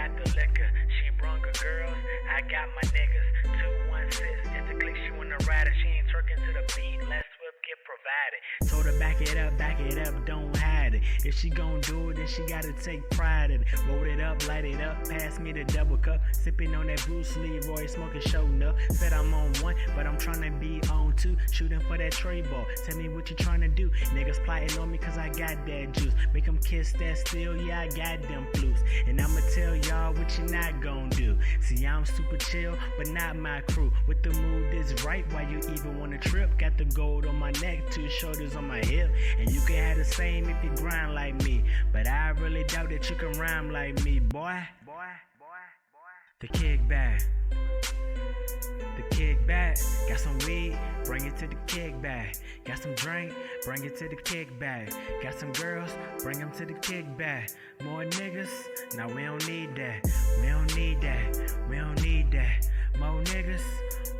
got the liquor, she brung her girls, I got my niggas. 216, it's a click, she wanna ride it, she ain't twerking to the beat, let's whip get provided. Told her back it up, don't hide it. If she gon' do it, then she gotta take pride in it. Roll it up, light it up, pass me the double cup. Sipping on that Bruce Lee, Roy smoking showing up. Said I'm on one, but I'm tryna be on two. Shooting for that tray ball, tell me what you tryna do. Niggas plotting on me cause I got that juice. Make them kiss that steel, yeah I got them flus. And I'ma tell y'all what you not gon' do. See I'm super chill, but not my crew. With the mood is right, why you even wanna trip? Got the gold on my neck, 2 shoulders on my hip. And you can have the same if you grind like me. But I really doubt that you can rhyme like me, boy. The kickback. The kickback. Got some weed, bring it to the kickback. Got some drink, bring it to the kickback. Got some girls, bring them to the kickback. More niggas, now we don't need that. We don't need that. We don't need that. More niggas,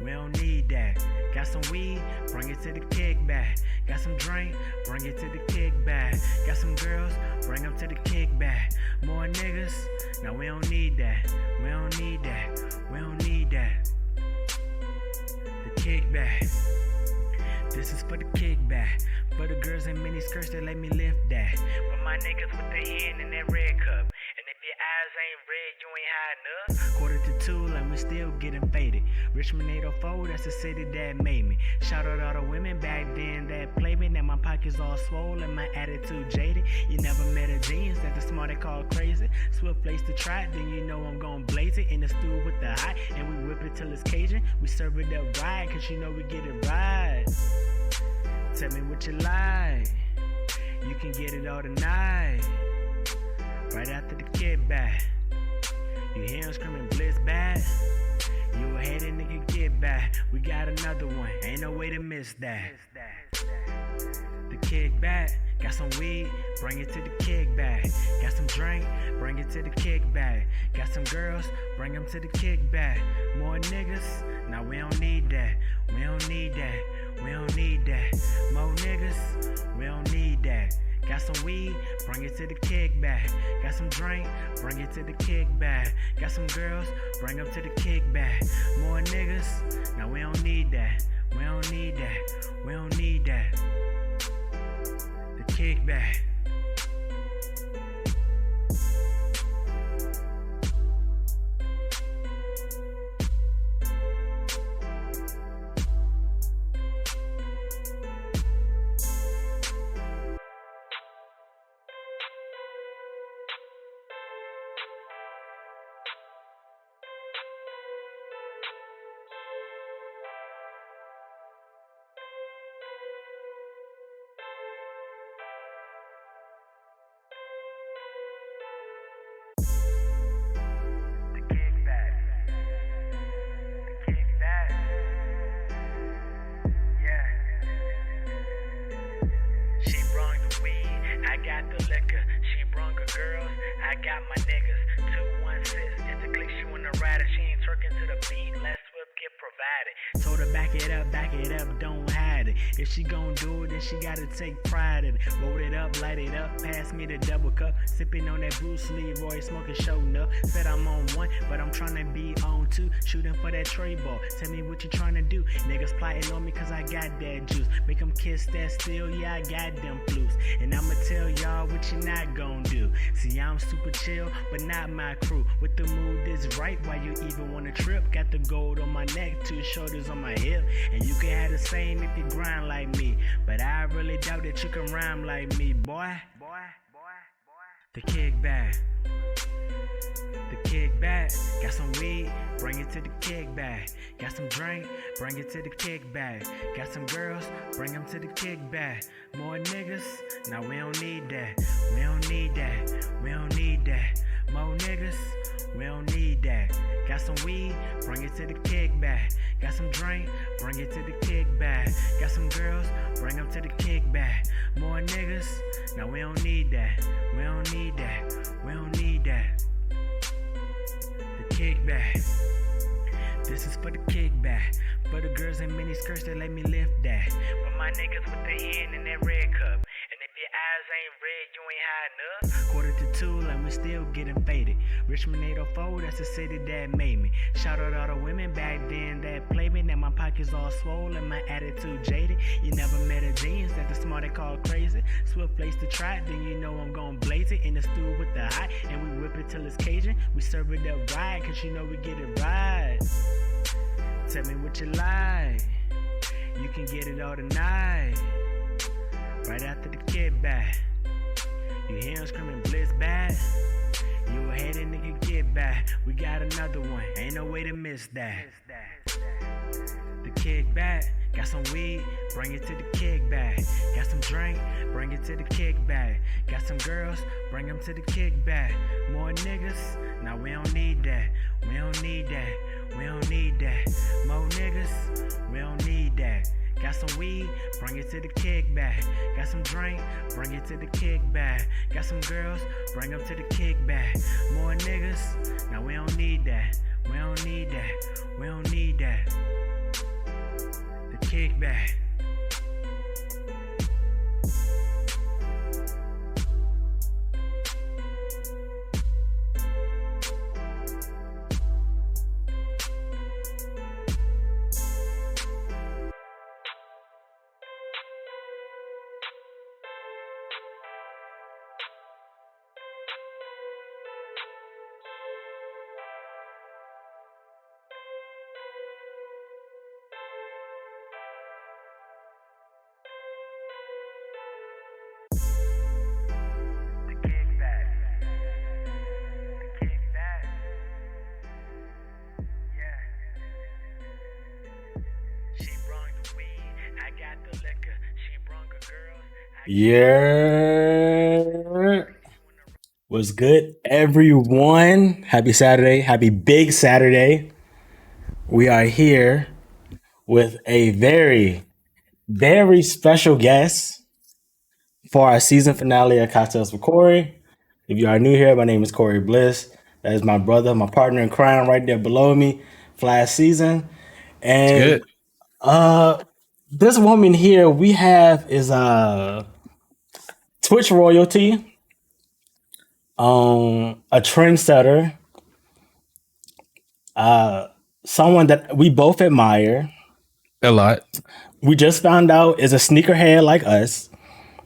we don't need that. Got some weed, bring it to the kickback. Got some drink, bring it to the kickback. Got some girls, bring them to the kickback. More niggas, now we don't need that. We don't need that. We don't need that. The kickback. This is for the kickback. For the girls in mini skirts that let me lift that. For my niggas with their hand in that red cup. And if your eyes ain't red, you ain't high enough. 1:45 and we still getting faded. Richmond 804, that's the city that made me. Shout out all the women back then that played me. Now my pockets all swollen, my attitude jaded. You never met a genius that the smart they call crazy. Swift place to try it, then you know I'm gon' blaze it. In the stew with the hot, and we whip it till it's Cajun. We serve it up right, cause you know we get it right. Tell me what you like. You can get it all tonight. Right after the kickback. You hear him screaming blitz back. You a hater nigga, get back. We got another one, ain't no way to miss that. The kickback. Got some weed, bring it to the kickback. Got some drink, bring it to the kickback. Got some girls, bring them to the kickback. More niggas, now we don't need that. We don't need that. We don't need that. More niggas, we don't need that. Got some weed, bring it to the kickback. Got some drink, bring it to the kickback. Got some girls, bring them to the kickback. More niggas, now we don't need that. We don't need that. We don't need that. The kickback. Girls, I got my niggas. 216, it's a click, she wanna ride it, she ain't twerking to the beat, let's whip get provided. Told her back it up, don't hide it. If she gon' do it, then she gotta take pride in it. Roll it up, light it up, pass me the double cup. Sipping on that Bruce Lee, Roy smoking showing up. Said I'm on one, but I'm tryna be on two. Shooting for that tray ball, tell me what you tryna do. Niggas plotting on me cause I got that juice. Make them kiss that steel, yeah I got them flus. And I'ma tell y'all what you not gon' do. See I'm super chill, but not my crew. With the mood is right, why you even wanna trip? Got the gold on my neck, 2 shoulders on my hip. And you can have the same if you grind like me. But I really doubt that you can rhyme like me, boy. The kickback. The kickback. Got some weed, bring it to the kickback. Got some drink, bring it to the kickback. Got some girls, bring them to the kickback. More niggas, now we don't need that. We don't need that. We don't need that. More niggas, we don't need that. Got some weed, bring it to the kickback. Got some drink, bring it to the kickback. Got some girls, bring them to the kickback. More niggas, now we don't need that. We don't need that. We don't need that. The kickback. This is for the kickback. For the girls in mini skirts that let me lift that. For my niggas with their hand in that red cup. And if your eyes ain't red, you ain't high enough. 1:45 and we still getting faded. Richmond 804, that's the city that made me. Shout out all the women back then that played me. Now my pockets all swollen, my attitude jaded. You never met a genius that the smart they call crazy. Swift place to try, then you know I'm gon' blaze it. In the stew with the hot, and we whip it till it's Cajun. We serve it up right, cause you know we get it right. Tell me what you like, you can get it all tonight. Right after the kickback, you hear him screaming blitz back. You a hater, nigga, get back. We got another one, ain't no way to miss that. The kickback, got some weed, bring it to the kickback. Got some drink, bring it to the kickback. Got some girls, bring them to the kickback. More niggas, nah, we don't need that. We don't need that, we don't need that. More niggas, we don't need that. Got some weed, bring it to the kickback. Got some drink, bring it to the kickback. Got some girls, bring them to the kickback. More niggas, now we don't need that. We don't need that, we don't need that. The kickback. Yeah. What's good, everyone? Happy Saturday. Happy Big Saturday. We are here with a very, very special guest for our season finale of Cocktails with Corey. If you are new here, my name is Corey Bliss. That is my brother, my partner in crime right there below me for last season. And this woman here we have is Twitch royalty, a trendsetter, someone that we both admire. A lot. We just found out is a sneakerhead like us.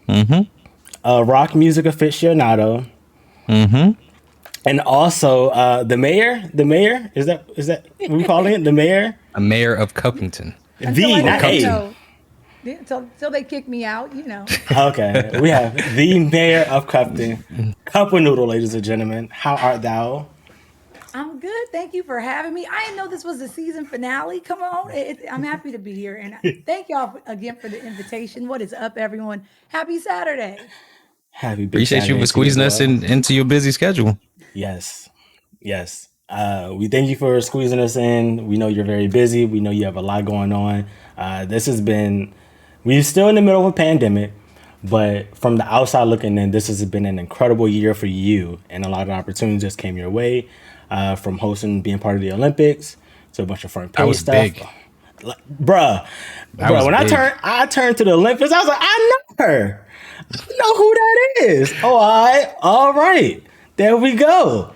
A rock music aficionado. And also the mayor. The mayor is that what we calling it? The mayor. A mayor of Cuppington. Until they kick me out, you know. Okay, we have the mayor of Cuppington, Cup of Noodle, ladies and gentlemen. How art thou? I'm good. Thank you for having me. I didn't know this was the season finale. Come on. I'm happy to be here. And thank y'all again for the invitation. What is up, everyone? Happy Saturday. Happy big Appreciate Saturday you for squeezing us into your busy schedule. Yes. We thank you for squeezing us in. We know you're very busy. We know you have a lot going on. We're still in the middle of a pandemic, but from the outside looking in, this has been an incredible year for you, and a lot of opportunities just came your way, from hosting, being part of the Olympics, to a bunch of front page stuff. Big. When I turned to the Olympics, I was like, I know her. I know who that is. All right. There we go.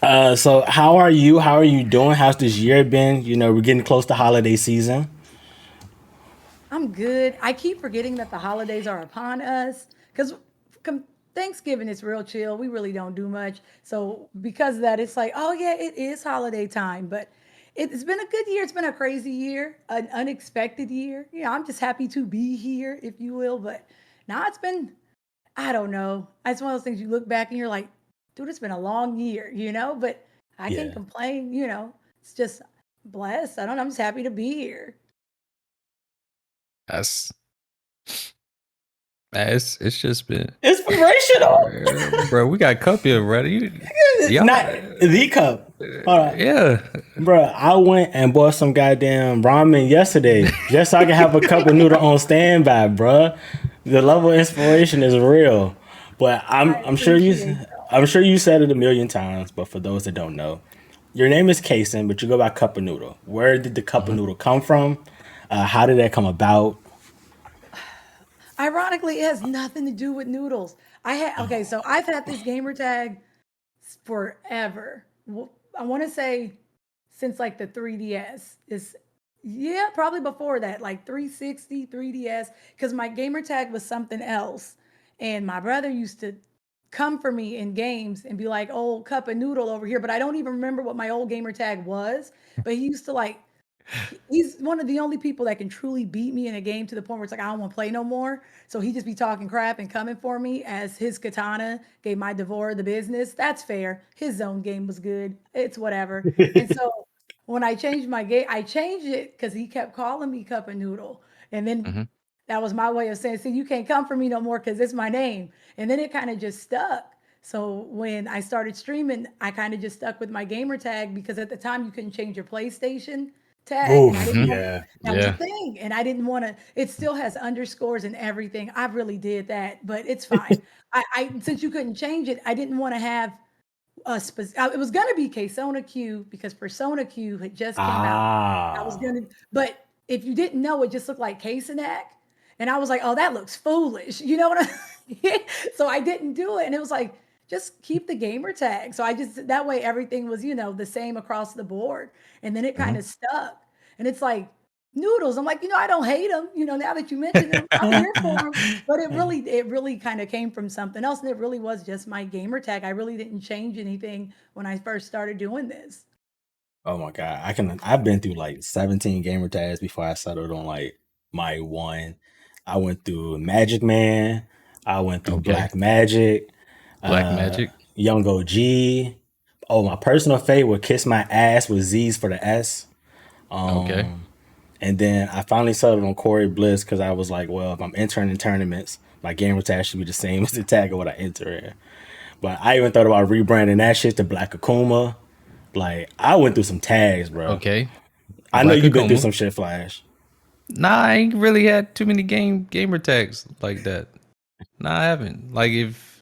So how are you? How are you doing? How's this year been? You know, we're getting close to holiday season. I'm good. I keep forgetting that the holidays are upon us because Thanksgiving is real chill. We really don't do much. So because of that, it's like, oh yeah, it is holiday time. But it's been a good year. It's been a crazy year, an unexpected year. I'm just happy to be here, if you will. But now it's been, I don't know. It's one of those things you look back and you're like, dude, it's been a long year, but I can't complain, it's just blessed. I don't know. I'm just happy to be here. It's just been inspirational. Bro, we got Cup here, bro. Not the Cup. Yeah. Bro, I went and bought some goddamn ramen yesterday just so I can have a cup of noodle on standby, bro. The level of inspiration is real. But I'm sure you said it a million times, but for those that don't know, your name is Kason, but you go by Cup of Noodle. Where did the Cup of Noodle come from? How did that come about? Ironically, it has nothing to do with noodles. So I've had this gamer tag forever. I want to say since like the 3DS is, yeah, probably before that, like 360, 3DS, because my gamer tag was something else. And my brother used to come for me in games and be like, "Oh, cup of noodle over here." But I don't even remember what my old gamer tag was. But he used to like he's one of the only people that can truly beat me in a game to the point where it's like I don't want to play no more. So he just be talking crap and coming for me as his katana gave my Devourer the business. That's fair. His zone game was good. It's whatever. And so when I changed my game, I changed it because he kept calling me Cup and Noodle. And then Hmm. that was my way of saying, see, you can't come for me no more because it's my name. And then it kind of just stuck. So when I started streaming, I kind of just stuck with my gamer tag because at the time you couldn't change your PlayStation tag, and I Oof, didn't Hmm. want yeah. that was a Yeah. thing, and I didn't want to. It still has underscores and everything. I really did that, but it's fine. I since you couldn't change it, I didn't want to have it was gonna be Persona Q because Persona Q had just came out. I was Ah. gonna, but if you didn't know, it just looked like Casenac, and I was like, oh, that looks foolish. You know what I? So I didn't do it, and it was like, just keep the gamer tag. So I just that way everything was the same across the board, and then it kind Mhm. of stuck. And it's like noodles. I'm like, I don't hate them. Now that you mention them, I'm here for them. But it really kind of came from something else, and it really was just my gamer tag. I really didn't change anything when I first started doing this. Oh my god, I've been through like 17 gamer tags before I settled on like my one. I went through Magic Man, I went through Okay. Black Magic, Black uh Magic. Young OG. Oh, my personal favorite would Kiss My Ass with Z's for the S. Okay. And then I finally settled on Corey Bliss because I was like, well, if I'm entering in tournaments, my gamer tag should be the same as the tag of what I enter in. But I even thought about rebranding that shit to Black Akuma. Like I went through some tags, bro. Okay. I know Black you've been through Akuma. some shit, Flash. Nah, I ain't really had too many gamer tags like that. Nah, I haven't. Like if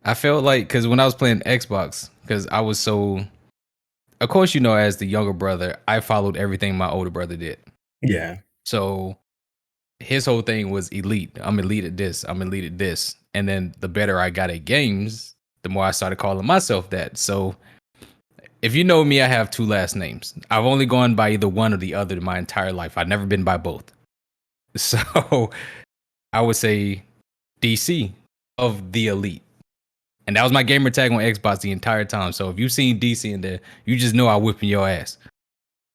I felt like because when I was playing Xbox, because I was so, of course, as the younger brother, I followed everything my older brother did. Yeah. So his whole thing was elite. I'm elite at this. I'm elite at this. And then the better I got at games, the more I started calling myself that. So if you know me, I have two last names. I've only gone by either one or the other my entire life. I've never been by both. So I would say DC of the elite. And that was my gamer tag on Xbox the entire time. So if you seen DC in there, you just know I'm whipping your ass.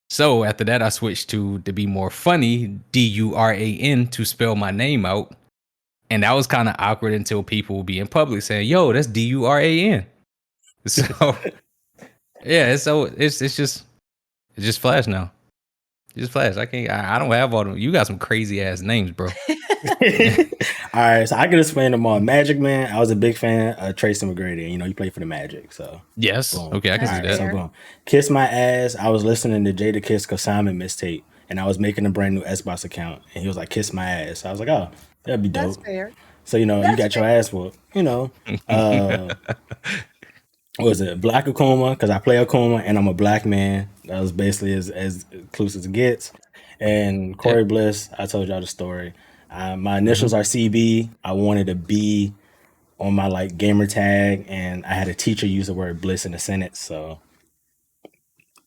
So after that, I switched to be more funny, Duran, to spell my name out. And that was kind of awkward until people would be in public saying, yo, that's Duran. So yeah, so it's just Flash now. Just Flash. I don't have all them. You got some crazy ass names, bro. All right, so I can explain them all. Magic Man, I was a big fan of Tracy McGrady. You played for the Magic, so Yes. boom. Okay, I can All That's see right, that. so fair. boom. Kiss My Ass, I was listening to Jada Kiss Consignment mixtape, and I was making a brand new Xbox account, and he was like, Kiss My Ass. So I was like, oh, that'd be That's dope. fair. So, you That's got your fair. ass whooped, what was it, Black Akuma, because I play Akuma and I'm a black man. That was basically as close as it gets. And Yeah. Corey Bliss, I told y'all the story. My Hmm. initials are CB. I wanted a B on my like gamer tag, and I had a teacher use the word bliss in the sentence. So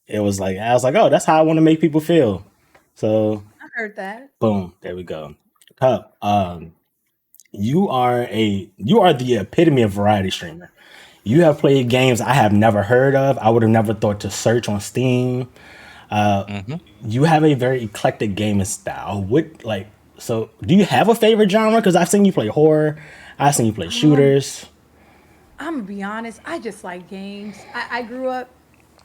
it was like I was like, oh, that's how I want to make people feel. So I heard that. boom, there we go. Cup, you are the epitome of variety streamer. You have played games I have never heard of. I would have never thought to search on Steam. Hmm. You have a very eclectic gaming style. So do you have a favorite genre? Because I've seen you play horror, I've seen you play Um, shooters. I'm gonna be honest. I just like games. I grew up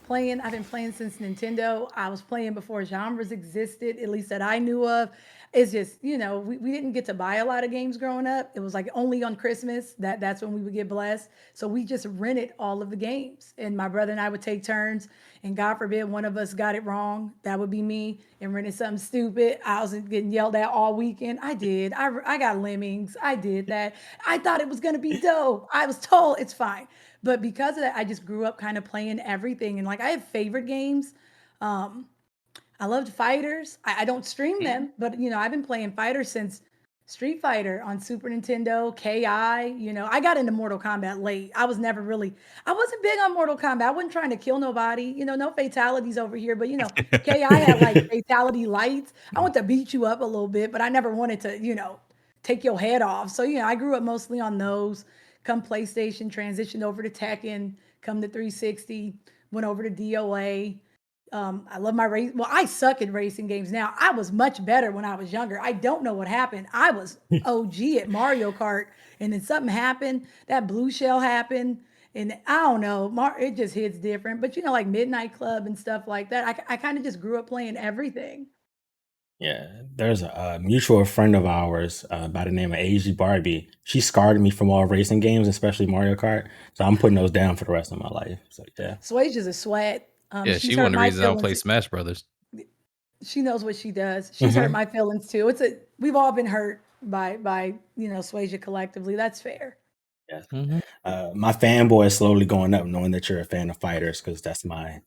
playing. I've been playing since Nintendo. I was playing before genres existed, at least that I knew of. It's just, we didn't get to buy a lot of games growing up. It was like only on Christmas that's when we would get blessed. So we just rented all of the games. And my brother and I would take turns. And God forbid one of us got it wrong. That would be me and rented something stupid. I was getting yelled at all weekend. I did. I got lemmings. I did that. I thought it was going to be dope. I was told it's fine. But because of that, I just grew up kind of playing everything. And like I have favorite games. I loved fighters. I don't stream them, but I've been playing fighters since Street Fighter on Super Nintendo, KI, I got into Mortal Kombat late. I wasn't big on Mortal Kombat. I wasn't trying to kill nobody, no fatalities over here, but KI had like fatality lights. I want to beat you up a little bit, but I never wanted to, take your head off. So, I grew up mostly on those. Come PlayStation, transitioned over to Tekken, come to 360, went over to DOA. I love my race. Well, I suck at racing games now. I was much better when I was younger. I don't know what happened. I was OG at Mario Kart, and then something happened. That blue shell happened, and I don't know. It just hits different. But like Midnight Club and stuff like that. I kind of just grew up playing everything. Yeah, there's a mutual friend of ours by the name of AG Barbie. She scarred me from all racing games, especially Mario Kart. So I'm putting those down for the rest of my life. So yeah. Swage is a sweat. Yeah, She's she one hurt of the my reasons I don't play feelings. Smash Brothers. She knows what she does. She's hurt my feelings too. We've all been hurt by Swasia collectively. That's fair. Yeah. Mhm. My fanboy is slowly going up, knowing that you're a fan of fighters, because that's my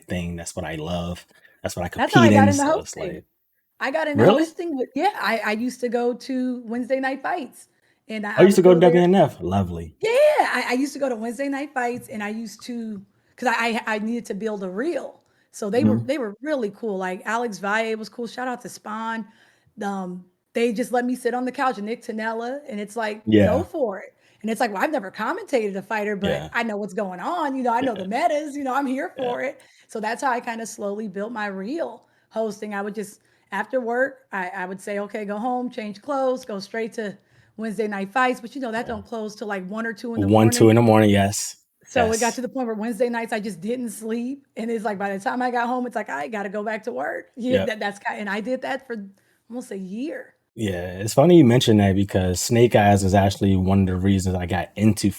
thing. That's what I love. That's what I That's how I compete got in. into So it's hosting. like, I got into really? hosting with yeah. I used to go to Wednesday night fights, and I I used to would go to go there. WNF. Lovely. Yeah, I used to go to Wednesday night fights, and I used to because I needed to build a reel. So Mhm. they were really cool. Like Alex Valle was cool. Shout out to Spawn. Um, they just let me sit on the couch and Nick Tanella, and it's like go Yeah. for it. And it's like, well, I've never commentated a fighter, but Yeah. I know what's going on. I know the Yeah. metas. I'm here Yeah. for it. So that's how I kind of slowly built my reel hosting. I would just after work, I would say, okay, go home, change clothes, go straight to Wednesday night fights, but that Yeah. don't close till like 1 or 2 in the 1, 2 morning. in the morning. Yes. So it got Yes. to the point where Wednesday nights I just didn't sleep, and it's like by the time I got home, it's like I got to go back to work. Yeah, Yep. and I did that for almost a year. Yeah, it's funny you mention that because Snake Eyes is actually one of the reasons I got into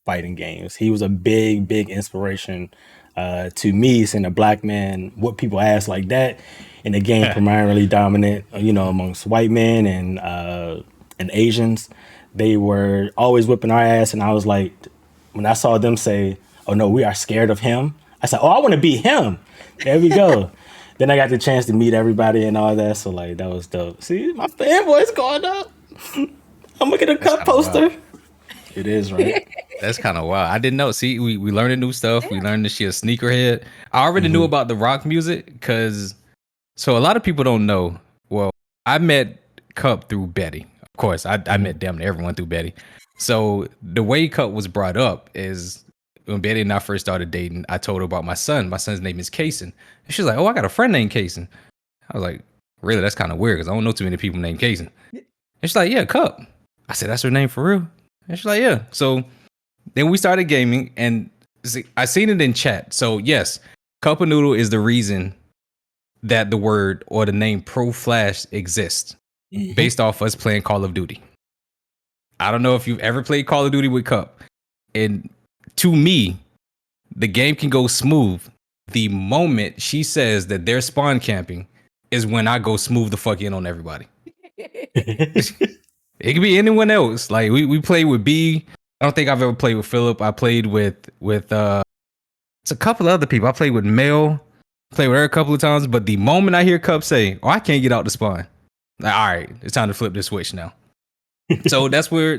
fighting games. He was a big, big inspiration to me, seeing a black man whoop people ass like that in a game primarily dominant, amongst white men and Asians. They were always whipping our ass, and I was like, when I saw them say, "Oh no, we are scared of him," I said, "Oh, I want to be him." There we go. Then I got the chance to meet everybody and all that, so like that was dope. See, my fanboy's going up. I'm gonna get a That's cup kind of wild. poster. It is right. That's kind of wild. I didn't know. See, we learning new stuff. We Yeah. learned that she a sneakerhead. I already knew Mhm. about the rock music because so a lot of people don't know. Well, I met Cup through Betty. Of course, I met damn near everyone through Betty. So the way Cup was brought up is when Betty and I first started dating, I told her about my son. My son's name is Kason. And she's like, "Oh, I got a friend named Kason." I was like, "Really? That's kind of weird because I don't know too many people named Kason." And she's like, "Yeah, Cup." I said, "That's her name for real?" And she's like, "Yeah." So then we started gaming, and I seen it in chat. So yes, Cup of Noodle is the reason that the word or the name Pro Flash exists, Mhm. based off us playing Call of Duty. I don't know if you've ever played Call of Duty with Cup, and to me, the game can go smooth the moment she says that they're spawn camping is when I go smooth the fuck in on everybody. It could be anyone else. Like we played with B. I don't think I've ever played with Philip. I played with it's a couple of other people. I played with Mel, played with her a couple of times, but the moment I hear Cup say, "Oh, I can't get out the spawn," like, all right, it's time to flip this switch now. So that's where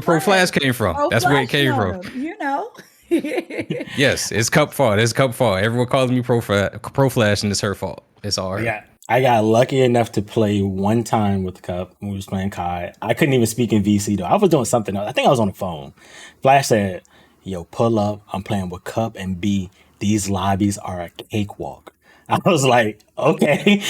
Pro Flash came from. Pro That's where it flashing came on from. them. Yes, it's Cup fault. It's Cup fault. Everyone calls me Pro Flash, and it's her fault. It's all I her. got I got lucky enough to play one time with Cup when we was playing COD. I couldn't even speak in VC though. I was doing something else. I think I was on the phone. Flash said, "Yo, pull up. I'm playing with Cup and B. These lobbies are a cakewalk." I was like, okay.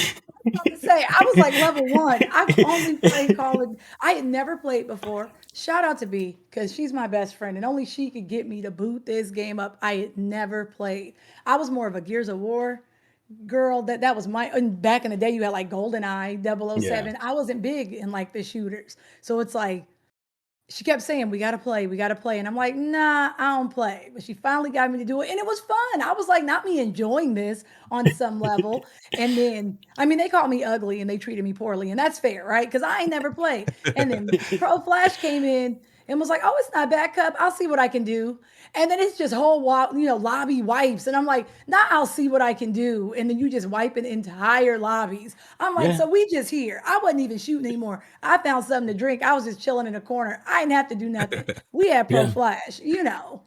About to say, I was like level one. I've only played Call of. I had never played before. Shout out to B because she's my best friend, and only she could get me to boot this game up. I had never played. I was more of a Gears of War girl. That was my. And back in the day, you had like GoldenEye, Yeah. 007. I wasn't big in like the shooters, so it's like she kept saying, "We gotta play, we gotta play," and I'm like, "Nah, I don't play." But she finally got me to do it, and it was fun. I was like, not me enjoying this on some level. And then, I mean, they called me ugly and they treated me poorly, and that's fair, right? Because I ain't never played. And then Pro Flash came in, and was like, "Oh, it's not bad, Cup. I'll see what I can do." And then it's just whole lobby wipes, and I'm like, "Nah, I'll see what I can do." And then you just wiping entire lobbies. I'm like, Yeah, "So we just here." I wasn't even shooting anymore. I found something to drink. I was just chilling in a corner. I didn't have to do nothing. We had Pro yeah, Flash, you know.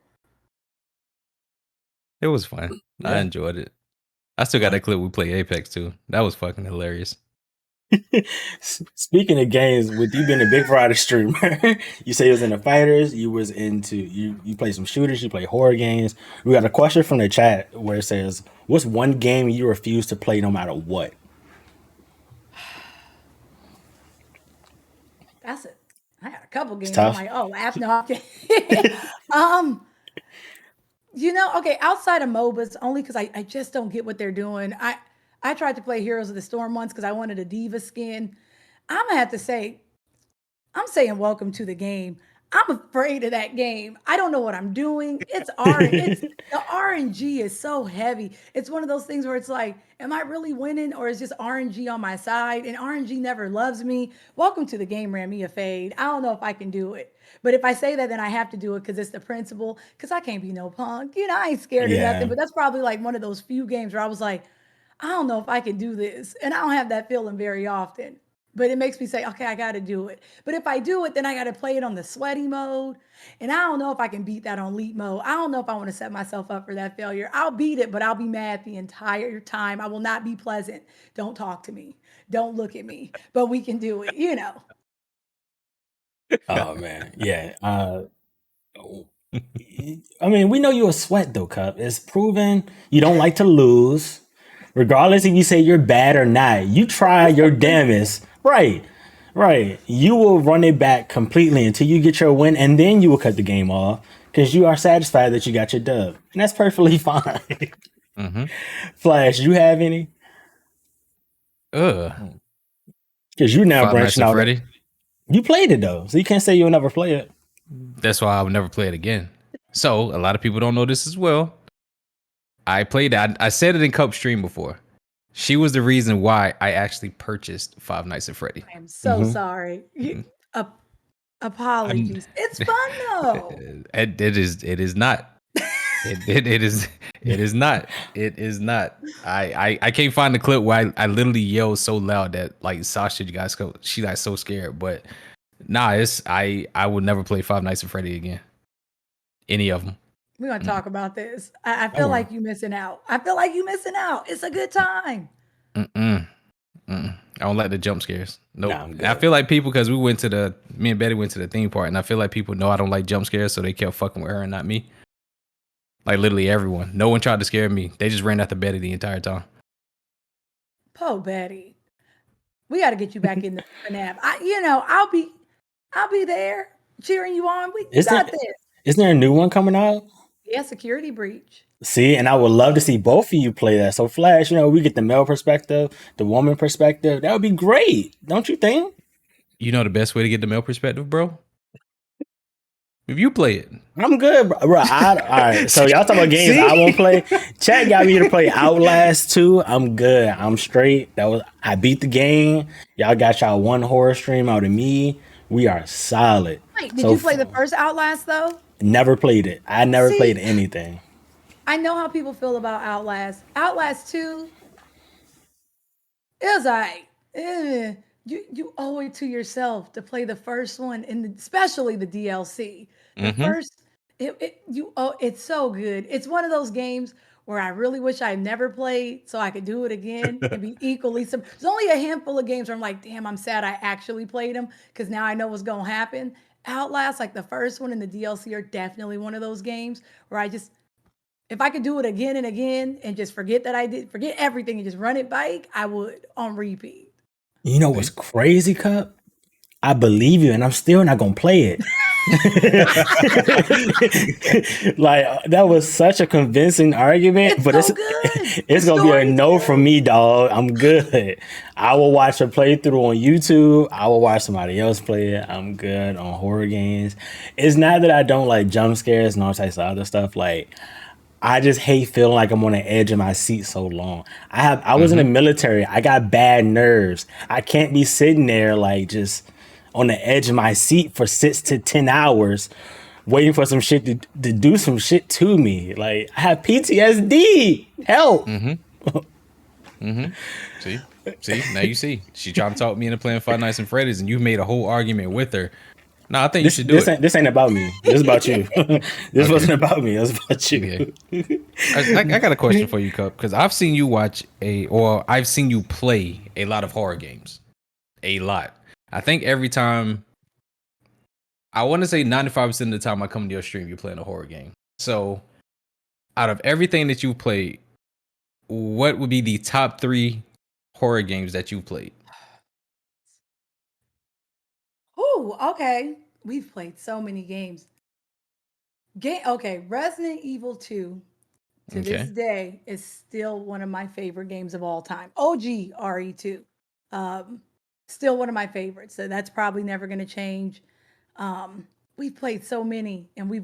It was fun. I yeah. enjoyed it. I still got that clip we play Apex too. That was fucking hilarious. Speaking of games, with you being a big variety streamer, you say you was into fighters, you was into you play some shooters, you play horror games. We got a question from the chat where it says, "What's one game you refuse to play no matter what?" That's it. I had a couple It's games. I'm tough. like, oh, no, I'm um, okay, outside of MOBAs, only because I just don't get what they're doing. I tried to play Heroes of the Storm once because I wanted a diva skin. I'm gonna have to say I'm saying welcome to the game. I'm afraid of that game. I don't know what I'm doing. It's the RNG is so heavy. It's one of those things where it's like, am I really winning or is just RNG on my side? And RNG never loves me. Welcome to the game, ran me a fade. I don't know if I can do it. But if I say that, then I have to do it because it's the principle. Because I can't be no punk. I ain't scared of nothing. Yeah. But that's probably like one of those few games where I was like, I don't know if I can do this. And I don't have that feeling very often. But it makes me say, okay, I got to do it. But if I do it, then I got to play it on the sweaty mode. And I don't know if I can beat that on leap mode. I don't know if I want to set myself up for that failure. I'll beat it, but I'll be mad the entire time. I will not be pleasant. Don't talk to me. Don't look at me. But we can do it. Oh man, yeah. I mean, we know you're a sweat though, Cup. It's proven you don't like to lose, regardless if you say you're bad or not. You try It's the your principle. damnest, right? Right. You will run it back completely until you get your win, and then you will cut the game off because you are satisfied that you got your dub, and that's perfectly fine. Mm-hmm. Flash, you have any? Ugh. Because you now Five Nights branching at out. Freddy. You played it though, so you can't say you'll never play it. That's why I would never play it again. So a lot of people don't know this as well. I played that. I said it in Cup stream before. She was the reason why I actually purchased Five Nights at Freddy. I am so Hmm. sorry. Ap- I'm, apologies. It's fun though. it is not. It is it is not. It is not. I can't find the clip where I literally yelled so loud that like Sasha, you guys go, she like so scared. But nah, it's I would never play Five Nights at Freddy again. Any of them. We're gonna talk about this. I Come feel on. like you missing out. I feel like you missing out. It's a good time. Mm-mm. Mm-mm. I don't like the jump scares. Nope. Nah, I'm And I good. feel like people, because me and Betty went to the theme park, and I feel like people know I don't like jump scares, so they kept fucking with her and not me. Like literally everyone. No one tried to scare me. They just ran after Betty the entire time. Po Betty. We got to get you back in the FNAF. I'll be there cheering you on. You Isn't got there, this. isn't there a new one coming out? Yeah, security breach. See, and I would love to see both of you play that. So, Flash, we get the male perspective, the woman perspective. That would be great, don't you think? You know the best way to get the male perspective, bro? If you play it. I'm good, bro. All right, so y'all talking about games See? I won't play. Chat got me to play Outlast 2. I'm good. I'm straight. I beat the game. Y'all got y'all one horror stream out of me. We are solid. Wait, did So you play the first Outlast though? never played it. I never See, played anything. I know how people feel about Outlast. Outlast 2, it was like, you owe it to yourself to play the first one, and especially the DLC. The Mm-hmm. first, it's so good. It's one of those games where I really wish I never played so I could do it again and be equally. There's only a handful of games where I'm like, damn, I'm sad I actually played them because now I know what's gonna happen. Outlast, like the first one and the DLC, are definitely one of those games where if I could do it again and again and just forget forget everything and just run it back, I would on repeat. You know what's See? crazy, Cup? I believe you, and I'm still not gonna play it. Like that was such a convincing argument, It's but so good. The it's gonna be a story's no good. from me, dog. I'm good. I will watch a playthrough on YouTube. I will watch somebody else play it. I'm good on horror games. It's not that I don't like jump scares and all types of other stuff. Like I just hate feeling like I'm on the edge of my seat so long. I was in the Mm-hmm. military. I got bad nerves. I can't be sitting there like just on the edge of my seat for 6 to 10 hours, waiting for some shit to do some shit to me. Like, I have PTSD. Help. See, now you see. She tried to talk me into playing Five Nights and Freddy's, and you made a whole argument with her. No, I think you This should do this it. ain't this ain't about me. This is about you. This Okay. wasn't about me. It was about you. Okay. I got a question for you, Cup, because I've seen you I've seen you play a lot of horror games. A lot. I think every time, I want to say 95% of the time I come to your stream, you're playing a horror game. So, out of everything that you've played, what would be the top 3 horror games that you've played? Ooh, okay. We've played so many games. Okay, Resident Evil 2 to this Okay. day is still one of my favorite games of all time. OG RE2. Um, Still one of my favorites. So that's probably never going to change. We've played so many, and we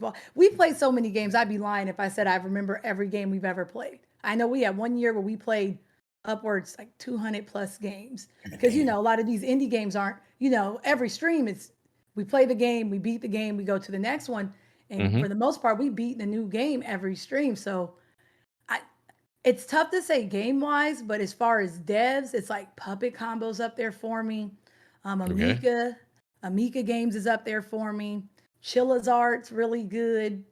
played so many games. I'd be lying if I said I remember every game we've ever played. I know we had one year where we played upwards like 200 plus games because a lot of these indie games aren't. Every stream it's we play the game, we beat the game, we go to the next one, and Mm-hmm. for the most part, we beat the new game every stream. So I, it's tough to say game wise, but as far as devs, it's like Puppet Combos up there for me. Okay. Amika Games is up there for me. Chilla's Art's really good.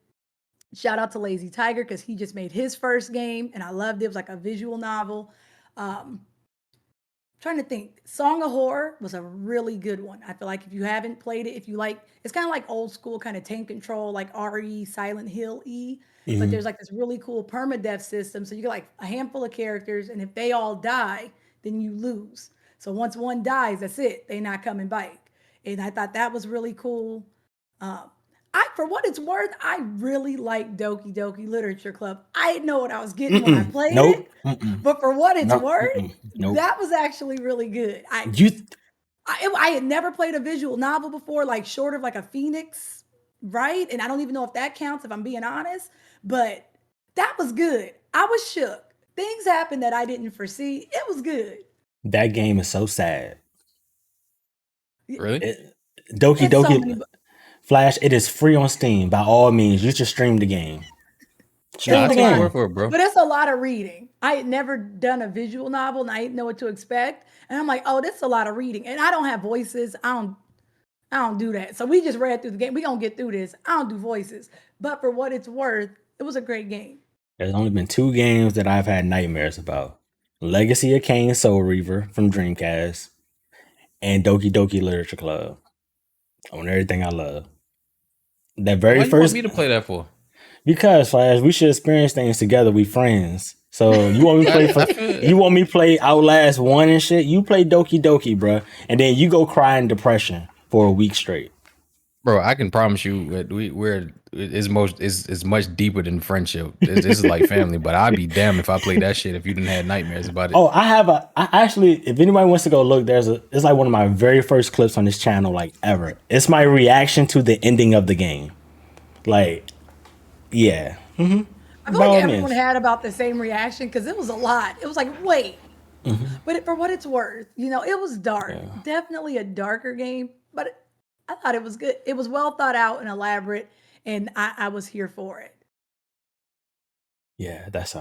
Shout out to Lazy Tiger because he just made his first game and I loved it. It was like a visual novel. Um, Trying to think. Song of Horror was a really good one. I feel like if you haven't played it, if you like, it's kind of like old school kind of tank control, like RE, Silent Hill E. But Mhm. there's like this really cool permadeath system. So you get like a handful of characters, and if they all die, then you lose. So once one dies, that's it. They not coming back. And I thought that was really cool. Um, for what it's worth, I really like Doki Doki Literature Club. I didn't know what I was getting when I Mm-mm. played it, Nope. Mm-mm. but for what it's No. worth, Mm-mm. Nope. that was actually really good. You. I had never played a visual novel before, like short of like a Phoenix, right? And I don't even know if that counts if I'm being honest, but that was good. I was shook. Things happened that I didn't foresee. It was good. That game is so sad. Really? It, Doki It's so Doki many. Flash. It is free on Steam. By all means, you should stream the game. It's Nah, Stream I the a take your lot, word game. for it, bro. but it's a lot of reading. I had never done a visual novel, and I didn't know what to expect. And I'm like, oh, this is a lot of reading, and I don't have voices. I don't do that. So we just read through the game. We gonna get through this. I don't do voices, but for what it's worth, it was a great game. There's only been 2 games that I've had nightmares about: Legacy of Kain Soul Reaver from Dreamcast and Doki Doki Literature Club. On everything I love. That very Why you want first, me to play that for? because Flash, we should experience things together. We friends. So you want me to play I for feel, you want me to play Outlast 1 and shit? You play Doki Doki, bruh. And then you go cry in depression for a week straight. bro. I can promise you that we're is much deeper than friendship. This is like family. But I'd be damned if I played that shit if you didn't have nightmares about it. Oh, I actually, if anybody wants to go look, it's like one of my very first clips on this channel, like ever. It's my reaction to the ending of the game. Like, yeah. I feel By like all everyone means. had about the same reaction because it was a lot. It was like, wait, but for what it's worth, it was dark. Yeah. Definitely a darker game, but I thought it was good. It was well thought out and elaborate, and I was here for it. Yeah, that's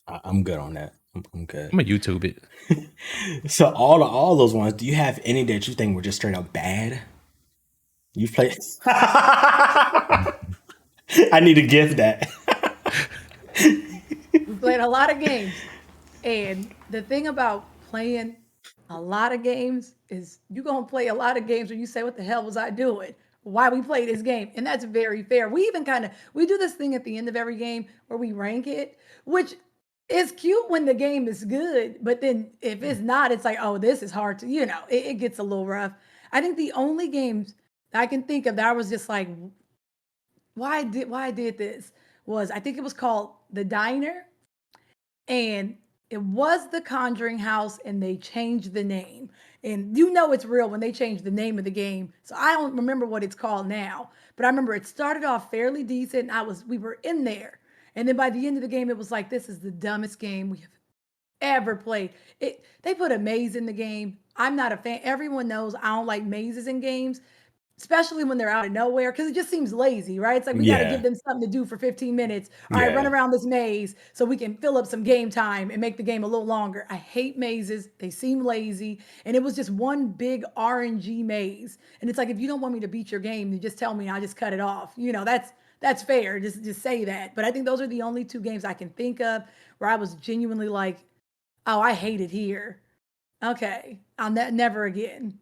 I'm good on that. I'm good. I'm gonna YouTube it. So all those ones, do you have any that you think were just straight up bad? You've played. I need to gift that. We played a lot of games, and the thing about playing a lot of games is you gonna play a lot of games where you say, "What the hell was I doing? Why we play this game?" And that's very fair. We even we do this thing at the end of every game where we rank it, which is cute when the game is good, but then if it's not, it's like, oh, this is hard to, it gets a little rough. I think the only games I can think of that I was just like, why I did this was I think it was called The Diner, and it was the Conjuring House, and they changed the name. And it's real when they changed the name of the game. So I don't remember what it's called now, but I remember it started off fairly decent. We were in there, and then by the end of the game, it was like, this is the dumbest game we have ever played. They put a maze in the game. I'm not a fan. Everyone knows I don't like mazes in games, especially when they're out of nowhere, because it just seems lazy, right? It's like we got to give Yeah, them something to do for 15 minutes. All right, run yeah. around this maze so we can fill up some game time and make the game a little longer. I hate mazes. They seem lazy. And it was just one big RNG maze. And it's like, if you don't want me to beat your game, then just tell me and I'll just cut it off. That's fair. Just say that. But I think those are the only two games I can think of where I was genuinely like, oh, I hate it here. Okay, I'll never again.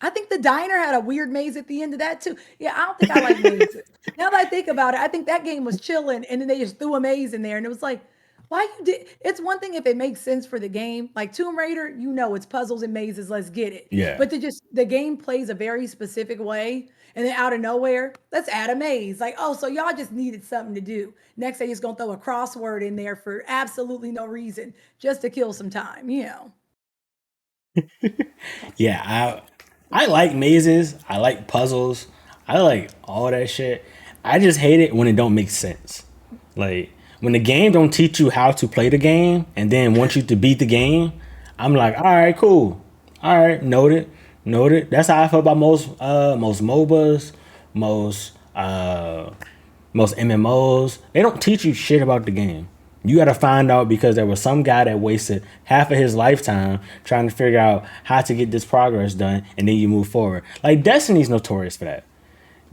I think the diner had a weird maze at the end of that too. Yeah, I don't think I like mazes. Now that I think about it, I think that game was chilling, and then they just threw a maze in there, and it was like, why you did? It's one thing if it makes sense for the game, like Tomb Raider. It's puzzles and mazes. Let's get it. Yeah. But the game plays a very specific way, and then out of nowhere, let's add a maze. Like, oh, so y'all just needed something to do. Next, they just gonna throw a crossword in there for absolutely no reason, just to kill some time. Yeah, I like mazes. I like puzzles. I like all that shit. I just hate it when it don't make sense. Like when the game don't teach you how to play the game and then want you to beat the game. I'm like, all right, cool. All right, noted, noted. That's how I feel about most MOBAs, most most MMOs. They don't teach you shit about the game. You got to find out because there was some guy that wasted half of his lifetime trying to figure out how to get this progress done, and then you move forward. Like Destiny's notorious for that.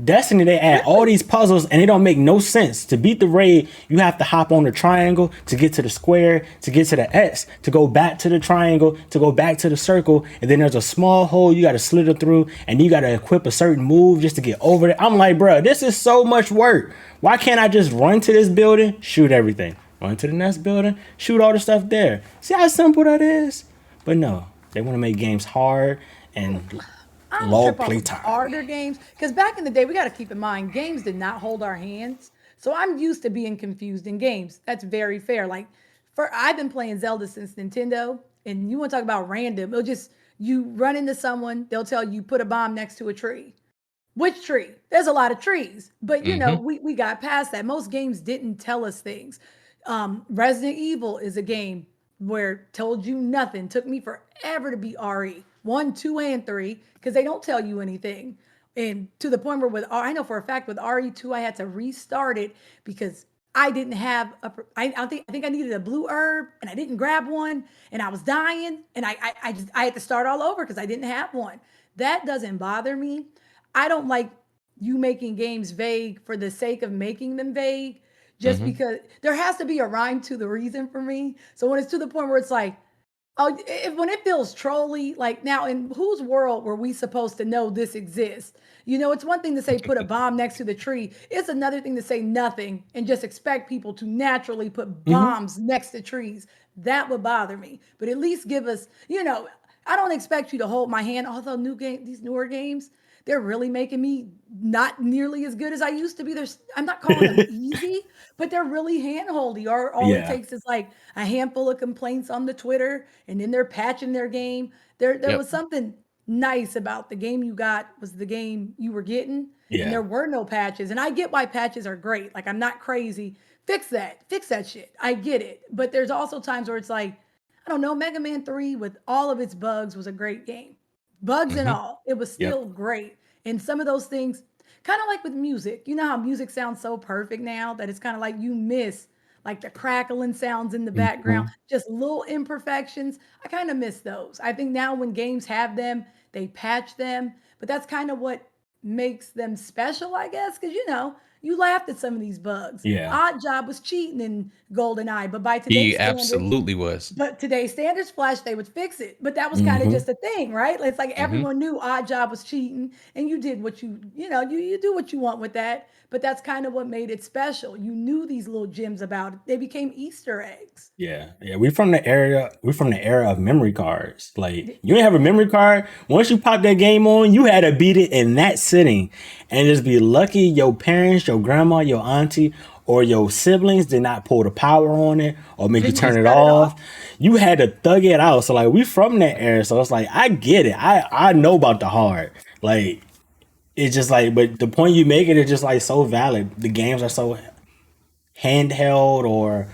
Destiny, they add all these puzzles and they don't make no sense. To beat the raid, you have to hop on the triangle to get to the square, to get to the X, to go back to the triangle, to go back to the circle, and then there's a small hole you got to slither through, and you got to equip a certain move just to get over it. I'm like, bro, this is so much work. Why can't I just run to this building, shoot everything, run to the next building, shoot all the stuff there? See how simple that is? But no, they want to make games hard and I don't low trip off play of time. harder games because back in the day, we got to keep in mind games did not hold our hands. So I'm used to being confused in games. That's very fair. Like for I've been playing Zelda since Nintendo, and you want to talk about random? It'll just you run into someone, they'll tell you put a bomb next to a tree. Which tree? There's a lot of trees, but Hmm. we got past that. Most games didn't tell us things. Resident Evil is a game where told you nothing. Took me forever to beat RE one, two, and three because they don't tell you anything. And to the point where I know for a fact with RE2 I had to restart it because I didn't have I think I needed a blue herb and I didn't grab one and I was dying and I had to start all over because I didn't have one. That doesn't bother me. I don't like you making games vague for the sake of making them vague, just Hmm. because there has to be a rhyme to the reason for me. So when it's to the point where it's like, oh, when it feels trolly, like now in whose world were we supposed to know this exists? It's one thing to say put a bomb next to the tree. It's another thing to say nothing and just expect people to naturally put Hmm. bombs next to trees. That would bother me. But at least give us, I don't expect you to hold my hand. Although these newer games, they're really making me not nearly as good as I used to be. I'm not calling them easy, but they're really handholdy. Or all it Yeah. takes is like a handful of complaints on the Twitter, and then they're patching their game. There Yep. was something nice about the game you got was the game you were getting, and Yeah. there were no patches. And I get why patches are great. Like I'm not crazy. Fix that shit. I get it. But there's also times where it's like, I don't know, Mega Man 3 with all of its bugs was a great game. Bugs and Hmm. all, it was Yep. still great. And some of those things, kind of like with music, you know how music sounds so perfect now that it's kind of like you miss like the crackling sounds in the background, Mhm. just little imperfections. I kind of miss those. I think now when games have them, they patch them, but that's kind of what makes them special, I guess, because you laughed at some of these bugs. Yeah. Odd Job was cheating in GoldenEye, but by He today's standards, absolutely was. Flash, they would fix it. But that was kind of Hmm. just a thing, right? It's like Hmm. everyone knew Odd Job was cheating, and you did what you do what you want with that. But that's kind of what made it special. You knew these little gems about it. They became Easter eggs. Yeah. Yeah. We from the era of memory cards. Like you didn't have a memory card. Once you pop that game on, you had to beat it in that sitting. And just be lucky your parents, your grandma, your auntie, or your siblings did not pull the power on it or make you Didn't turn just it cut it off. off. You had to thug it out. So like we from that era. So it's like I get it. I know about the hard. Like it's just like, but the point you make it is just like so valid. The games are so handheld, or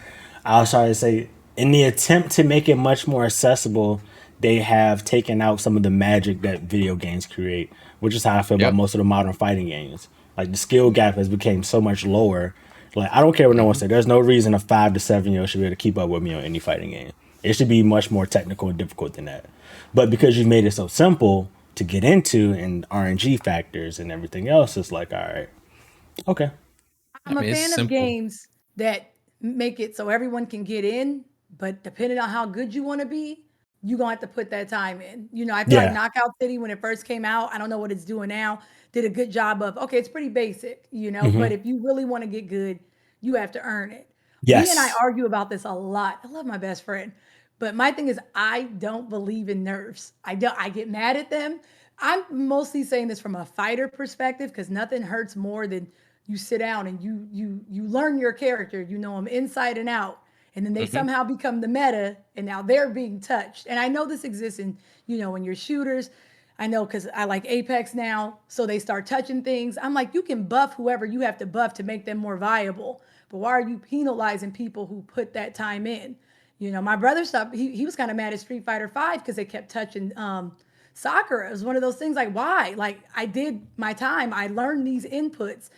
I was trying to say in the attempt to make it much more accessible, they have taken out some of the magic that video games create, which is how I feel about Yep. most of the modern fighting games. Like the skill gap has become so much lower. Like I don't care what no one says. There's no reason a 5 to 7 year old should be able to keep up with me on any fighting game. It should be much more technical and difficult than that. But because you made it so simple to get into and RNG factors and everything else, it's like, all right, okay. I I'm a mean, it's fan of simple. games that make it so everyone can get in, but depending on how good you want to be, you're gonna have to put that time in. I feel like Yeah. Knockout City when it first came out, I don't know what it's doing now, did a good job of okay, it's pretty basic, but if you really want to get good, you have to earn it. We and I Yes. argue about this a lot. I love my best friend. But my thing is I don't believe in nerfs. I get mad at them. I'm mostly saying this from a fighter perspective because nothing hurts more than you sit down and you learn your character, you know them inside and out, and then they Hmm. somehow become the meta, and now they're being touched. And I know this exists in when you're shooters. I know because I like Apex now, so they start touching things. I'm like, you can buff whoever you have to buff to make them more viable, but why are you penalizing people who put that time in? My brother stopped. He was kind of mad at Street Fighter 5 because they kept touching soccer. It was one of those things like, why? Like, I did my time. I learned these inputs.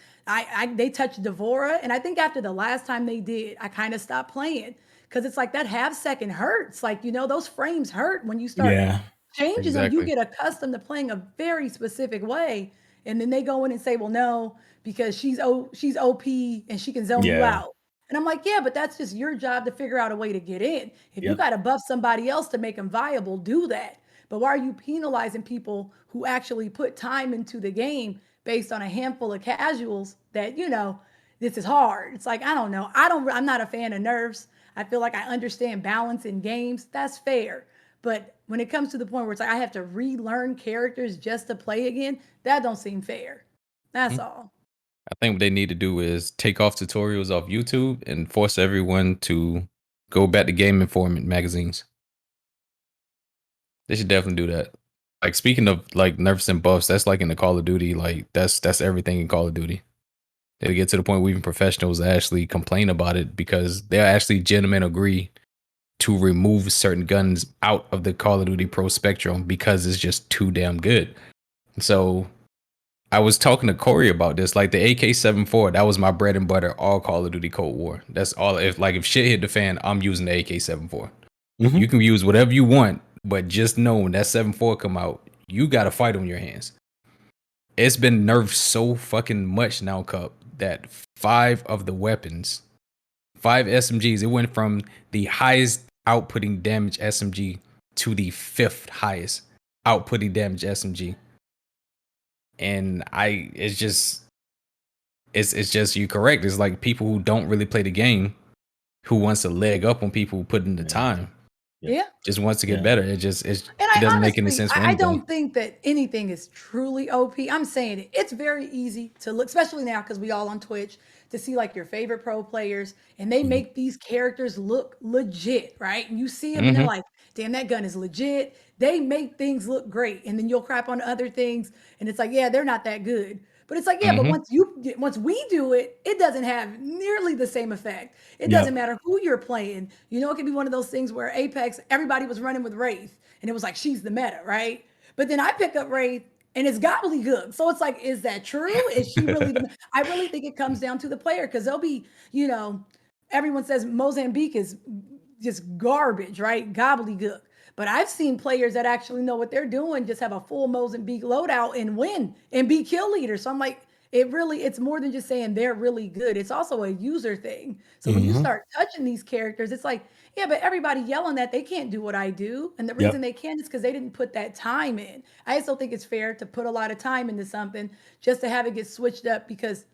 They touched Devora, and I think after the last time they did, I kind of stopped playing because it's like that half second hurts. Like, those frames hurt when you start Yeah. changing them. You Exactly. get accustomed to playing a very specific way, and then they go in and say, well, no, because she's OP and she can zone you Yeah. out. And I'm like, yeah, but that's just your job to figure out a way to get in. If you Yep. got to buff somebody else to make them viable, do that. But why are you penalizing people who actually put time into the game based on a handful of casuals that, this is hard? It's like, I don't know. I'm not a fan of nerfs. I feel like I understand balance in games. That's fair. But when it comes to the point where it's like I have to relearn characters just to play again, that don't seem fair. That's Mhm. all. I think what they need to do is take off tutorials off YouTube and force everyone to go back to Game Informant magazines. They should definitely do that. Like speaking of like nerfs and buffs, that's like in the Call of Duty. Like that's everything in Call of Duty. They get to the point where even professionals actually complain about it because they'll actually gentlemen agree to remove certain guns out of the Call of Duty Pro spectrum because it's just too damn good. So I was talking to Corey about this. Like the AK-74, that was my bread and butter all Call of Duty Cold War. That's all. If shit hit the fan, I'm using the AK-74. You Hmm. can use whatever you want, but just know when that 7.4 come out, you got a fight on your hands. It's been nerfed so fucking much now, Cup, that 5 SMGs, it went from the highest outputting damage SMG to the 5th highest outputting damage SMG. And it's just you're correct. It's like people who don't really play the game who wants to leg up on people who put in the Yeah. time, Yep. Yeah. just wants to get Yeah. better. And It I doesn't make any honestly, sense for I anything. don't think that anything is truly OP. I'm saying it. It's very easy to look, especially now because we all on Twitch, to see like your favorite pro players, and they Mhm. make these characters look legit, right? And you see them, and they're Mm-hmm. like, "Damn, that gun is legit." They make things look great, and then you'll crap on other things, and it's like, "Yeah, they're not that good." But it's like, yeah, but Mm-hmm. once we do it, it doesn't have nearly the same effect. It doesn't Yep. matter who you're playing. It can be one of those things where Apex, everybody was running with Wraith, and it was like she's the meta, right? But then I pick up Wraith, and it's gobbledygook. So it's like, is that true? Is she really the? I really think it comes down to the player because they'll be, everyone says Mozambique is just garbage, right? Gobbledygook. But I've seen players that actually know what they're doing, just have a full Mozambique loadout and win and be kill leaders. So I'm like, it's more than just saying they're really good. It's also a user thing. So when you Hmm. start touching these characters, it's like, yeah, but everybody yelling that they can't do what I do. And the reason Yep. they can is because they didn't put that time in. I also think it's fair to put a lot of time into something just to have it get switched up because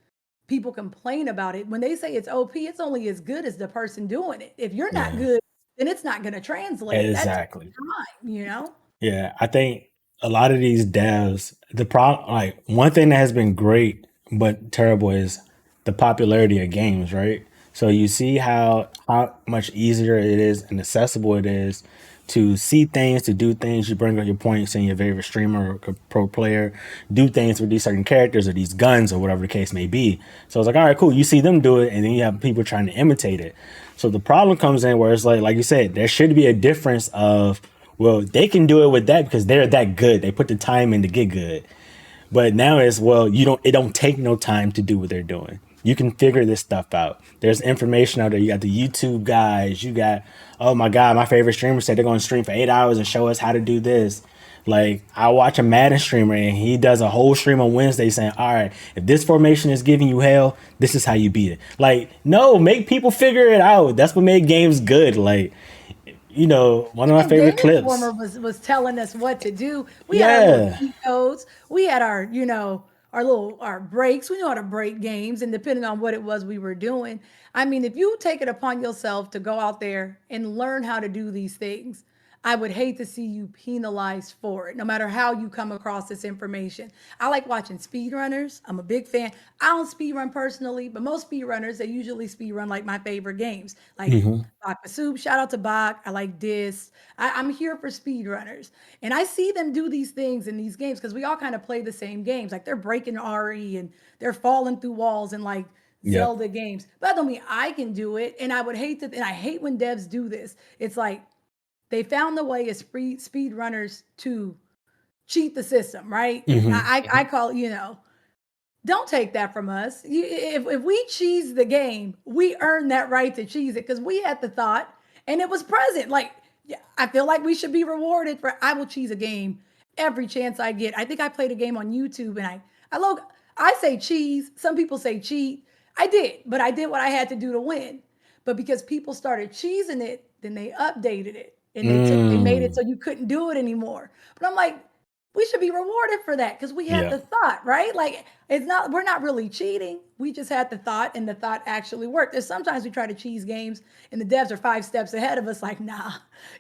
people complain about it. When they say it's OP, it's only as good as the person doing it. If you're not Yeah. good, then it's not going to translate. That takes Exactly. time. Yeah. I think a lot of these devs, the problem, like one thing that has been great but terrible is the popularity of games, right? So you see how much easier it is and accessible it is to see things, to do things. You bring up your point, saying your favorite streamer or pro player do things with these certain characters or these guns or whatever the case may be. So it's like, all right, cool. You see them do it, and then you have people trying to imitate it. So the problem comes in where it's like you said, there should be a difference of, well, they can do it with that because they're that good. They put the time in to get good. But now it's, well, it don't take no time to do what they're doing. You can figure this stuff out. There's information out there. You got the YouTube guys. You got, oh my God, my favorite streamer said they're going to stream for 8 hours and show us how to do this. Like, I watch a Madden streamer and he does a whole stream on Wednesday saying, all right, if this formation is giving you hell, this is how you beat it. Like, no, make people figure it out. That's what made games good. Like, one of my And favorite Game clips. Informer was telling us what to do. We had our little Yeah. cheat codes. We had our breaks. We know how to break games, and depending on what it was we were doing. I mean, if you take it upon yourself to go out there and learn how to do these things, I would hate to see you penalized for it, no matter how you come across this information. I like watching speedrunners. I'm a big fan. I don't speedrun personally, but most speedrunners, they usually speedrun like my favorite games, like Bach Soup. Shout out to Bach. I like this. I'm here for speedrunners. And I see them do these things in these games because we all kind of play the same games. Like they're breaking RE and they're falling through walls and like Yep. Zelda games. But that don't mean I can do it. And I would hate to, and I hate when devs do this. It's like, they found the way as speed runners to cheat the system, right? I call don't take that from us. If we cheese the game, we earn that right to cheese it because we had the thought and it was present. Like, yeah, I feel like we should be rewarded for. I will cheese a game every chance I get. I think I played a game on YouTube and I say cheese. Some people say cheat. I did, but I did what I had to do to win. But because people started cheesing it, then they updated it and they made it Mm. so you couldn't do it anymore. But I'm like, we should be rewarded for that because we had Yeah. the thought, right? Like we're not really cheating. We just had the thought and the thought actually worked. There's sometimes we try to cheese games and the devs are 5 steps ahead of us, like, nah,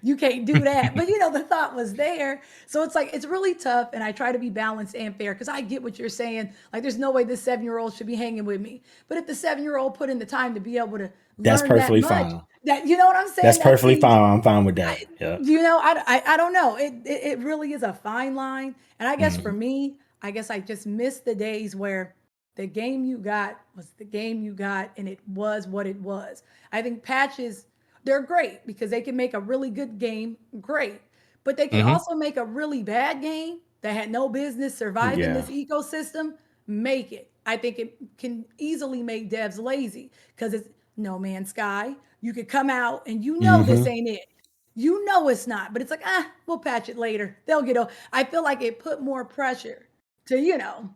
you can't do that. But the thought was there. So it's like it's really tough. And I try to be balanced and fair because I get what you're saying. Like there's no way this 7-year-old should be hanging with me. But if the 7-year-old put in the time to be able to That's learn that perfectly much, fine. that you know what I'm That's saying? That perfectly seems fine. I'm fine with that. I, Yeah. I don't know. It really is a fine line. And I guess for me, I guess I just miss the days where the game you got was the game you got and it was what it was. I think patches, they're great because they can make a really good game great, but they can Hmm. also make a really bad game that had no business surviving Yeah. this ecosystem make it. I think it can easily make devs lazy because it's no man's sky. You could come out and this Hmm. ain't it. It's not, but it's like, we'll patch it later. They'll get over. I feel like it put more pressure to,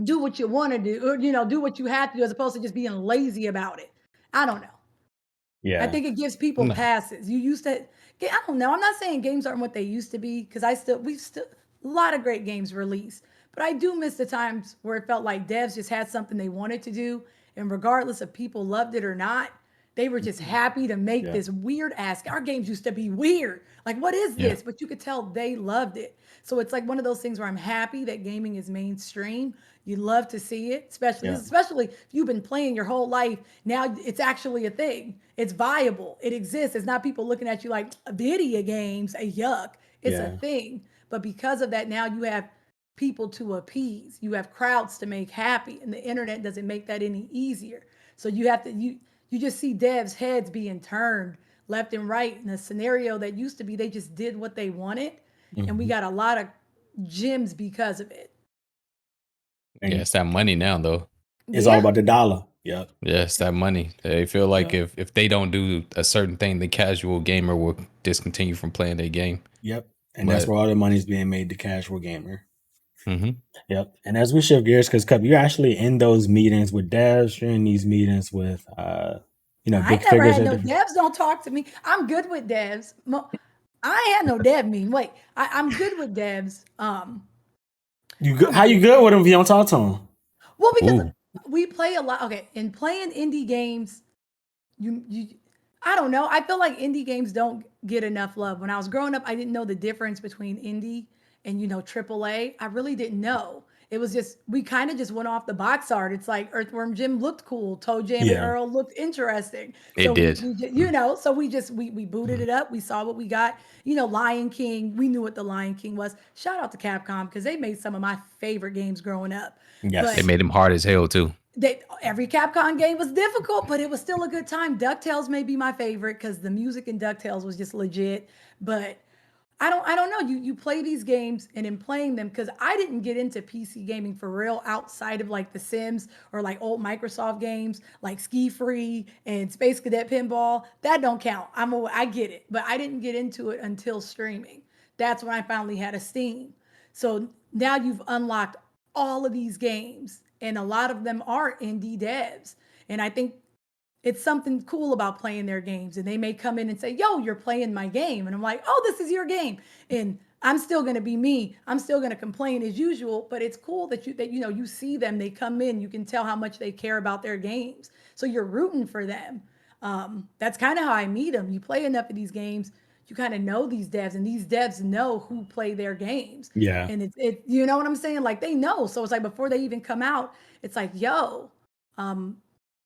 do what you want to do, or, do what you have to do as opposed to just being lazy about it. I don't know. I Yeah. think it gives people No. passes. You used to, I don't know. I'm not saying games aren't what they used to be because we've still, a lot of great games released, but I do miss the times where it felt like devs just had something they wanted to do. And regardless if people loved it or not, they were just happy to make Yeah. this weird ass. Our games used to be weird. Like, what is Yeah. this? But you could tell they loved it. So it's like one of those things where I'm happy that gaming is mainstream. You love to see it, Yeah. especially if you've been playing your whole life. Now it's actually a thing. It's viable. It exists. It's not people looking at you like video games, a yuck. It's a Yeah. thing. But because of that, now you have people to appease. You have crowds to make happy, and the internet doesn't make that any easier. So you just see devs' heads being turned left and right in a scenario that used to be they just did what they wanted, and we Hmm. got a lot of gems because of it. Yeah, And it's that money now, though. it's all Yeah, about the dollar. Yep. Yeah, it's that money. They feel like Yep. if they don't do a certain thing, the casual gamer will discontinue from playing their game. Yep. And that's But where all the money's being made, the casual gamer. hmm Yep. And as we shift gears, because Cup, you're actually in those meetings with devs, you're in these meetings with I big ain't never figures had at no different. devs. Don't talk to me. I'm good with devs. I ain't had no dev mean. Wait, I'm good with devs. I'm How you good. good with them if you don't talk to them? Well, because ooh, we play a lot. Okay, in playing indie games, you I don't know. I feel like indie games don't get enough love. When I was growing up, I didn't know the difference between indie and AAA. I really didn't know. It was just we kind of just went off the box art. It's like Earthworm Jim looked cool, Toe Jam and Yeah. Earl looked interesting. So It did. so we booted Mhm. it up. We saw what we got. You know, Lion King. We knew what the Lion King was. Shout out to Capcom because they made some of my favorite games growing up. It But Yes. made him hard as hell too. every Capcom game was difficult, but it was still a good time. DuckTales may be my favorite because the music in DuckTales was just legit. But I don't know. You play these games and in playing them, because I didn't get into PC gaming for real outside of like The Sims or like old Microsoft games like Ski Free and Space Cadet Pinball. That don't count. I get it, but I didn't get into it until streaming. That's when I finally had a Steam. So now you've unlocked all of these games, and a lot of them are indie devs. And I think it's something cool about playing their games. And they may come in and say, "Yo, you're playing my game." And I'm like, "Oh, this is your game." And I'm still going to be me. I'm still going to complain as usual, but it's cool that you see them, they come in, you can tell how much they care about their games. So you're rooting for them. That's kind of how I meet them. You play enough of these games, you kind of know these devs, and these devs know who play their games. Yeah. And you know what I'm saying? Like they know. So it's like before they even come out, it's like, "Yo, um,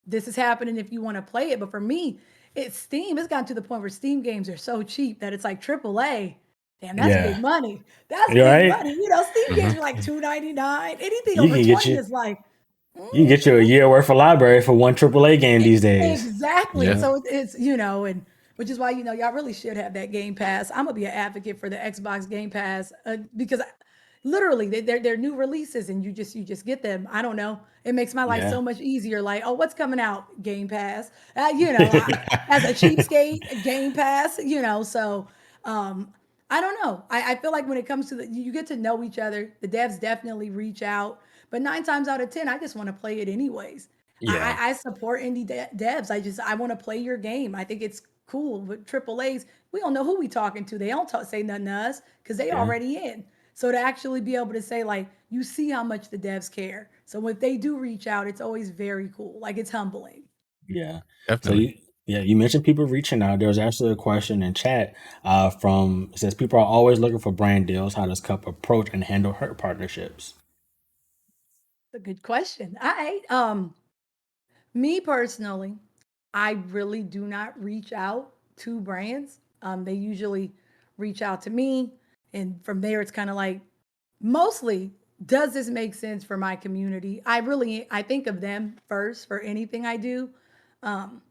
this is happening if you want to play it." But for me, it's Steam. It's gotten to the point where Steam games are so cheap that it's like AAA. Damn, that's big Yeah. money. That's You're big right. money. You know, Steam games Hmm. are like 2.99. Anything You over can get 20 you is like, you can get you a mm, year worth of library for one AAA game these days. exactly. Yeah. So it's, and which is why, y'all really should have that Game Pass. I'm gonna be an advocate for the Xbox Game Pass, because literally they're new releases and you just get them. I don't know. It makes my life Yeah. so much easier. Like, oh, what's coming out? Game Pass. As a cheapskate, Game Pass. So um, I don't know. I feel like when it comes to you get to know each other. The devs definitely reach out, but 9 times out of 10, I just want to play it anyways. Yeah. I support indie devs. I want to play your game. I think it's cool. With Triple A's, we don't know who we talking to. They don't say nothing to us because they Yeah. already in. So to actually be able to say, like, you see how much the devs care. So if they do reach out, it's always very cool. Like, it's humbling. Yeah. So Definitely. you mentioned people reaching out. There was actually a question in chat from it says people are always looking for brand deals. How does Cup approach and handle her partnerships? It's a good question. Me personally, I really do not reach out to brands. They usually reach out to me, and from there, it's kind of like, mostly, does this make sense for my community? I think of them first for anything I do. Um,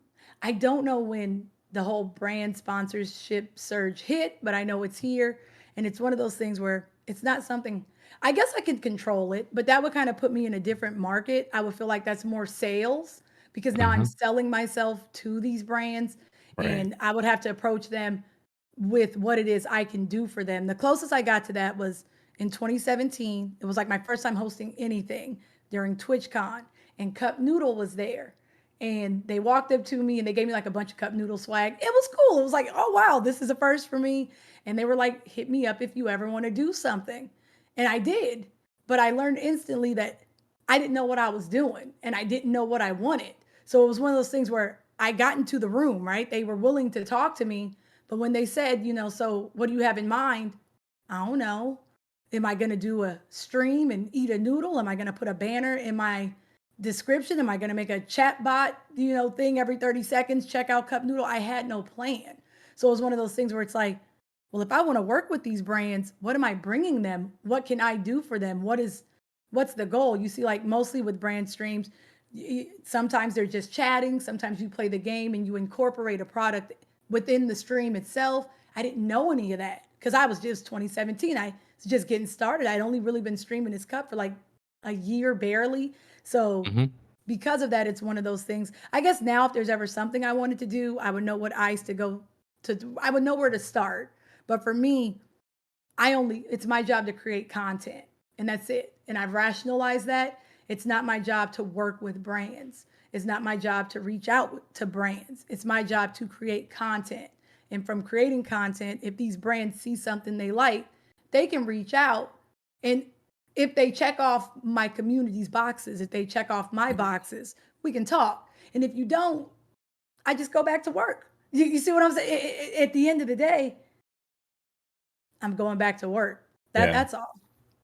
I don't know when the whole brand sponsorship surge hit, but I know it's here, and it's one of those things where it's not something. I guess I could control it, but that would kind of put me in a different market. I would feel like that's more sales because now I'm Hmm. selling myself to these brands, Right. and I would have to approach them with what it is I can do for them. The closest I got to that was in 2017. It was like my first time hosting anything during TwitchCon, and Cup Noodle was there. And they walked up to me and they gave me like a bunch of Cup Noodle swag. It was cool. It was like, "Oh, wow, this is a first for me." And they were like, "Hit me up if you ever want to do something." And I did. But I learned instantly that I didn't know what I was doing and I didn't know what I wanted. So it was one of those things where I got into the room, right? They were willing to talk to me, but when they said, "So what do you have in mind?" I don't know. Am I going to do a stream and eat a noodle? Am I going to put a banner in my description? Am I going to make a chat bot, thing every 30 seconds, check out Cup Noodle? I had no plan. So it was one of those things where it's like, well, if I want to work with these brands, what am I bringing them? What can I do for them? What's the goal? You see, like mostly with brand streams, sometimes they're just chatting. Sometimes you play the game and you incorporate a product within the stream itself. I didn't know any of that because I was just 2017. I was just getting started. I'd only really been streaming this cup for like a year barely. So Hmm. because of that, it's one of those things. I guess now, if there's ever something I wanted to do, I would know what eyes to go to. I would know where to start. But for me, it's my job to create content, and that's it. And I've rationalized that. It's not my job to work with brands. It's not my job to reach out to brands. It's my job to create content. And from creating content, if these brands see something they like, they can reach out. And if they check off my community's boxes, if they check off my boxes, we can talk. And if you don't, I just go back to work. You see what I'm saying? At the end of the day, I'm going back to work. Yeah. That's all.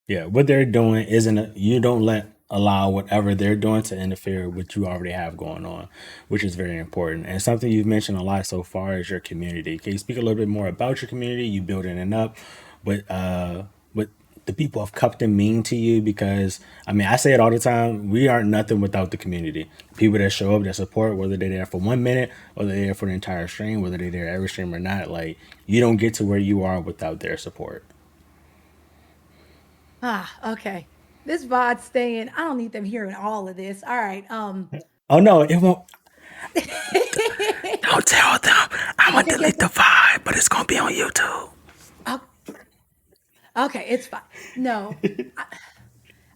Yeah, what they're doing you don't allow whatever they're doing to interfere with what you already have going on, which is very important. And something you've mentioned a lot so far is your community. Can you speak a little bit more about your community? You building it up, what the people of Cupton mean to you? Because I mean, I say it all the time. We aren't nothing without the community. People that show up, that support, whether they're there for 1 minute or they're there for the entire stream, whether they're there every stream or not. Like you don't get to where you are without their support. Okay. This VOD's staying. I don't need them hearing all of this. All right. Oh no, it won't. Don't tell them. I'm gonna Okay, guess delete the what? vibe, but it's gonna be on YouTube. Oh, okay, it's fine. No,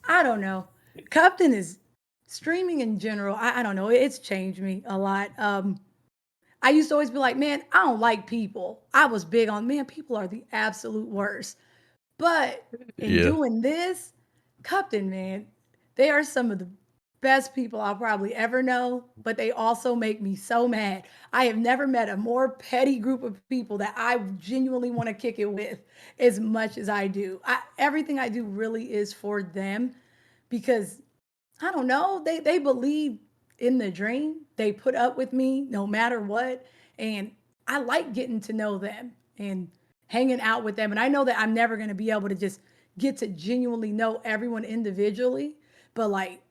I don't know. Cupton is streaming in general. I don't know. It's changed me a lot. I used to always be like, man, I don't like people. I was big on, man, people are the absolute worst. But in Yeah. doing this, Cupton, man, they are some of the best people I'll probably ever know, but they also make me so mad. I have never met a more petty group of people that I genuinely want to kick it with as much as I do. Everything I do really is for them because I don't know. They believe in the dream. They put up with me no matter what. And I like getting to know them and hanging out with them. And I know that I'm never going to be able to just get to genuinely know everyone individually. But like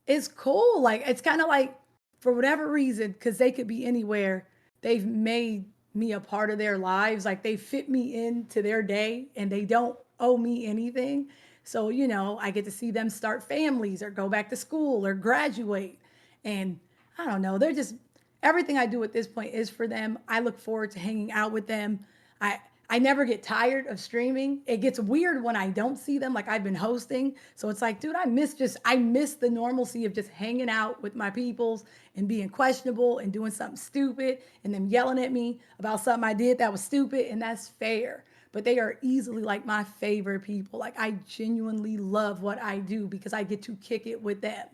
it's cool. Like it's kind of like for whatever reason, because they could be anywhere, they've made me a part of their lives. Like they fit me into their day and they don't owe me anything. So, I get to see them start families or go back to school or graduate. And I don't know, they're just everything I do at this point is for them. I look forward to hanging out with them. I I never get tired of streaming. It gets weird when I don't see them like I've been hosting. So it's like, dude, I miss the normalcy of just hanging out with my peoples and being questionable and doing something stupid and them yelling at me about something I did that was stupid and that's fair. But they are easily like my favorite people. Like I genuinely love what I do because I get to kick it with them.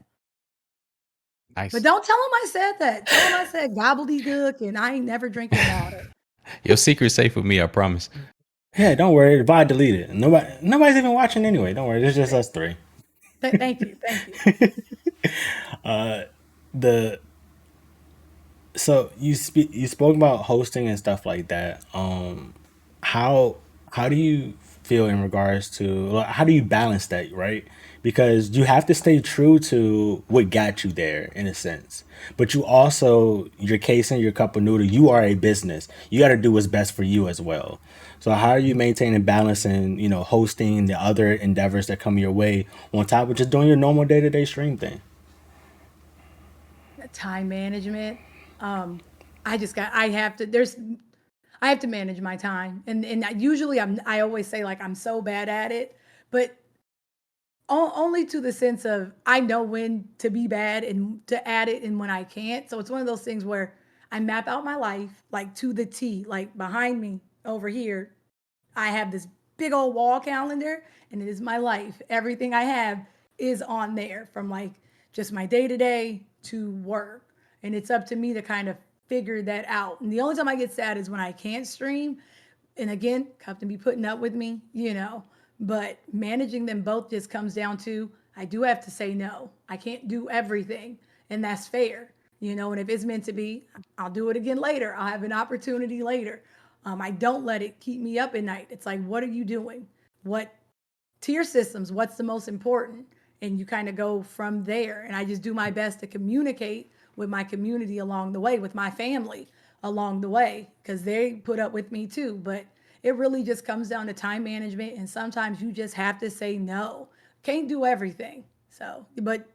But Nice. don't tell them I said that. Tell them I said gobbledygook and I ain't never drinking water. Your secret's safe with me, I promise. Yeah, don't worry. The vibe deleted. Nobody's even watching anyway. Don't worry. It's just us three. Thank you. Thank you. The so you spoke about hosting and stuff like that. How do you feel in regards to like, how do you balance that, right? Because you have to stay true to what got you there in a sense, but you also your case and your cup of noodle. You are a business. You got to do what's best for you as well. So how are you maintaining balance and hosting the other endeavors that come your way on top of just doing your normal day to day stream thing? Time management. Um, I have to manage my time. And usually I always say like I'm so bad at it, but only to the sense of I know when to be bad and to add it and when I can't. So it's one of those things where I map out my life like to the T, like behind me over here I have this big old wall calendar and it is my life. Everything I have is on there from like just my day to day to work. And it's up to me to kind of figure that out. And the only time I get sad is when I can't stream. And again, have to be putting up with me. But managing them both just comes down to I do have to say no. I can't do everything. And that's fair. And if it's meant to be, I'll do it again later. I'll have an opportunity later. I don't let it keep me up at night. It's like, what are you doing? What tier systems? What's the most important? And you kind of go from there. And I just do my best to communicate with my community along the way, with my family along the way, because they put up with me too. But it really just comes down to time management. And sometimes you just have to say no. Can't do everything. So, but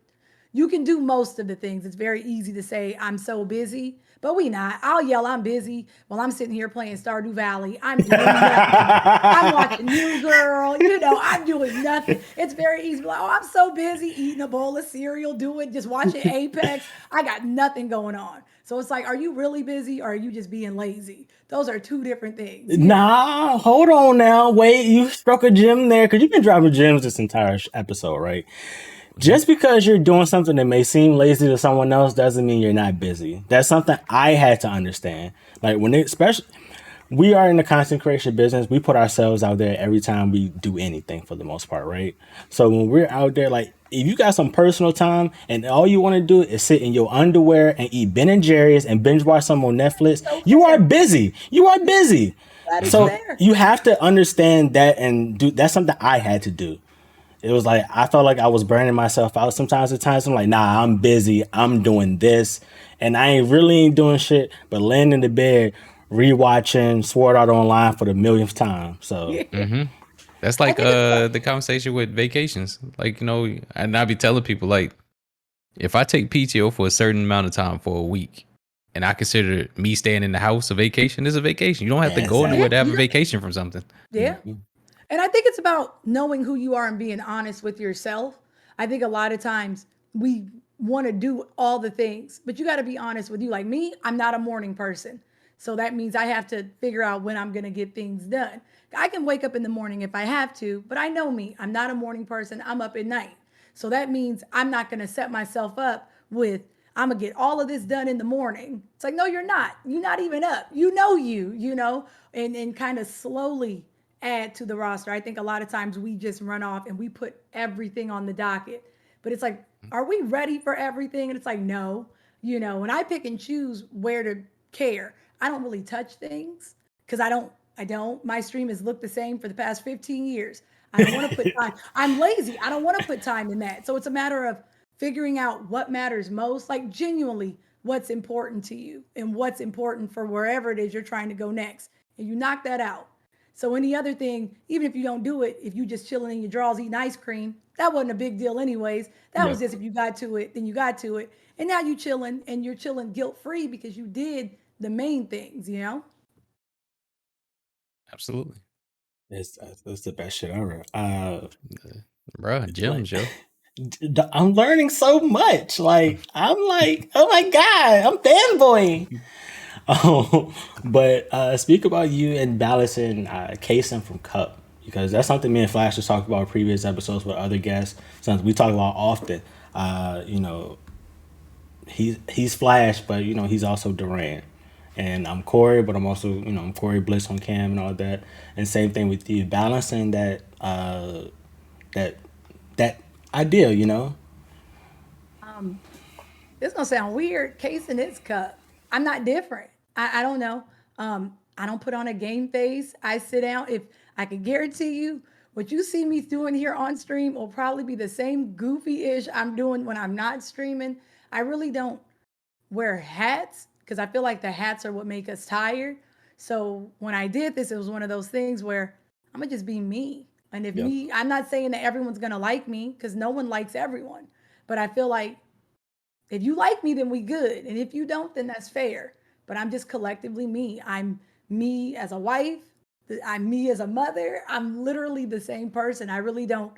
you can do most of the things. It's very easy to say, I'm so busy, but we not. I'll yell, I'm busy while I'm sitting here playing Stardew Valley. I'm doing nothing. I'm watching New Girl. I'm doing nothing. It's very easy. Like, oh, I'm so busy eating a bowl of cereal, just watching Apex. I got nothing going on. So it's like, are you really busy or are you just being lazy? Those are two different things. Nah, hold on now. Wait, you struck a gem there because you've been dropping gems this entire episode, right? Just because you're doing something that may seem lazy to someone else doesn't mean you're not busy. That's something I had to understand. Like especially we are in the content creation business. We put ourselves out there every time we do anything for the most part, right? So when we're out there, like if you got some personal time and all you want to do is sit in your underwear and eat Ben and Jerry's and binge watch some on Netflix, So you are fair. busy. You are busy. That is So fair. you have to understand that and do that's something I had to do. It was like I felt like I was burning myself out sometimes at times. I'm like, nah, I'm busy. I'm doing this. And I ain't really ain't doing shit, but laying in the bed, rewatching Sword Art Online for the millionth time. So That's I like think it's about, the conversation with vacations. Like, and I be telling people like if I take PTO for a certain amount of time for a week and I consider me staying in the house a vacation, is a vacation. You don't have to go yeah, anywhere to have you a don't, vacation from something. yeah. And I think it's about knowing who you are and being honest with yourself. I think a lot of times we want to do all the things, but you got to be honest with you. Like me, I'm not a morning person. So that means I have to figure out when I'm going to get things done. I can wake up in the morning if I have to, but I know me. I'm not a morning person. I'm up at night. So that means I'm not going to set myself up with, I'm going to get all of this done in the morning. It's like, no, you're not. You're not even up. And kind of slowly add to the roster. I think a lot of times we just run off and we put everything on the docket. But it's like, are we ready for everything? And it's like, no. And I pick and choose where to care. I don't really touch things because I don't. My stream has looked the same for the past 15 years. I don't want to put time. I'm lazy. I don't want to put time in that. So it's a matter of figuring out what matters most, like genuinely what's important to you and what's important for wherever it is you're trying to go next. And you knock that out. So any other thing, even if you don't do it, if you just chilling in your drawers eating ice cream, that wasn't a big deal anyways. That was Yep. just if you got to it, then you got to it. And now you chilling and you're chilling guilt free because you did the main things. Absolutely. It's the best shit ever. Bruh, Like gems, yo. I'm learning so much. Like I'm like, oh my god, I'm fanboying. But speak about you and balancing casing from cup because that's something me and Flash has talked about in previous episodes with other guests. Something we talk about often. You know, he's Flash, but he's also Durant. And I'm Corey, but I'm also I'm Corey Bliss on cam and all that. And same thing with you, balancing that that idea. It's gonna sound weird, case in its cup. I'm not different. I don't know. I don't put on a game face. I sit down. If I can guarantee you, what you see me doing here on stream will probably be the same goofy-ish I'm doing when I'm not streaming. I really don't wear hats because I feel like the hats are what make us tired. So when I did this, it was one of those things where I'm gonna just be me. And if Yep. me, I'm not saying that everyone's gonna like me because no one likes everyone. But I feel like if you like me, then we good. And if you don't, then that's fair. But I'm just collectively me. I'm me as a wife. I'm me as a mother. I'm literally the same person. I really don't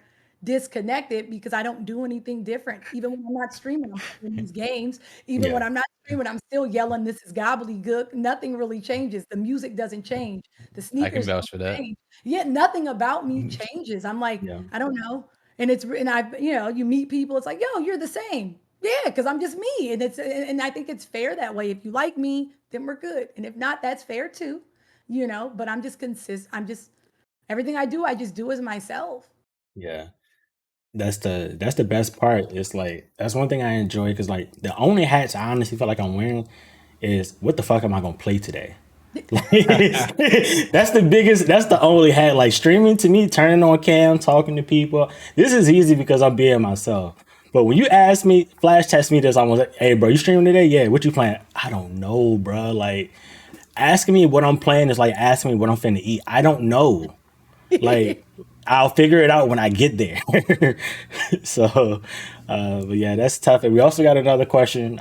disconnect it because I don't do anything different. Even when I'm not streaming, I'm playing these games. Even Yeah. when I'm not streaming, I'm still yelling, "This is gobbledygook." Nothing really changes. The music doesn't change. The I can sneakers don't vouch for that. change. Yet nothing about me changes. I'm like, Yeah. I don't know. And you meet people. It's like, yo, you're the same. Yeah, because I'm just me, and I think it's fair that way. If you like me, then we're good, and if not, that's fair too. But I'm just consist. I'm just everything I do, I just do as myself. Yeah. That's the best part. It's like that's one thing I enjoy because like the only hats I honestly feel like I'm wearing is what the fuck am I gonna play today? Like, that's the biggest. That's the only hat. Like streaming to me, turning on cam, talking to people. This is easy because I'm being myself. But when you ask me, Flash text me this almost like, "Hey, bro, you streaming today? Yeah, what you playing? I don't know, bro. Like asking me what I'm playing is like asking me what I'm finna eat. I don't know. Like I'll figure it out when I get there." So, but yeah, that's tough. And we also got another question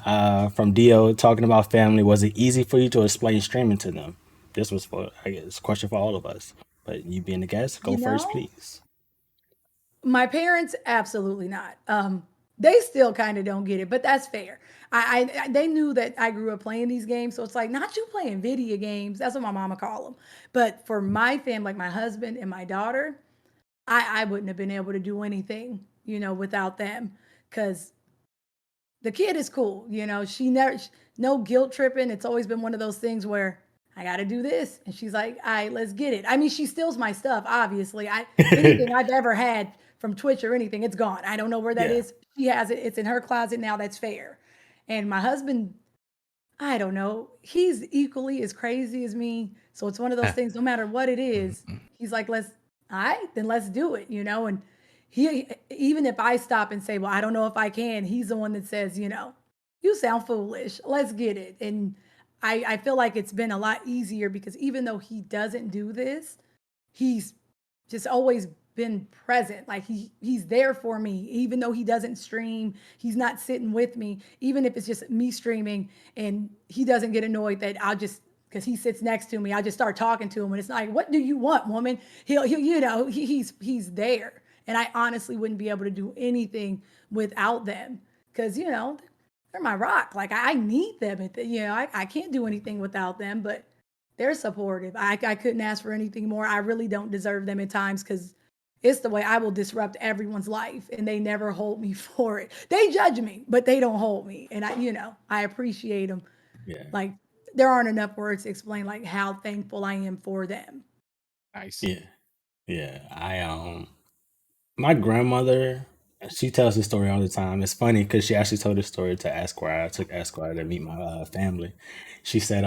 from Dio talking about family. Was it easy for you to explain streaming to them? This was for, I guess, a question for all of us. But you being the guest, go You first, know, please. my parents absolutely not. They still kind of don't get it, but that's fair. They knew that I grew up playing these games, so it's like not you playing video games. That's what my mama call them. But for my family, like my husband and my daughter, I wouldn't have been able to do anything, without them, because the kid is cool. She never, no guilt tripping. It's always been one of those things where I got to do this. And she's like, all right, let's get it. I mean, she steals my stuff, obviously. Anything I've ever had from Twitch or anything, it's gone. I don't know where that Yeah. is. She has it. It's in her closet now. That's fair. And my husband, I don't know. He's equally as crazy as me. So it's one of those things, no matter what it is, he's like, all right, then let's do it, And he, even if I stop and say, well, I don't know if I can, he's the one that says, you sound foolish. Let's get it. And I feel like it's been a lot easier because even though he doesn't do this, he's just always been present. Like he's there for me, even though he doesn't stream. He's not sitting with me, even if it's just me streaming, and he doesn't get annoyed that I'll just because he sits next to me, I just start talking to him, and it's like, "What do you want, woman?" He'll he's there, and I honestly wouldn't be able to do anything without them because they're my rock. Like I need them. I can't do anything without them, but they're supportive. I couldn't ask for anything more. I really don't deserve them at times because it's the way I will disrupt everyone's life and they never hold me for it. They judge me, but they don't hold me. And I appreciate them. Yeah. Like there aren't enough words to explain like how thankful I am for them. Nice. Yeah. Yeah. My grandmother, she tells this story all the time. It's funny because she actually told this story to Esquire. I took Esquire to meet my family. She said,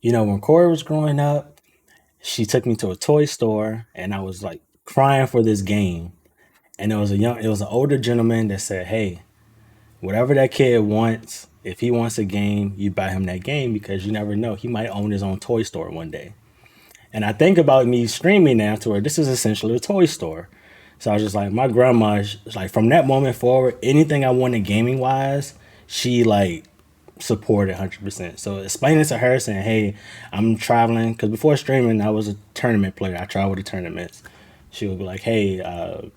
when Corey was growing up, she took me to a toy store and I was like crying for this game. And it was an older gentleman that said, "Hey, whatever that kid wants, if he wants a game, you buy him that game because you never know. He might own his own toy store one day." And I think about me streaming now to where this is essentially a toy store. So I was just like, my grandma, like from that moment forward, anything I wanted gaming wise, she like supported 100%. So explaining to her saying, "Hey, I'm traveling," because before streaming, I was a tournament player. I traveled to tournaments. She would be like, "Hey,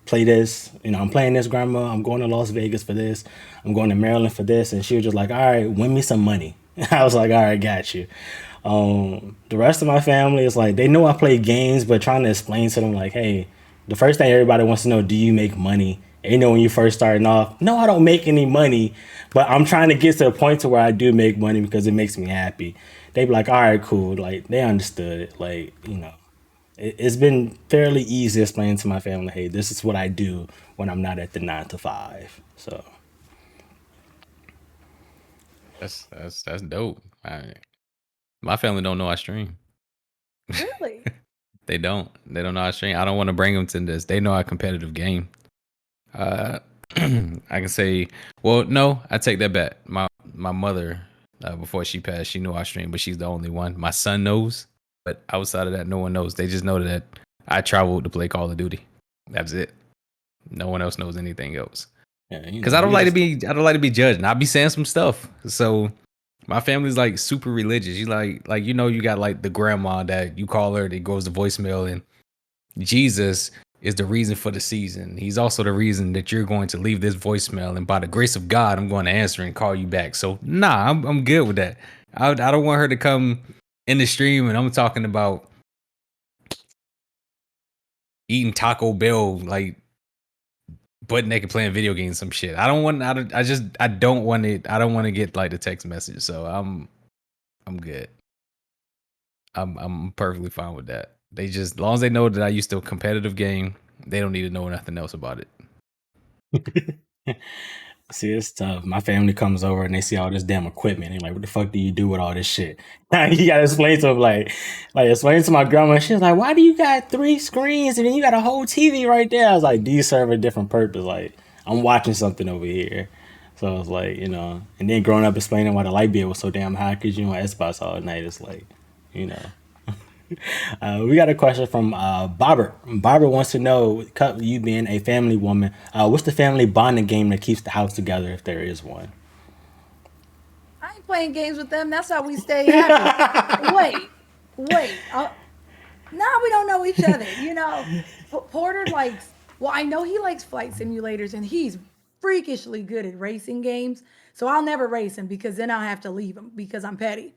play this. I'm playing this, grandma. I'm going to Las Vegas for this. I'm going to Maryland for this." And she was just like, "All right, win me some money." I was like, "All right, got you." The rest of my family is like, they know I play games, but trying to explain to them like, "Hey, the first thing everybody wants to know, do you make money?" And when you first starting off, no, I don't make any money, but I'm trying to get to the point to where I do make money because it makes me happy. They be like, "All right, cool." Like they understood it. Like, it's been fairly easy explaining to my family, "Hey, this is what I do when I'm not at the 9 to 5." So That's dope. My family don't know I stream. Really? They don't. They don't know I stream. I don't want to bring them to this. They know our competitive game. Uh, I can say, well, no, I take that back. My mother, before she passed, she knew I stream, but she's the only one. My son knows, but outside of that, no one knows. They just know that I traveled to play Call of Duty. That's it. No one else knows anything else. yeah, Because I don't like to be judged. And I be saying some stuff. So my family's like super religious. You you got like the grandma that you call her that goes to voicemail, and Jesus is the reason for the season. He's also the reason that you're going to leave this voicemail, and by the grace of God, I'm going to answer and call you back. So nah, I'm good with that. I don't want her to come in the stream and I'm talking about eating Taco Bell like butt naked playing video games, some shit. I don't want. I don't want it. I don't want to get like the text message. So I'm good. I'm perfectly fine with that. They just, as long as they know that I used to a competitive game, they don't need to know nothing else about it. See, it's tough. My family comes over and they see all this damn equipment. And like, "What the fuck do you do with all this shit?" You gotta explain to them, like explain to my grandma. She's like, "Why do you got 3 screens and then you got a whole TV right there?" I was like, "These serve a different purpose. Like, I'm watching something over here." So I was like, and then growing up explaining why the light bill was so damn high because you on Xbox all night. It's like, you know. We got a question from Barbara. Barbara wants to know, you being a family woman, what's the family bonding game that keeps the house together if there is one? I ain't playing games with them. That's how we stay happy. Wait. Now we don't know each other. Porter likes, well, I know he likes flight simulators and he's freakishly good at racing games. So I'll never race him because then I'll have to leave him because I'm petty.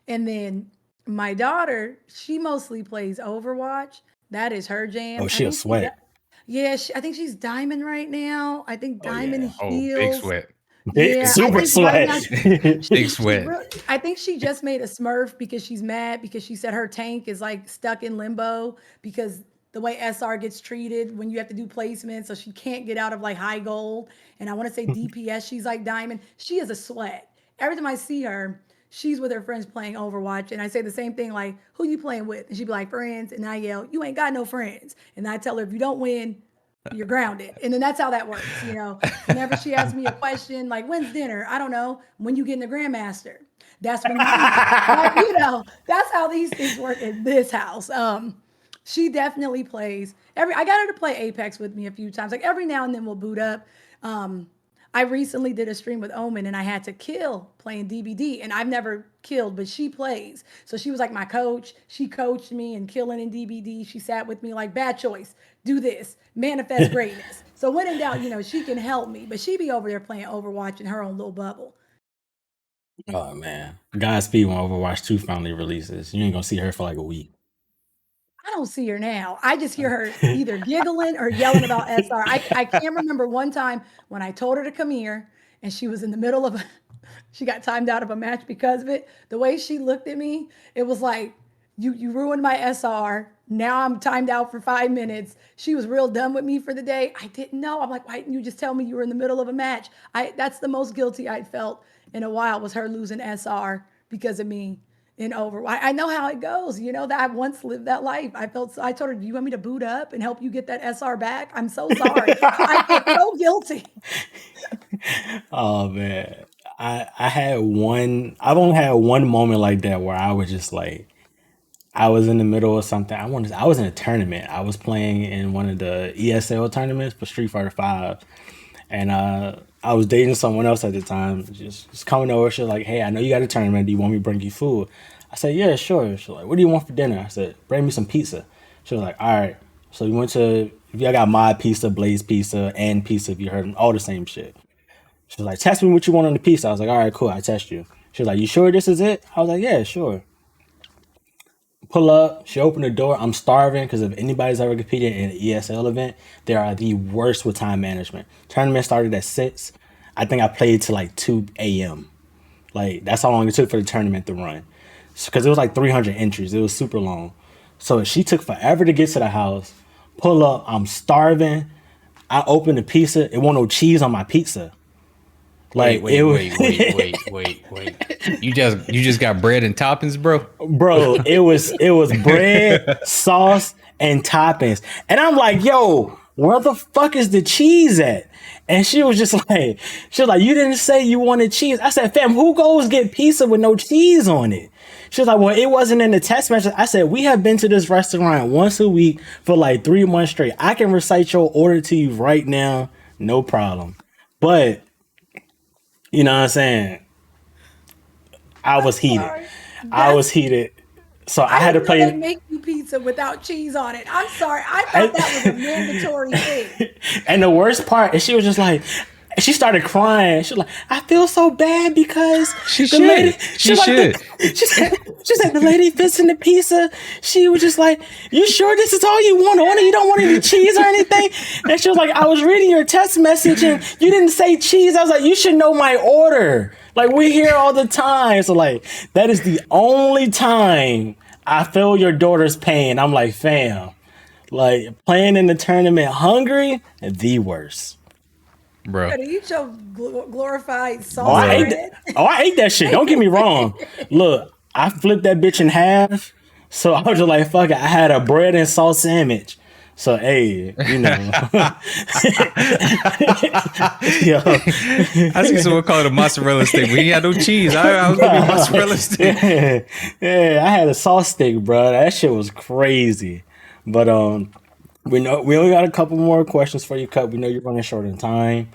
And then my daughter, she mostly plays Overwatch. That is her Oh, jam. she'll sweat. Yeah, I think she's diamond right now. I think Oh diamond yeah. Oh, big heals. sweat. Yeah, I Super think right now sweat. Big she's sweat. I think she just made a Smurf because she's mad because she said her tank is like stuck in limbo because the way SR gets treated when you have to do placements, so she can't get out of like high gold. And I want to say DPS, she's like diamond. She is a sweat. Every time I see her, she's with her friends playing Overwatch, and I say the same thing like, "Who you playing with?" And she'd be like, "Friends," and I yell, "You ain't got no friends." And I tell her, "If you don't win, you're grounded." And then that's how that works. Whenever she asks me a question, like, when's dinner? I don't know. When you get in the Grandmaster, that's when you eat. Like, that's how these things work in this house. She definitely plays I got her to play Apex with me a few times. Like every now and then we'll boot up. Um, I recently did a stream with Omen and I had to kill playing DBD, and I've never killed, but she plays. So she was like my coach. She coached me in killing in DBD. She sat with me like, bad choice, do this, manifest greatness. So when in doubt, she can help me, but she be over there playing Overwatch in her own little bubble. Oh man, Godspeed when Overwatch 2 finally releases. You ain't gonna see her for like a week. I don't see her now. I just hear her either giggling or yelling about SR. I can't remember one time when I told her to come here and she was in the middle of she got timed out of a match because of it. The way she looked at me, it was like, you ruined my SR. Now I'm timed out for 5 minutes. She was real done with me for the day. I didn't know. I'm like, why didn't you just tell me you were in the middle of a match? That's the most guilty I'd felt in a while was her losing SR because of me in Overwatch. I know how it goes. That I once lived that life. I told her, do you want me to boot up and help you get that SR back? I'm so sorry. I feel so guilty. Oh man, I've only had one moment like that where I was just like, I was in the middle of something. I was in a tournament. I was playing in one of the ESL tournaments for Street Fighter Five, and I was dating someone else at the time. Just coming over, she's like, "Hey, I know you got a tournament. Do you want me to bring you food?" I said, "Yeah, sure." She's like, "What do you want for dinner?" I said, "Bring me some pizza." She was like, "All right." So we went to, if y'all got Mod Pizza, Blaze Pizza, and Pizza, if you heard them, all the same shit. She was like, "Test me what you want on the pizza." I was like, "All right, cool. I test you." She was like, "You sure this is it?" I was like, "Yeah, sure." Pull up. She opened the door. I'm starving because if anybody's ever competed in an ESL event, they are the worst with time management. Tournament started at 6. I think I played to like 2 a.m. Like that's how long it took for the tournament to run. Because it was like 300 entries. It was super long. So she took forever to get to the house. Pull up. I'm starving. I open the pizza. It wasn't no cheese on my pizza. Like Wait, it was, wait. You just got bread and toppings, bro. bro. It was bread, sauce, and toppings, and I'm like, yo, where the fuck is the cheese at? And she was like, you didn't say you wanted cheese. I said, fam, who goes get pizza with no cheese on it? She was like, well, it wasn't in the test message. I said, we have been to this restaurant once a week for like 3 months straight. I can recite your order to you right now, no problem. But you know what I'm saying? I was heated. Sorry. I That's was heated. So I I had to didn't know they play. make you pizza without cheese on it. I'm sorry. I thought that was a mandatory thing. And the worst part is she was just like, she started crying. She was like, I feel so bad because She the lady, should. She should. she said the lady fits in the pizza. She was just like, you sure this is all you want on it? You don't want any cheese or anything? And she was like, I was reading your text message and you didn't say cheese. I was like, you should know my order. Like we're here all the time. So like, that is the only time I feel your daughter's pain. I'm like, fam, like playing in the tournament hungry, the worst. Bro. Better eat your glorified Oh, sauce I ate Bro. that. bread. Oh, I ate that shit. Don't get me wrong. Look, I flipped that bitch in half. So I was just like, fuck it. I had a bread and salt sandwich. So hey, yo, I see someone call it a mozzarella stick, but he had no cheese. I was gonna be mozzarella stick. yeah, I had a sauce stick, bro. That shit was crazy. But we know we only got a couple more questions for you, Cut. We know you're running short in time.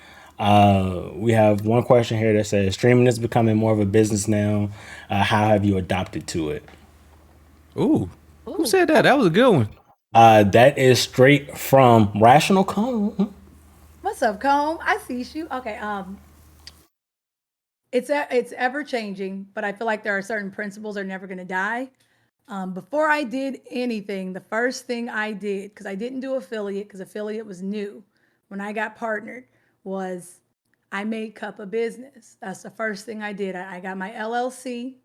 We have one question here that says, streaming is becoming more of a business now. How have you adopted to it? Ooh. Who Ooh, said that? That was a good one. That is straight from Rational Cone. what's up, Comb? I see you. Okay. It's ever changing, but I feel like there are certain principles that are never going to die. Before I did anything, the first thing I did, because I didn't do affiliate, because affiliate was new when I got partnered, was I made Cup a business. That's the first thing I did. I got my LLC,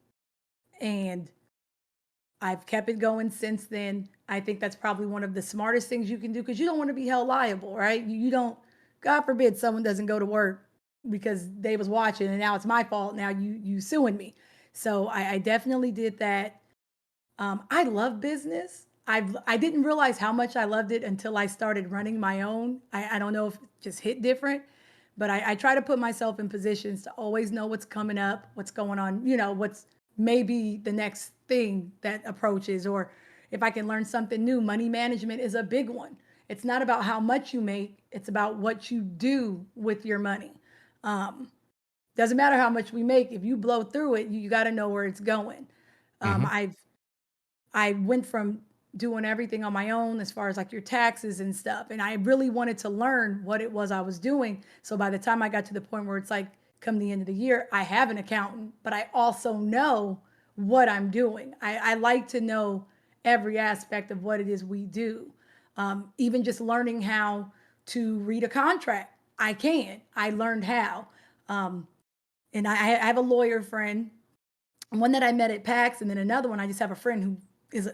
and I've kept it going since then. I think that's probably one of the smartest things you can do because you don't want to be held liable, right? You don't, God forbid, someone doesn't go to work because they was watching and now it's my fault. Now you suing me. So I definitely did that. I love business. I didn't realize how much I loved it until I started running my own. I don't know if it just hit different, but I try to put myself in positions to always know what's coming up, what's going on, what's maybe the next thing that approaches, or if I can learn something new. Money management is a big one. It's not about how much you make, it's about what you do with your money. Doesn't matter how much we make, if you blow through it, you got to know where it's going. Mm-hmm. I went from doing everything on my own as far as like your taxes and stuff. And I really wanted to learn what it was I was doing. So by the time I got to the point where it's like, come the end of the year, I have an accountant, but I also know what I'm doing. I like to know every aspect of what it is we do. Even just learning how to read a contract, I learned how. And I have a lawyer friend, one that I met at PAX, and then another one, I just have a friend who is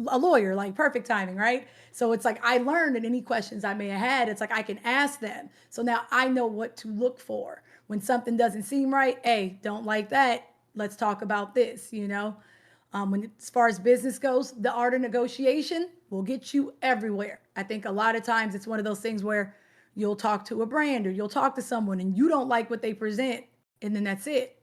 a lawyer, like perfect timing, right? So it's like I learned, and any questions I may have had, it's like I can ask them. So now I know what to look for. When something doesn't seem right, hey, don't like that. Let's talk about this. As far as business goes, the art of negotiation will get you everywhere. I think a lot of times it's one of those things where you'll talk to a brand or you'll talk to someone and you don't like what they present, and then that's it.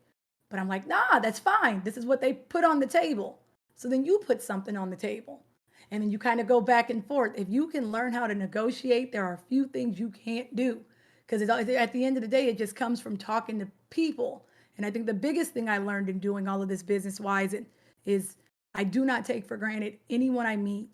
But I'm like, nah, that's fine. This is what they put on the table. So then you put something on the table. And then you kind of go back and forth. If you can learn how to negotiate, there are a few things you can't do. Because at the end of the day, it just comes from talking to people. And I think the biggest thing I learned in doing all of this business wise is I do not take for granted anyone I meet.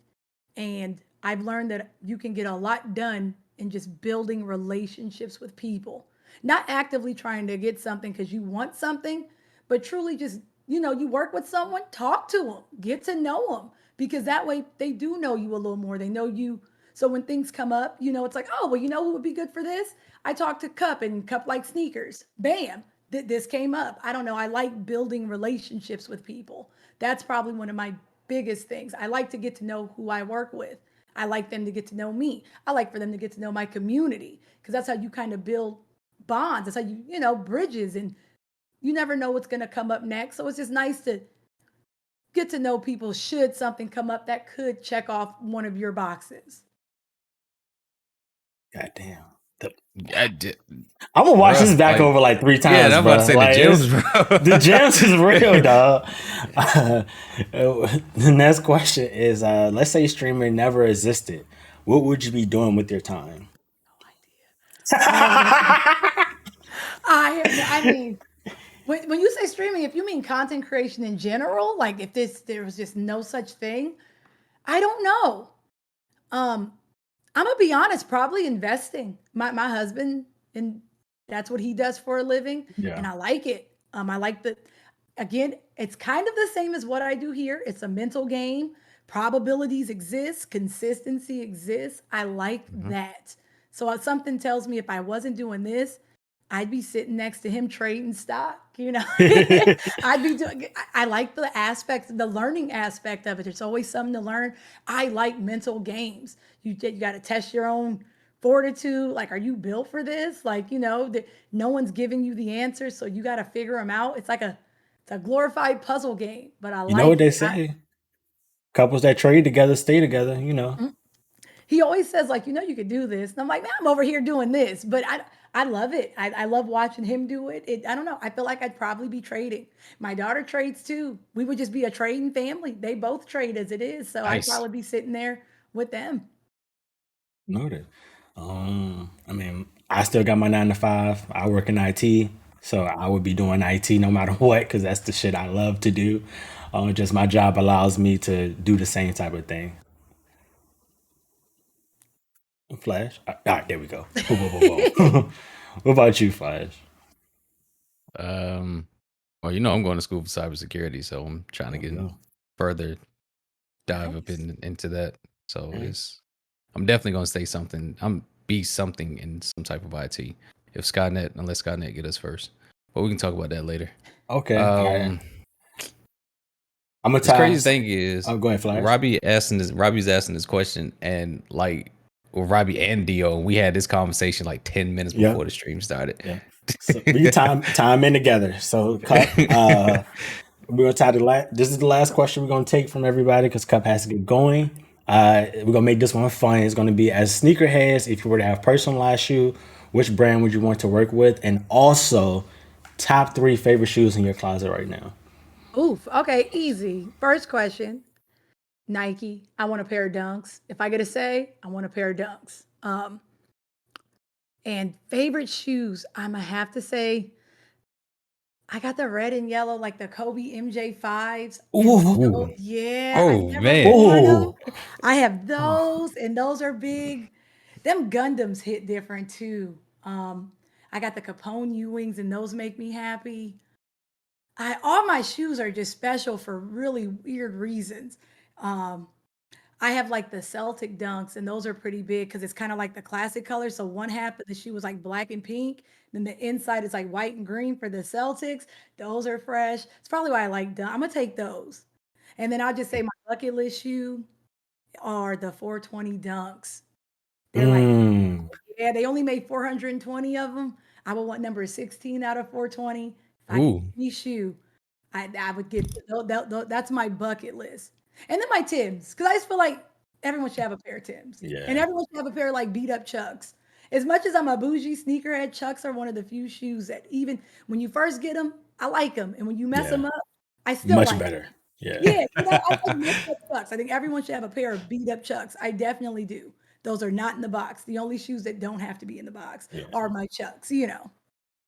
And I've learned that you can get a lot done in just building relationships with people, not actively trying to get something because you want something, but truly just, you work with someone, talk to them, get to know them, because that way they do know you a little more. They know you. So when things come up, it's like, oh, well, you know who would be good for this? I talked to Cup, and Cup like sneakers. Bam, this came up. I don't know. I like building relationships with people. That's probably one of my biggest things. I like to get to know who I work with. I like them to get to know me. I like for them to get to know my community, because that's how you kind of build bonds. That's how bridges, and you never know what's going to come up next. So it's just nice to get to know people should something come up that could check off one of your boxes. Goddamn. I did. I'm gonna watch this back Like, over like 3 times. Yeah, I'm about to say like, the gems, bro. the gems is real, dog. The next question is: let's say streaming never existed. What would you be doing with your time? I mean, when you say streaming, if you mean content creation in general, like if there was just no such thing, I don't know. Um, I'm gonna be honest, probably investing. My husband, and that's what he does for a living, and Yeah. I like it. I like the again, it's kind of the same as what I do here. It's a mental game. Probabilities exist, consistency exists. I like Mhm. that. So something tells me if I wasn't doing this, I'd be sitting next to him trading stock. I'd be doing, I like the aspects, the learning aspect of it. There's always something to learn. I like mental games. You got to test your own fortitude. Like, are you built for this? Like, no one's giving you the answers, so you got to figure them out. It's a glorified puzzle game, but I You know what like they it. say? Couples that trade together stay together. He always says, like, you could do this. And I'm like, man, I'm over here doing this. But I love it. I love watching him do it. I don't know. I feel like I'd probably be trading. My daughter trades too. We would just be a trading family. They both trade as it is. So I'd Nice. probably be sitting there with them. Noted. I mean, I still got my 9 to 5. I work in IT, so I would be doing IT no matter what, because that's the shit I love to do. Just my job allows me to do the same type of thing. Flash. All right, there we go. Boom, boom, boom, boom. What about you, Flash? Well, I'm going to school for cybersecurity, so I'm trying to There we get go. further dive up Nice. into that. So Nice. I'm definitely going to say something. Be something in some type of IT. unless Skynet get us first. But we can talk about that later. Okay. All right. Um, I'm gonna this crazy tie. thing is, Oh, go ahead, Flash. Robbie's asking this question, and like, well, Robbie and Dio, we had this conversation like 10 minutes Yep. before the stream started. Yeah. So we can time in together. So Cup, we're gonna tie this is the last question we're gonna take from everybody because Cup has to get going. We're gonna make this one fun. It's gonna be as sneakerheads. If you were to have personalized shoe, which brand would you want to work with? And also, top 3 favorite shoes in your closet right now. Oof. Okay, easy. First question. Nike. I want a pair of Dunks. If I get to say, I want a pair of Dunks. And favorite shoes, I'm gonna have to say, I got the red and yellow, like the Kobe MJ5s. Ooh. Yeah, I Oh never man. wore Ooh. them. I have those, and those are big. Them Gundams hit different too. I got the Capone U wings, and those make me happy. All my shoes are just special for really weird reasons. Um, I have like the Celtic dunks, and those are pretty big because it's kind of like the classic color. So one half of the shoe was like black and pink, then the inside is like white and green for the Celtics. Those are fresh. It's probably why I like dunk. I'm gonna take those, and then I'll just say my bucket list shoe are the 420 dunks. They're like, Mm. yeah, they only made 420 of them. I would want number 16 out of 420. If I could Ooh. any shoe, I would get that's my bucket list. And then my Tims, because I just feel like everyone should have a pair of Tims. And Yeah. everyone should have a pair of like beat up Chucks. As much as I'm a bougie sneakerhead, Chucks are one of the few shoes that even when you first get them, I like them. And when you mess Yeah. them up, I still Much like 'em. better. Yeah. Yeah, 'cause I like messed up Chucks. I think everyone should have a pair of beat up Chucks. I definitely do. Those are not in the box. The only shoes that don't have to be in the box Yeah. are my Chucks, you know.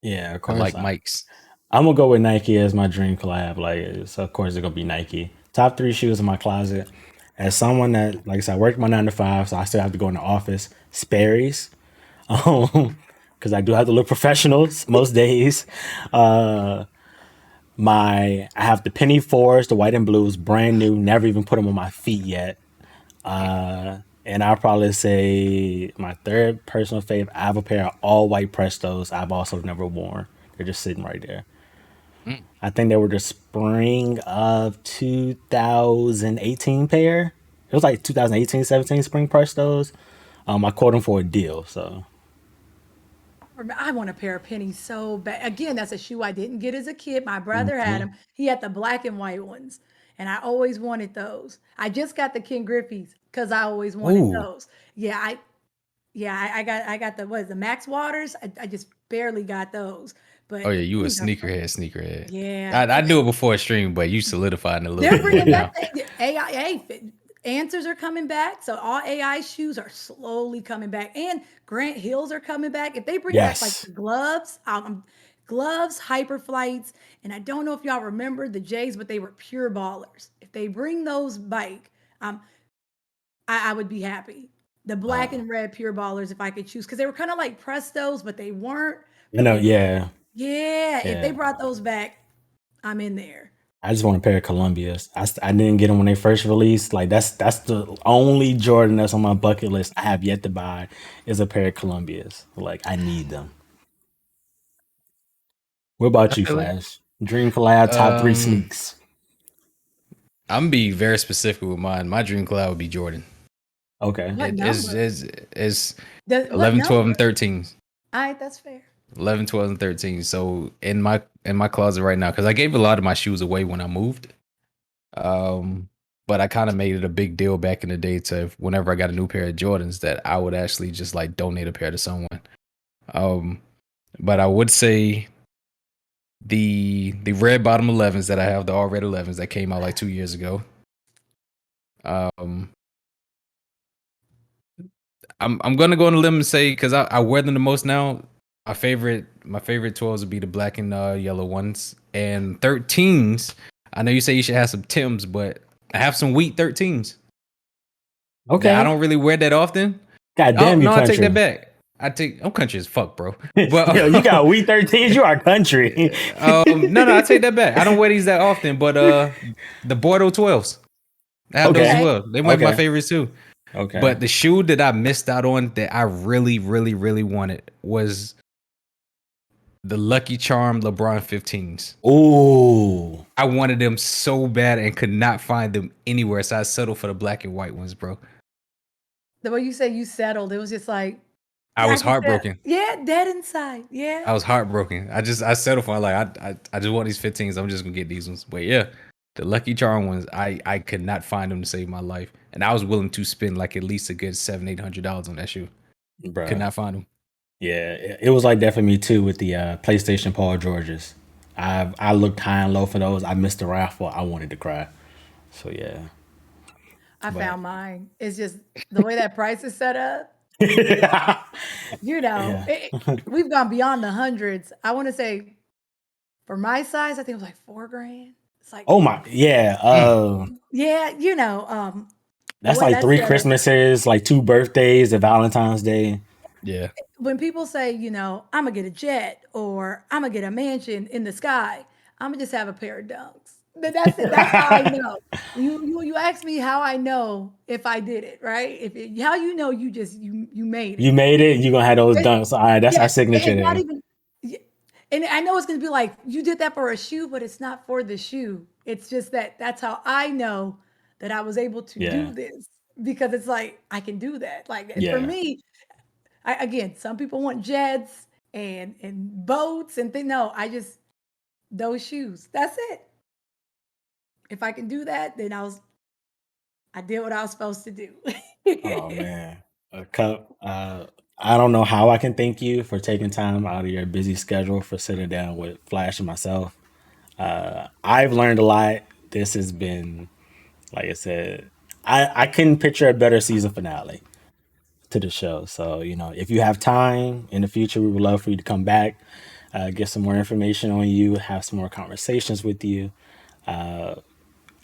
Yeah. Of I course. like Mike's. I'm gonna go with Nike as my dream collab. Like, so of course it's gonna be Nike. Top 3 shoes in my closet. As someone that, like I said, I work my 9 to 5, so I still have to go in the office. Sperry's, because I do have to look professional most days. I have the Penny Fours, the white and blues, brand new. Never even put them on my feet yet. And I'll probably say my third personal favorite. I have a pair of all white Prestos. I've also never worn. They're just sitting right there. I think they were the spring of 2018 pair. It was like 2018, 17 spring Prestos. I caught them for a deal. So I want a pair of pennies so bad. Again, that's a shoe I didn't get as a kid. My brother had them. He had the black and white ones, and I always wanted those. I just got the Ken Griffey's because I always wanted ooh, those. I got the what is the Max Waters. I just barely got those, Oh but yeah, you a these are fun. sneakerhead. Yeah, I knew it before stream, but you solidified it a little they're bit more bringing now. back the AI. Answers are coming back, so all AI shoes are slowly coming back, and Grant Hills are coming back. If they bring back like yes. the gloves, hyper flights, and I don't know if y'all remember the J's, but they were pure ballers. If they bring those back, um, I would be happy. The black and red pure ballers, if I could choose, because they were kind of like Prestos, but they weren't. You But know, they, yeah, yeah, if they yeah. brought those back, I'm in there. I just want a pair of Columbias. I didn't get them when they first released. Like that's the only Jordan that's on my bucket list I have yet to buy is a pair of Columbias. Like I need them. What I about you, feel it. Flash? Dream collab top 3 Um, sneaks. I'm gonna be very specific with mine. My dream cloud would be Jordan. Okay. What It is number? is What 11, 12, number? and 13. All right, that's fair. 11, 12, and 13. So in my closet right now, because I gave a lot of my shoes away when I moved. Um, but I kind of made it a big deal back in the day to whenever I got a new pair of Jordans that I would actually just like donate a pair to someone. Um, but I would say the red bottom 11s that I have, the all red 11s that came out like 2 years ago. Um, I'm gonna go on a limb and say because I wear them the most now. My favorite 12s would be the black and yellow ones, and 13s. I know you say you should have some Tims, but I have some wheat 13s that I Okay. don't really wear that often. God Oh damn you, no, I take that country. back. I'm country as fuck, bro. But Yo, you got wheat 13s. You are country. no, I take that back. I don't wear these that often, but the Bordeaux 12s, I have those as Okay. Okay. well. They might be my Okay. favorites too. Okay. But the shoe that I missed out on that I really, really, really wanted was The Lucky Charm LeBron 15s. Ooh. I wanted them so bad and could not find them anywhere, so I settled for the black and white ones, bro. The way you say you settled, it was just like I was can tell- heartbroken. Yeah, dead inside. Yeah. I was heartbroken. I settled for I just want these 15s. I'm just gonna get these ones. But yeah, the Lucky Charm ones, I could not find them to save my life, and I was willing to spend like at least a good $700-800 on that shoe. Bro. Could not find them. Yeah, it was like that for me too with the PlayStation Paul Georges. I looked high and low for those. I missed the raffle. I wanted to cry. So yeah. I found mine. It's just the way that price is set up. You know, we've gone beyond the hundreds. I want to say for my size, I think it was like $4,000. It's like, Oh my, yeah. yeah, you know, That's way like that's 3 set up. Christmases, like 2 birthdays, and Valentine's Day. Yeah. When people say, you know, I'm gonna get a jet or I'm gonna get a mansion in the sky, I'm gonna just have a pair of dunks. That's it. That's how I know. You ask me how I know if I did it, right? How you know you made it. You made it. You're gonna have those dunks. All right, that's Yeah, our signature. and not Then. even. Yeah, and I know it's gonna be like you did that for a shoe, but it's not for the shoe. It's just that's how I know that I was able to do this because it's like I can do that. Like for me, again, some people want jets and boats and things. No, I just those shoes. That's it. If I can do that, then I did what I was supposed to do. Oh man, a cup. I don't know how I can thank you for taking time out of your busy schedule for sitting down with Flash and myself. I've learned a lot. This has been, like I said, I couldn't picture a better season finale to the show. So, you know, if you have time in the future, we would love for you to come back, get some more information on you, have some more conversations with you.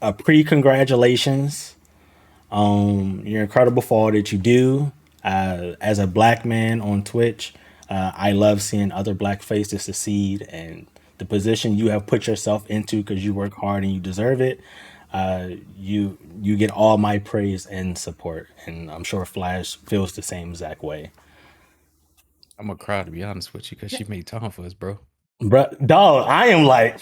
A pre-congratulations on your incredible fall that you do. As a black man on Twitch, I love seeing other black faces succeed and the position you have put yourself into because you work hard and you deserve it. You get all my praise and support, and I'm sure Flash feels the same exact way. I'm gonna cry, to be honest with you, because she made time for us, bro. Dog, I am like,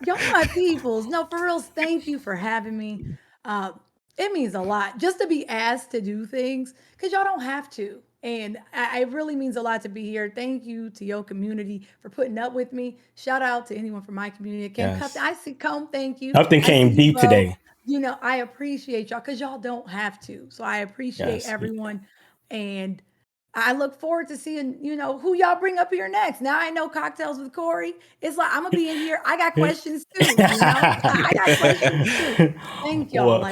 Y'all my peoples. No, for reals, thank you for having me. It means a lot just to be asked to do things because y'all don't have to. And it really means a lot to be here. Thank you to your community for putting up with me. Shout out to anyone from my community. I see Comb, thank you. Something came deep today. You know, I appreciate y'all because y'all don't have to. So I appreciate everyone. And I look forward to seeing, you know, who y'all bring up here next. Now I know Cocktails with Corey. It's like, I'm going to be in here. I got questions too. You know? I got questions too. Thank y'all.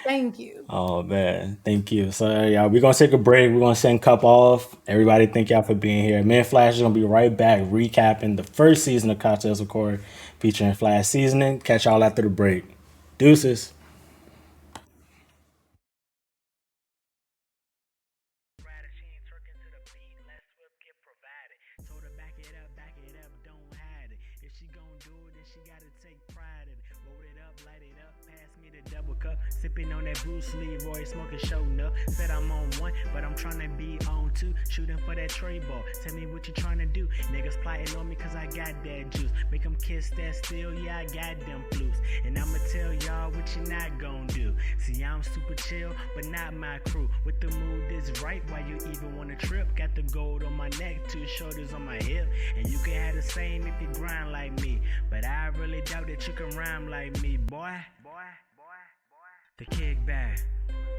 Thank you. Oh, man. Thank you. So, y'all, we're going to take a break. We're going to send Cup off. Everybody, thank y'all for being here. Me and Flash is going to be right back recapping the first season of Cocktails with Corey featuring Flash Seasoning. Catch y'all after the break. Deuces. Sipping on that Bruce Leroy, smoking show enough. Said I'm on one, but I'm trying to be on two. Shooting for that tray ball. Tell me what you trying to do. Niggas plotting on me cause I got that juice. Make them kiss that steel, yeah, I got them blues. And I'ma tell y'all what you not gon' do. See, I'm super chill, but not my crew. With the mood is right, why you even wanna trip? Got the gold on my neck, 2 shoulders on my hip. And you can have the same if you grind like me. But I really doubt that you can rhyme like me, boy. The kickback.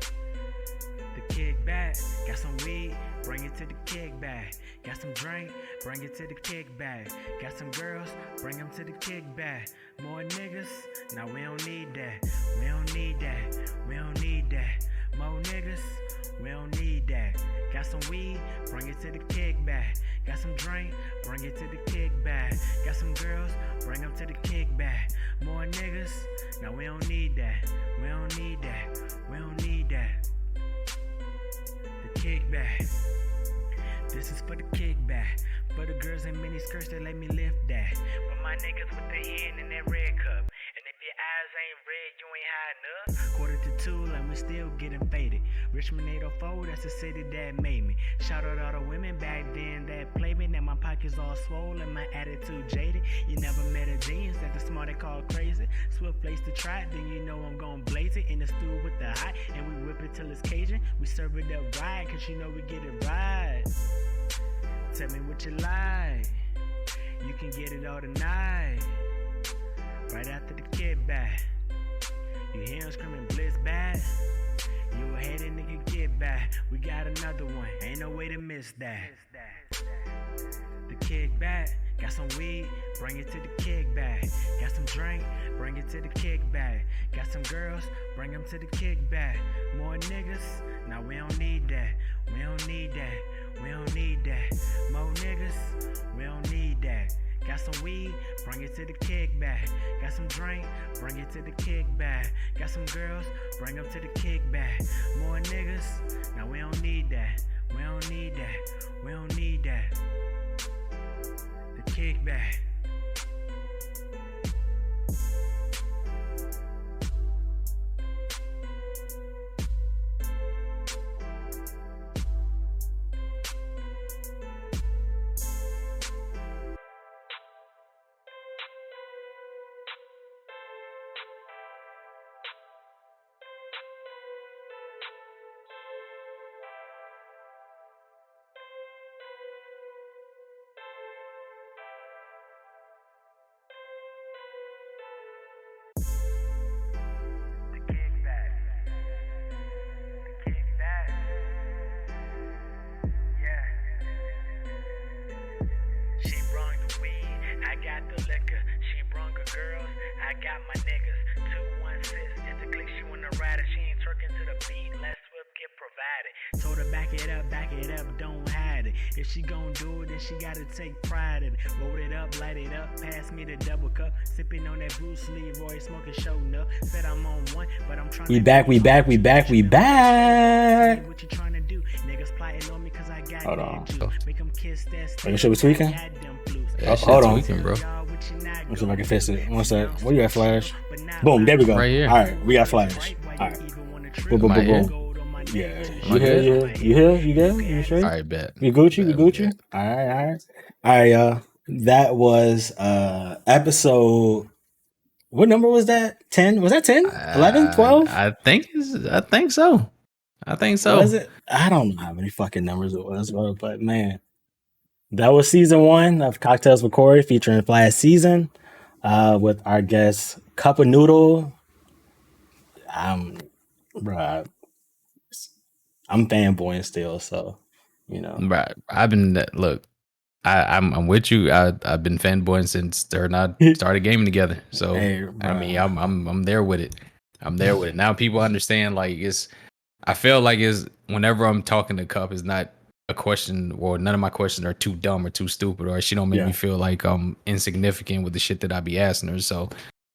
The kickback. Got some weed, bring it to the kickback. Got some drink, bring it to the kickback. Got some girls, bring them to the kickback. More niggas, nah, we don't need that. We don't need that. We don't need that. More niggas, we don't need that. Got some weed, bring it to the kickback. Got some drink, bring it to the kickback. Got some girls, bring them to the kickback. More niggas, now we don't need that. We don't need that. We don't need that. The kickback. This is for the kickback. For the girls in mini skirts that let me lift that. For my niggas with their hand in that red cup. And if your eyes ain't red, you ain't high enough. 1:45 and we still getting faded. Richmond 804, that's the city that made me. Shout out all the women back then that played me. Now my pockets all swollen, my attitude jaded. You never met a genius that the smart they call crazy. Swift place to try it, then you know I'm gon' blaze it. In the stew with the hot, and we whip it till it's Cajun. We serve it up right, cause you know we get it right. Tell me what you like, you can get it all tonight. Right after the kickback, you hear him screaming blitz back. You ahead and nigga get back. We got another one, ain't no way to miss that. The kickback, got some weed, bring it to the kickback. Got some drink, bring it to the kickback. Got some girls, bring them to the kickback. More niggas, nah we don't need that. We don't need that, we don't need that. More niggas, we don't need that. Got some weed, bring it to the kickback. Got some drink, bring it to the kickback. Got some girls, bring them to the kickback. More niggas, now we don't need that. We don't need that. We don't need that. The kickback. Got the liquor, she brung her girls, I got my niggas. 216, it's the click, she wanna ride it. She ain't twerking to the beat, let's whip get provided. Told her back it up, don't hide it. If she gon' do it, then she gotta take pride in it. Roll it up, light it up, pass me the double cup. Sipping on that Bruce Lee, Roy smoking showing up. Said I'm on one, but I'm trying We back. What you trying to do? Niggas plotting on me cause I got Hold on. Make them kiss that Make sure we tweaking? That hold on. tweaking, bro. Let me see if I can fix it. One sec. Where you at, Flash? Boom, there we go. Right here. All right, we got Flash. All right. Boom, boom, Am I boom, boom. Yeah. Am I good? You here? You good? You straight? All right, bet. You Gucci? Bet, You Gucci? bet. All right, y'all. That was episode. What number was that? 10? Was that 10? 11? 12? I think so. Was it? I don't know how many fucking numbers it was, but man. That was season 1 of Cocktails with Corey featuring Flash Season with our guest Cup of Noodle. Bruh, I'm fanboying still, so you know. Right. I'm with you. I've been fanboying since they're not started gaming together. So Hey, I mean, bruh. I'm there with it. Now people understand. Like I feel like whenever I'm talking to Cup, it's not a question, or none of my questions are too dumb or too stupid, or she don't make me feel like I'm insignificant with the shit that I be asking her. So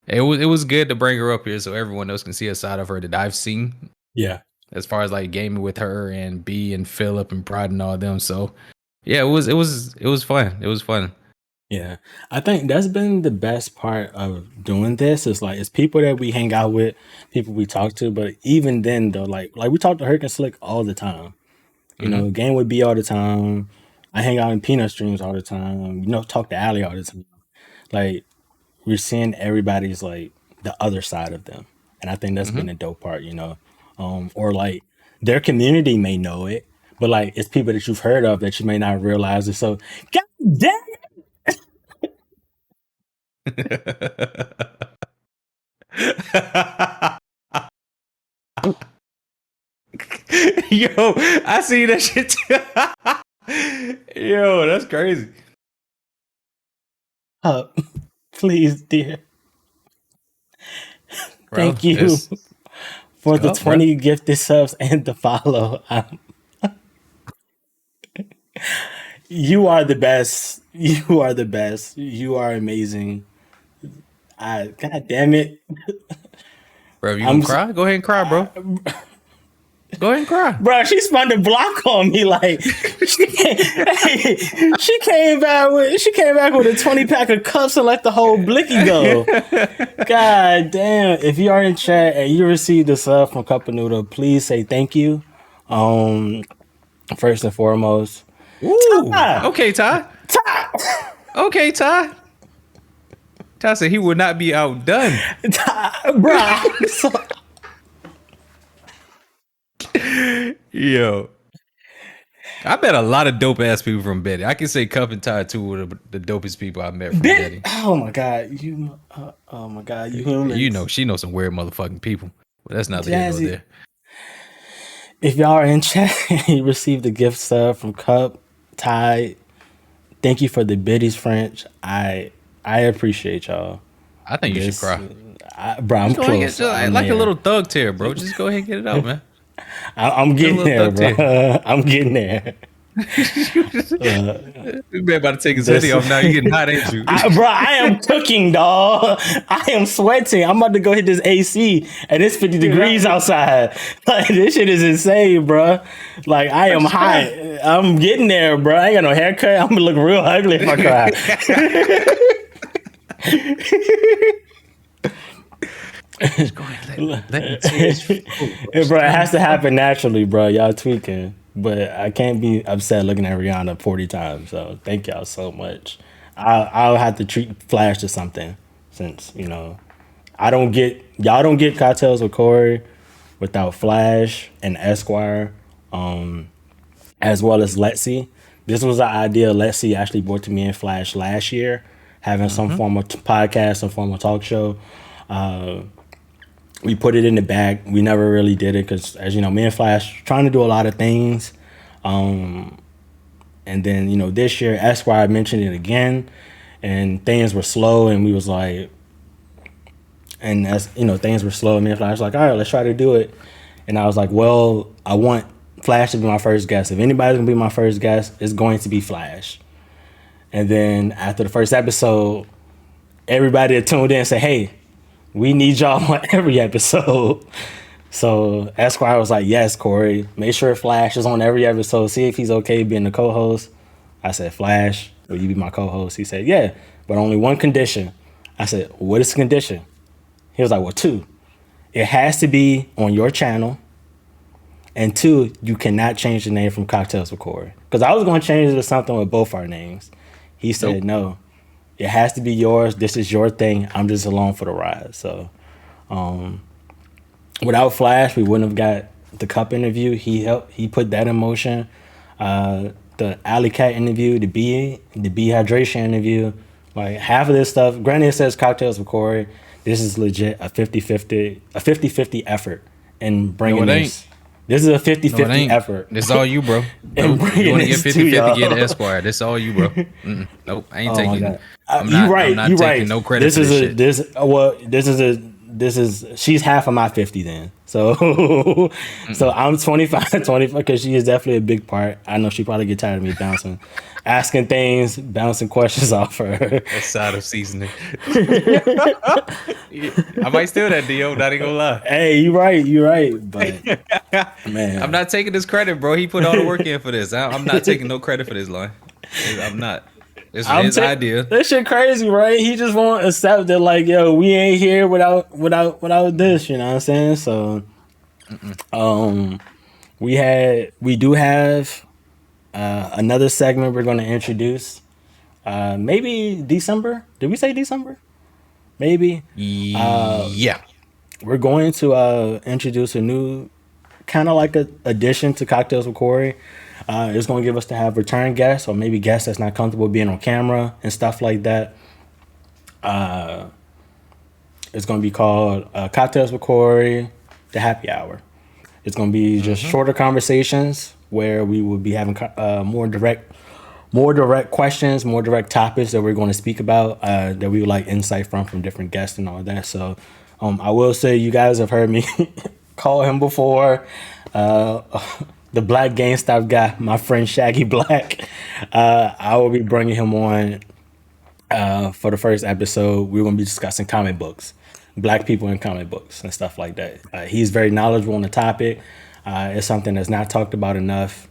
it was good to bring her up here so everyone else can see a side of her that I've seen. Yeah. As far as like gaming with her and B and Philip and Pride and all them. So yeah, it was fun. It was fun. Yeah. I think that's been the best part of doing this. Is like it's people that we hang out with, people we talk to, but even then though, like we talk to Herc and Slick all the time. You know, game with B all the time. I hang out in Peanut streams all the time. You know, talk to Allie all the time. Like, we're seeing everybody's like the other side of them, and I think that's been a dope part. You know, or like their community may know it, but like it's people that you've heard of that you may not realize it. So, god damn. Yo, I see that shit too. Yo, that's crazy. Please, dear. Bro, Thank you for the 20 gifted subs and the follow. You are the best. You are the best. You are amazing. God damn it. Bro, you gonna cry? Go ahead and cry, bro. Go ahead and cry. Bro, she spun the block on me like she came back with a 20 pack of cups and let the whole blicky go. God damn. If you are in chat and you received a sub from Cup of Noodle, please say thank you. First and foremost, Ooh. Ty. Okay, Ty. Okay, Ty. Ty said he would not be outdone. Bruh. Yo. I met a lot of dope ass people from Betty. I can say Cup and Ty two of the dopest people I met from Betty. Oh my god, you humans. You know, she knows some weird motherfucking people. But that's not here nor Jazzy. there. If y'all are in chat and you received a gift sub from Cup, Ty, thank you for the biddies French. I appreciate y'all. I think you should cry. Bro, I'm close. I'm like a little thug tear, bro. Just go ahead and get it out, man. I'm getting there, bro. I'm getting there. This man about to take his hoodie off now. You getting hot, ain't you? Bro, I am cooking, dog. I am sweating. I'm about to go hit this AC, and it's 50 degrees outside. Like, this shit is insane, bro. Like, I am hot. I'm getting there, bro. I ain't got no haircut. I'm gonna look real ugly if I cry. Just go ahead, let me taste. Bro, it has to happen naturally, bro. Y'all tweaking. But I can't be upset looking at Rihanna 40 times. So thank y'all so much. I'll have to treat Flash to something since, you know, y'all don't get Cocktails with Corey without Flash and Esquire, as well as Lexi. This was an idea Lexi actually brought to me in Flash last year, having some form of podcast, some form of talk show. We put it in the bag. We never really did it because, as you know, me and Flash trying to do a lot of things. And then, you know, this year, Esquire mentioned it again, and things were slow, and we was like, and as you know, things were slow, and me and Flash was like, all right, let's try to do it. And I was like, well, I want Flash to be my first guest. If anybody's gonna be my first guest, it's going to be Flash. And then after the first episode, everybody that tuned in said, hey, we need y'all on every episode. So Esquire was like, yes, Corey, make sure Flash is on every episode. See if he's okay being the co-host. I said, Flash, will you be my co-host? He said, yeah, but only one condition. I said, what is the condition? He was like, well, 2. It has to be on your channel. And 2, you cannot change the name from Cocktails with Corey. Because I was going to change it to something with both our names. He said, no. It has to be yours. This is your thing. I'm just along for the ride. So, without Flash, we wouldn't have got the Cup interview. He put that in motion. The Alley Cat interview, the bee hydration interview, like half of this stuff. Granted, it says Cocktails with Corey. This is legit a 50-50 effort in bringing this. This is a 50-50 effort. This is all you, bro. And nope. You want to get 50-50, get Esquire. This is all you, bro. Nope, I ain't taking it. I'm not taking no credit for this shit. She's half of my 50 then. So so I'm 25 because she is definitely a big part. I know she probably get tired of me asking things, bouncing questions off her. That side of seasoning. I might steal that, Dio. Not even gonna lie. Hey, you right. But man, I'm not taking this credit, bro. He put all the work in for this. I'm not taking no credit for this line. I'm not. This is his idea. That shit crazy, right? He just won't accept that, like, yo, we ain't here without this. You know what I'm saying? So, we do have another segment we're going to introduce. Maybe December. Did we say December? Maybe. Yeah. We're going to introduce a new kind of like a addition to Cocktails with Corey. It's going to give us to have return guests or maybe guests that's not comfortable being on camera and stuff like that. It's going to be called Cocktails with Corey, the Happy Hour. It's going to be just shorter conversations where we will be having more direct questions, more direct topics that we're going to speak about that we would like insight from different guests and all of that. So I will say you guys have heard me call him before. The Black GameStop guy, my friend Shaggy Black. I will be bringing him on for the first episode. We're going to be discussing comic books, Black people in comic books and stuff like that. He's very knowledgeable on the topic. It's something that's not talked about enough.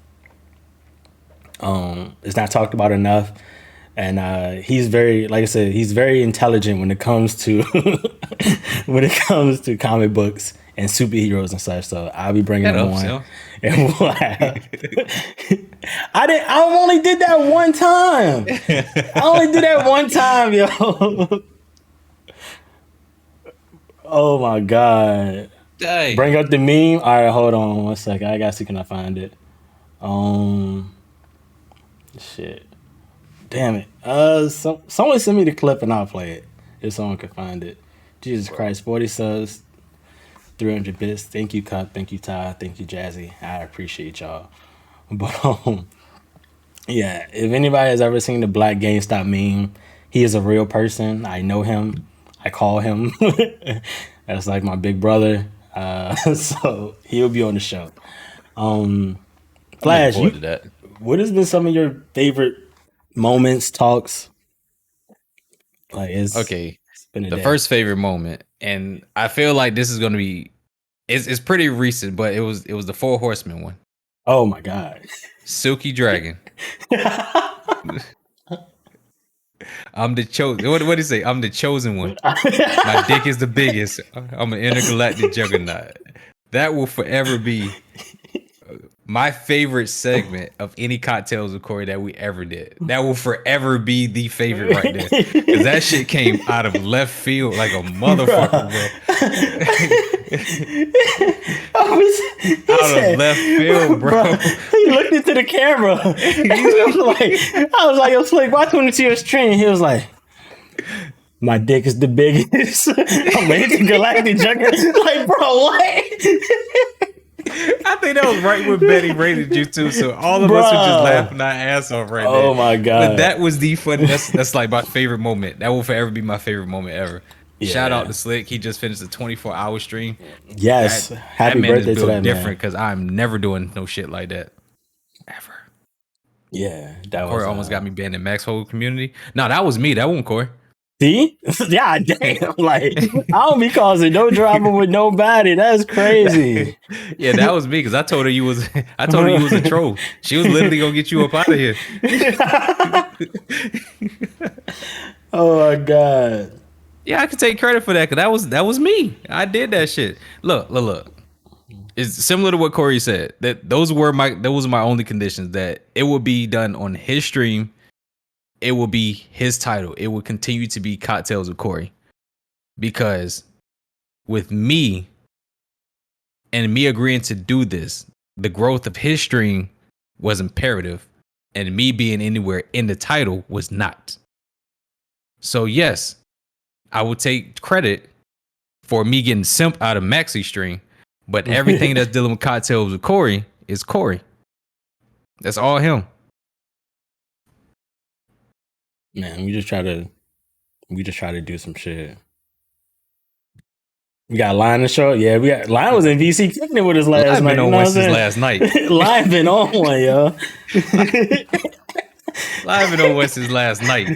And he's very, like I said, he's very intelligent when it comes to when it comes to comic books and superheroes and such. So I'll be bringing That them ups, on, yo. and we'll have. I only did that one time. I only did that one time, yo. Oh my god. Dang. Bring up the meme. All right, hold on one second. I gotta see, can I find it? Shit. Damn it. Someone send me the clip and I'll play it if someone can find it. Jesus Christ, 40 subs, 300 bits. Thank you, Cup. Thank you, Ty. Thank you, Jazzy. I appreciate y'all. But yeah, if anybody has ever seen the Black GameStop meme, he is a real person. I know him. I call him. That's like my big brother. So he'll be on the show. Flash, Looking forward to that. what has been some of your favorite moments, talks? Like Okay. it's been a The day. first favorite moment, and I feel like this is gonna be it's pretty recent, but it was the Four Horsemen one. Oh my god. Silky Dragon. I'm the chosen. What did he say? I'm the chosen one. My dick is the biggest. I'm an intergalactic juggernaut. That will forever be my favorite segment of any Cocktails with Corey that we ever did. That will forever be the favorite right there. Because that shit came out of left field like a motherfucker, bro. Out of left field, bro. He looked into the camera. I was like, yo, Slick, why tune into your stream? He was like, my dick is the biggest. I'm an intergalactic juggernaut. Like, bro, what? I think that was right when Betty rated you too. So all of us were just laughing our ass off right there. Oh my god. But that was the fun. That's like my favorite moment. That will forever be my favorite moment ever. Yeah. Shout out to Slick. He just finished a 24-hour stream. Yes. Happy man birthday is to built that different man. because I'm never doing no shit like that. Ever. Yeah. That Corey was almost got me banned in Max Whole community. No, that was me. That wasn't Corey. See? Yeah, damn. Like, I don't be causing no drama with nobody. That's crazy. Yeah, that was me because I told her you was a troll. She was literally gonna get you up out of here. Oh my god. Yeah, I can take credit for that because that was me. I did that shit. Look. It's similar to what Corey said. That those were my only conditions. That it would be done on his stream. It will be his title. It will continue to be Cocktails with Corey. Because with me and me agreeing to do this, the growth of his stream was imperative. And me being anywhere in the title was not. So yes, I would take credit for me getting simp out of Maxi's stream. But everything that's dealing with Cocktails with Corey is Corey. That's all him. Man, we just try to do some shit. We got Lion in the show. Yeah, we got Lion was in VC kicking it with us last Lion night. been on Wes's last night. Lion been on one, yo. Live been on Wes's last night.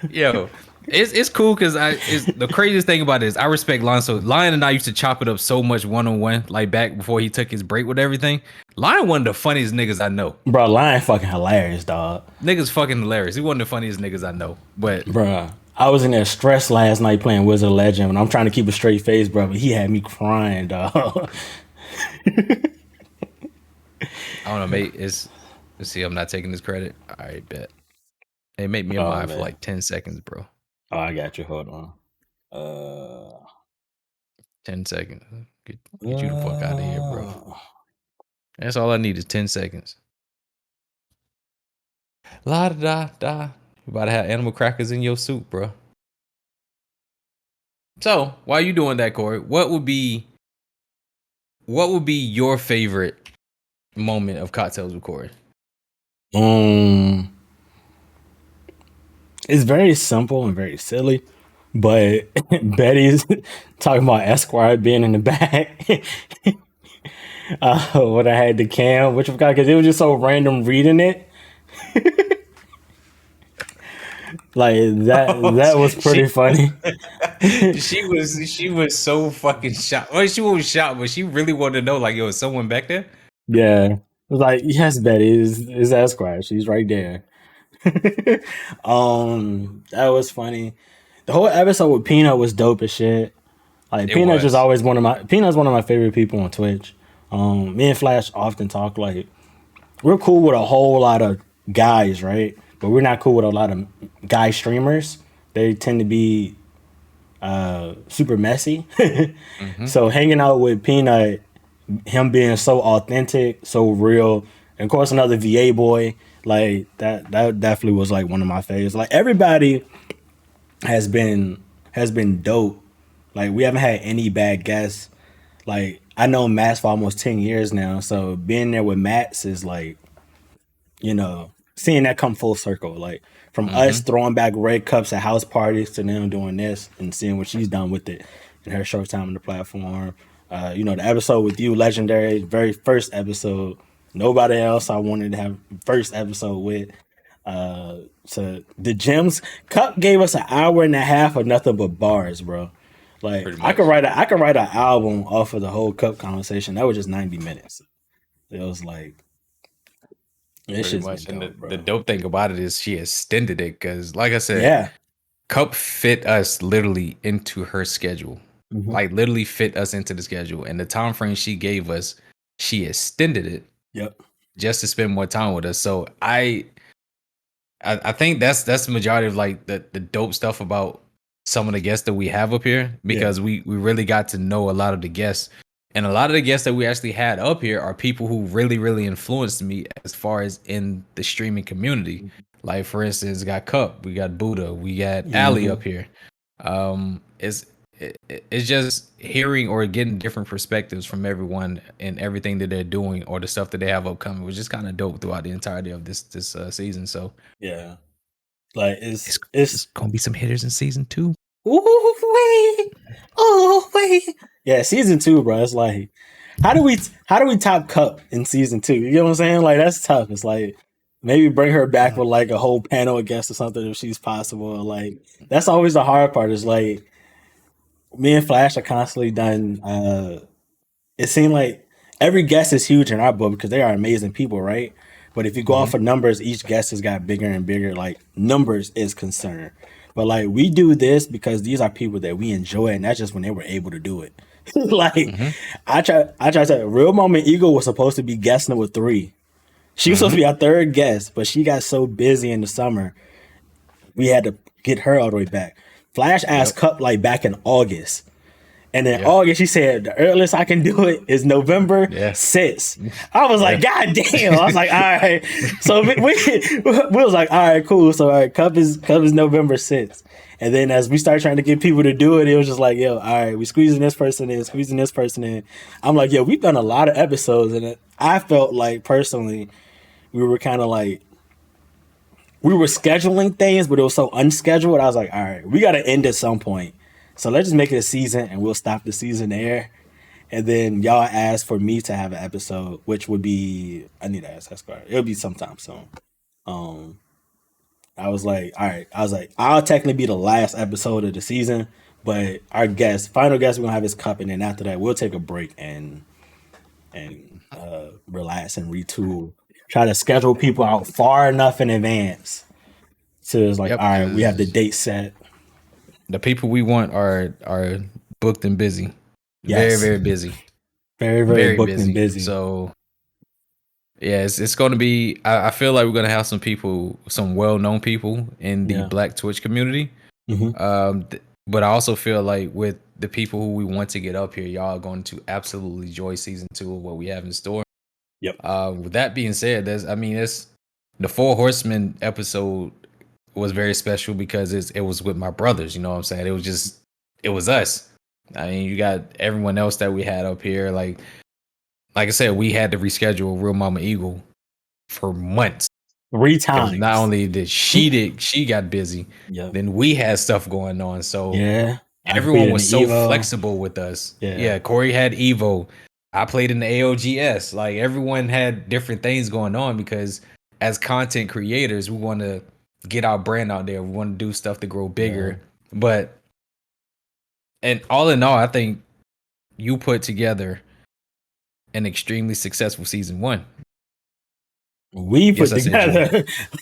Yo, it's cool because the craziest thing about it is I respect Lion. So Lion and I used to chop it up so much one-on-one, like back before he took his break with everything. Lion one of the funniest niggas I know. Bro, Lion fucking hilarious, dog. Niggas fucking hilarious. He one of the funniest niggas I know. But Bro, I was in there stressed last night playing Wizard of Legend, and I'm trying to keep a straight face, bro, but he had me crying, dog. I don't know, mate. Let's see. I'm not taking this credit. All right, bet. Hey, make me a mind for like 10 seconds, bro. Oh, I got you. Hold on. 10 seconds. Get you the fuck out of here, bro. That's all I need is 10 seconds. La da da. You about to have animal crackers in your soup, bro. So while you doing that, Corey, what would be your favorite moment of Cocktails with Corey? It's very simple and very silly, but Betty's talking about Esquire being in the back. When I had the cam, which I forgot because it was just so random reading it. Like that was pretty funny. She was so fucking shocked. Well, she was shocked, but she really wanted to know, like, yo, is someone back there? Yeah. It was like, yes, Betty is Esquire. She's right there. That was funny. The whole episode with Peanut was dope as shit. Like It Peanut's just was. always Peanut's one of my favorite people on Twitch. Me and Flash often talk like we're cool with a whole lot of guys, right? But we're not cool with a lot of guy streamers. They tend to be super messy. Hmm. So hanging out with Peanut, him being so authentic, so real, and of course another VA boy, like that definitely was like one of my favorites. Like everybody has been dope. Like we haven't had any bad guests. Like I know Matt's for almost 10 years now, so being there with Matt's is like, seeing that come full circle. Like from us Hmm. throwing back red cups at house parties to now doing this and seeing what she's done with it in her short time on the platform. The episode with you, legendary, very first episode. Nobody else I wanted to have first episode with. So the gems Cup gave us an hour and a half of nothing but bars, bro. Like Pretty I could much. write an album off of the whole Cup conversation. That was just 90 minutes. It was like this Pretty shit's been much. And dope, the bro. dope thing about it is she extended it because, like I said, Yeah. Cup fit us literally into her schedule. Hmm. Like literally fit us into the schedule. And the time frame she gave us, she extended it Yep. just to spend more time with us. So I think that's the majority of like the dope stuff about some of the guests that we have up here Yeah. because we really got to know a lot of the guests. And a lot of the guests that we actually had up here are people who really, really influenced me as far as in the streaming community. Like for instance, got Cup, we got Buddha, we got Ali Hmm. up here. It's it's just hearing or getting different perspectives from everyone and everything that they're doing or the stuff that they have upcoming, which is kind of dope throughout the entirety of this season. So Yeah. Like it's it's it's gonna be some hitters in season 2. ooh wait. Oh wait. Yeah, season 2, bro. It's like how do we top Cup in season 2? You know what I'm saying? Like that's tough. It's like maybe bring her back with like a whole panel of guests or something if she's possible. Like that's always the hard part. Is like me and Flash are constantly done. It seemed like every guest is huge in our book because they are amazing people, right? But if you go Hmm. off of numbers, each guest has got bigger and bigger. Like numbers is concerned, but like we do this because these are people that we enjoy, and that's just when they were able to do it. Like Hmm. I try to say, Real Moment Eagle was supposed to be guest number 3. She was supposed to Hmm. be our third guest, but she got so busy in the summer, we had to get her all the way back. Flash asked Yep. Cup like back in August. And in Yep. August, she said the earliest I can do it is November Yeah. 6th. I was like, Yeah. God damn. I was like, all right. So we was like, all right, cool. So all right, Cup is November 6th. And then as we started trying to get people to do it, it was just like, yo, all right, we squeezing this person in, squeezing this person in. I'm like, yo, we've done a lot of episodes, and I felt like personally, we were kind of like we were scheduling things, but it was so unscheduled. I was like, all right, we got to end at some point. So let's just make it a season and we'll stop the season there. And then y'all asked for me to have an episode, which would be, I need to ask Esquire. It'll be sometime soon. Um, I was like, all right, I'll technically be the last episode of the season, but our final guest we're gonna have is Cup, and then after that, we'll take a break and relax and retool. Try to schedule people out far enough in advance. So it's like, Yep. all right, we have the Because date set. the people we want are booked and busy. Very, Yes. very busy. Very, very Very booked and busy. busy. So yeah, it's going to be. I feel like we're going to have some people, some well-known people in the Yeah. Black Twitch community. Hmm. But I also feel like with the people who we want to get up here, y'all are going to absolutely enjoy season 2 of what we have in store. Yep. With that being said, it's the Four Horsemen episode was very special because it was with my brothers. You know what I'm saying? It was us. I mean, you got everyone else that we had up here. Like I said, we had to reschedule Real Mama Eagle for months. 3 Because times. not only did she got busy, Yep. then we had stuff going on. So Yeah. I everyone played in was the so Evo. flexible with us. Yeah. Yeah, Corey had Evo. I played in the AOGS. Like everyone had different things going on because as content creators, we want to get our brand out there. We want to do stuff to grow bigger. But and all in all, I think you put together an extremely successful season 1. We put Yes, I said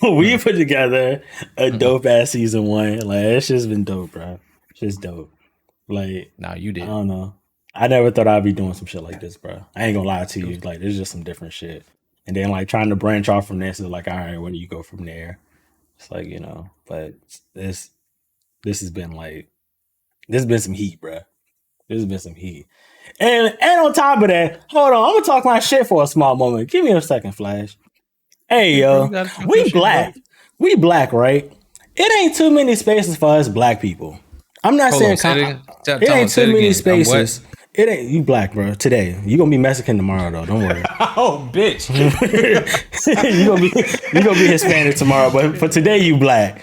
together put together a dope ass season 1. Like it's just been dope, bro. Just dope. Like, Nah, you I did. don't know. I never thought I'd be doing some shit like this, bro. I ain't gonna lie to you. Like, it's just some different shit. And then like trying to branch off from this is like, all right, where do you go from there? It's like, but this has been like this has been some heat, bro. This has been some heat. And on top of that, hold on, I'm gonna talk my shit for a small moment. Give me a second, Flash. Hey, Hey, bro, you yo, gotta talk your we shit, bro. black. We black, right? It ain't too many spaces for us black people. I'm not Hold on, saying say it again. it ain't Say too it many again. I'm what? spaces. It ain't you black, bro. Today you gonna be Mexican tomorrow, though. Don't worry. Oh, bitch. you gonna be Hispanic tomorrow, but for today you black.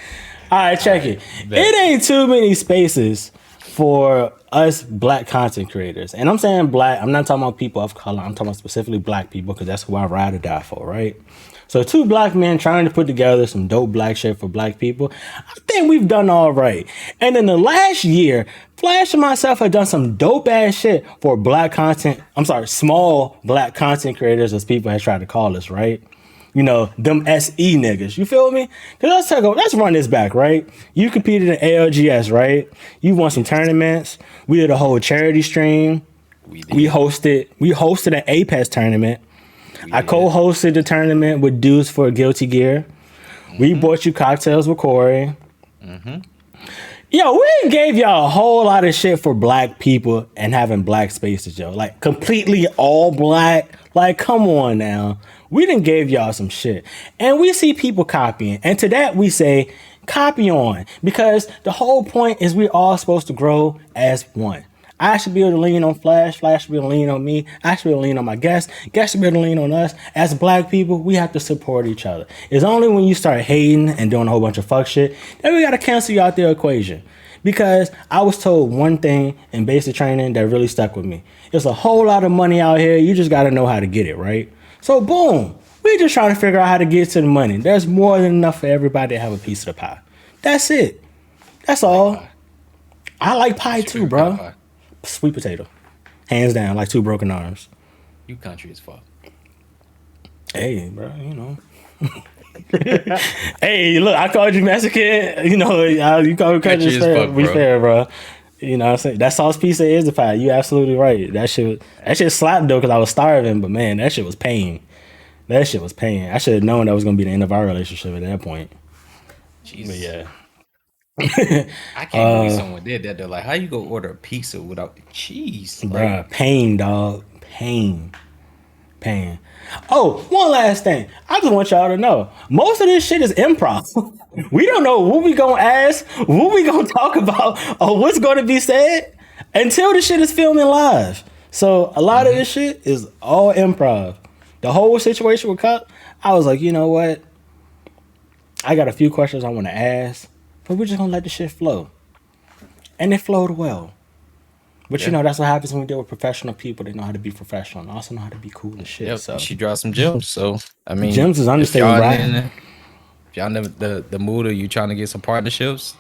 All right, check it. bet. It ain't too many spaces for us black content creators, and I'm saying black. I'm not talking about people of color. I'm talking about specifically black people because that's who I ride or die for, right? So two black men trying to put together some dope black shit for black people. I think we've done all right. And in the last year, Flash and myself have done some dope ass shit for black content. I'm sorry, small black content creators, as people have tried to call us, right? Them SE niggas. You feel me? Cause let's run this back, right? You competed in ALGS, right? You won some tournaments. We did a whole charity stream. We hosted an Apex tournament. I co-hosted the tournament with Dudes for Guilty Gear. We bought you cocktails with Corey. Yo, we gave y'all a whole lot of shit for black people and having black spaces, yo. Like, completely all black. Like, come on now. We done gave y'all some shit. And we see people copying. And to that, we say, copy on. Because the whole point is we're all supposed to grow as one. I should be able to lean on Flash. Flash should be able to lean on me. I should be able to lean on my guests. Guests should be able to lean on us. As black people, we have to support each other. It's only when you start hating and doing a whole bunch of fuck shit that we got to cancel you out the equation. Because I was told one thing in basic training that really stuck with me. There's a whole lot of money out here. You just got to know how to get it, right? So boom, we just trying to figure out how to get to the money. There's more than enough for everybody to have a piece of the pie. That's it. That's all. I like pie too, bro. Pie? Sweet potato. Hands down, like two broken arms. You country as fuck. Hey, bro, Hey, look, I called you Mexican. You called me country as fuck. We fair, bro. You know what I'm saying? That sauce pizza is the pie. You absolutely right. That shit slapped though because I was starving, but man, that shit was pain. I should have known that was gonna be the end of our relationship at that point. Jesus. But yeah. I can't believe someone did that though. Like, how you go order a pizza without the cheese? Bruh, pain, dog. Pain. Oh, one last thing. I just want y'all to know. Most of this shit is improv. We don't know what we gonna ask, what we gonna talk about, or what's gonna be said until the shit is filming live. So a lot of this shit is all improv. The whole situation with Cup, I was like, you know what? I got a few questions I want to ask, but we're just gonna let the shit flow. And it flowed well. But that's what happens when we deal with professional people. They know how to be professional and also know how to be cool and shit. Yep, so she dropped some gems. So I mean, gems is understatement, right? If y'all never the mood of you trying to get some partnerships,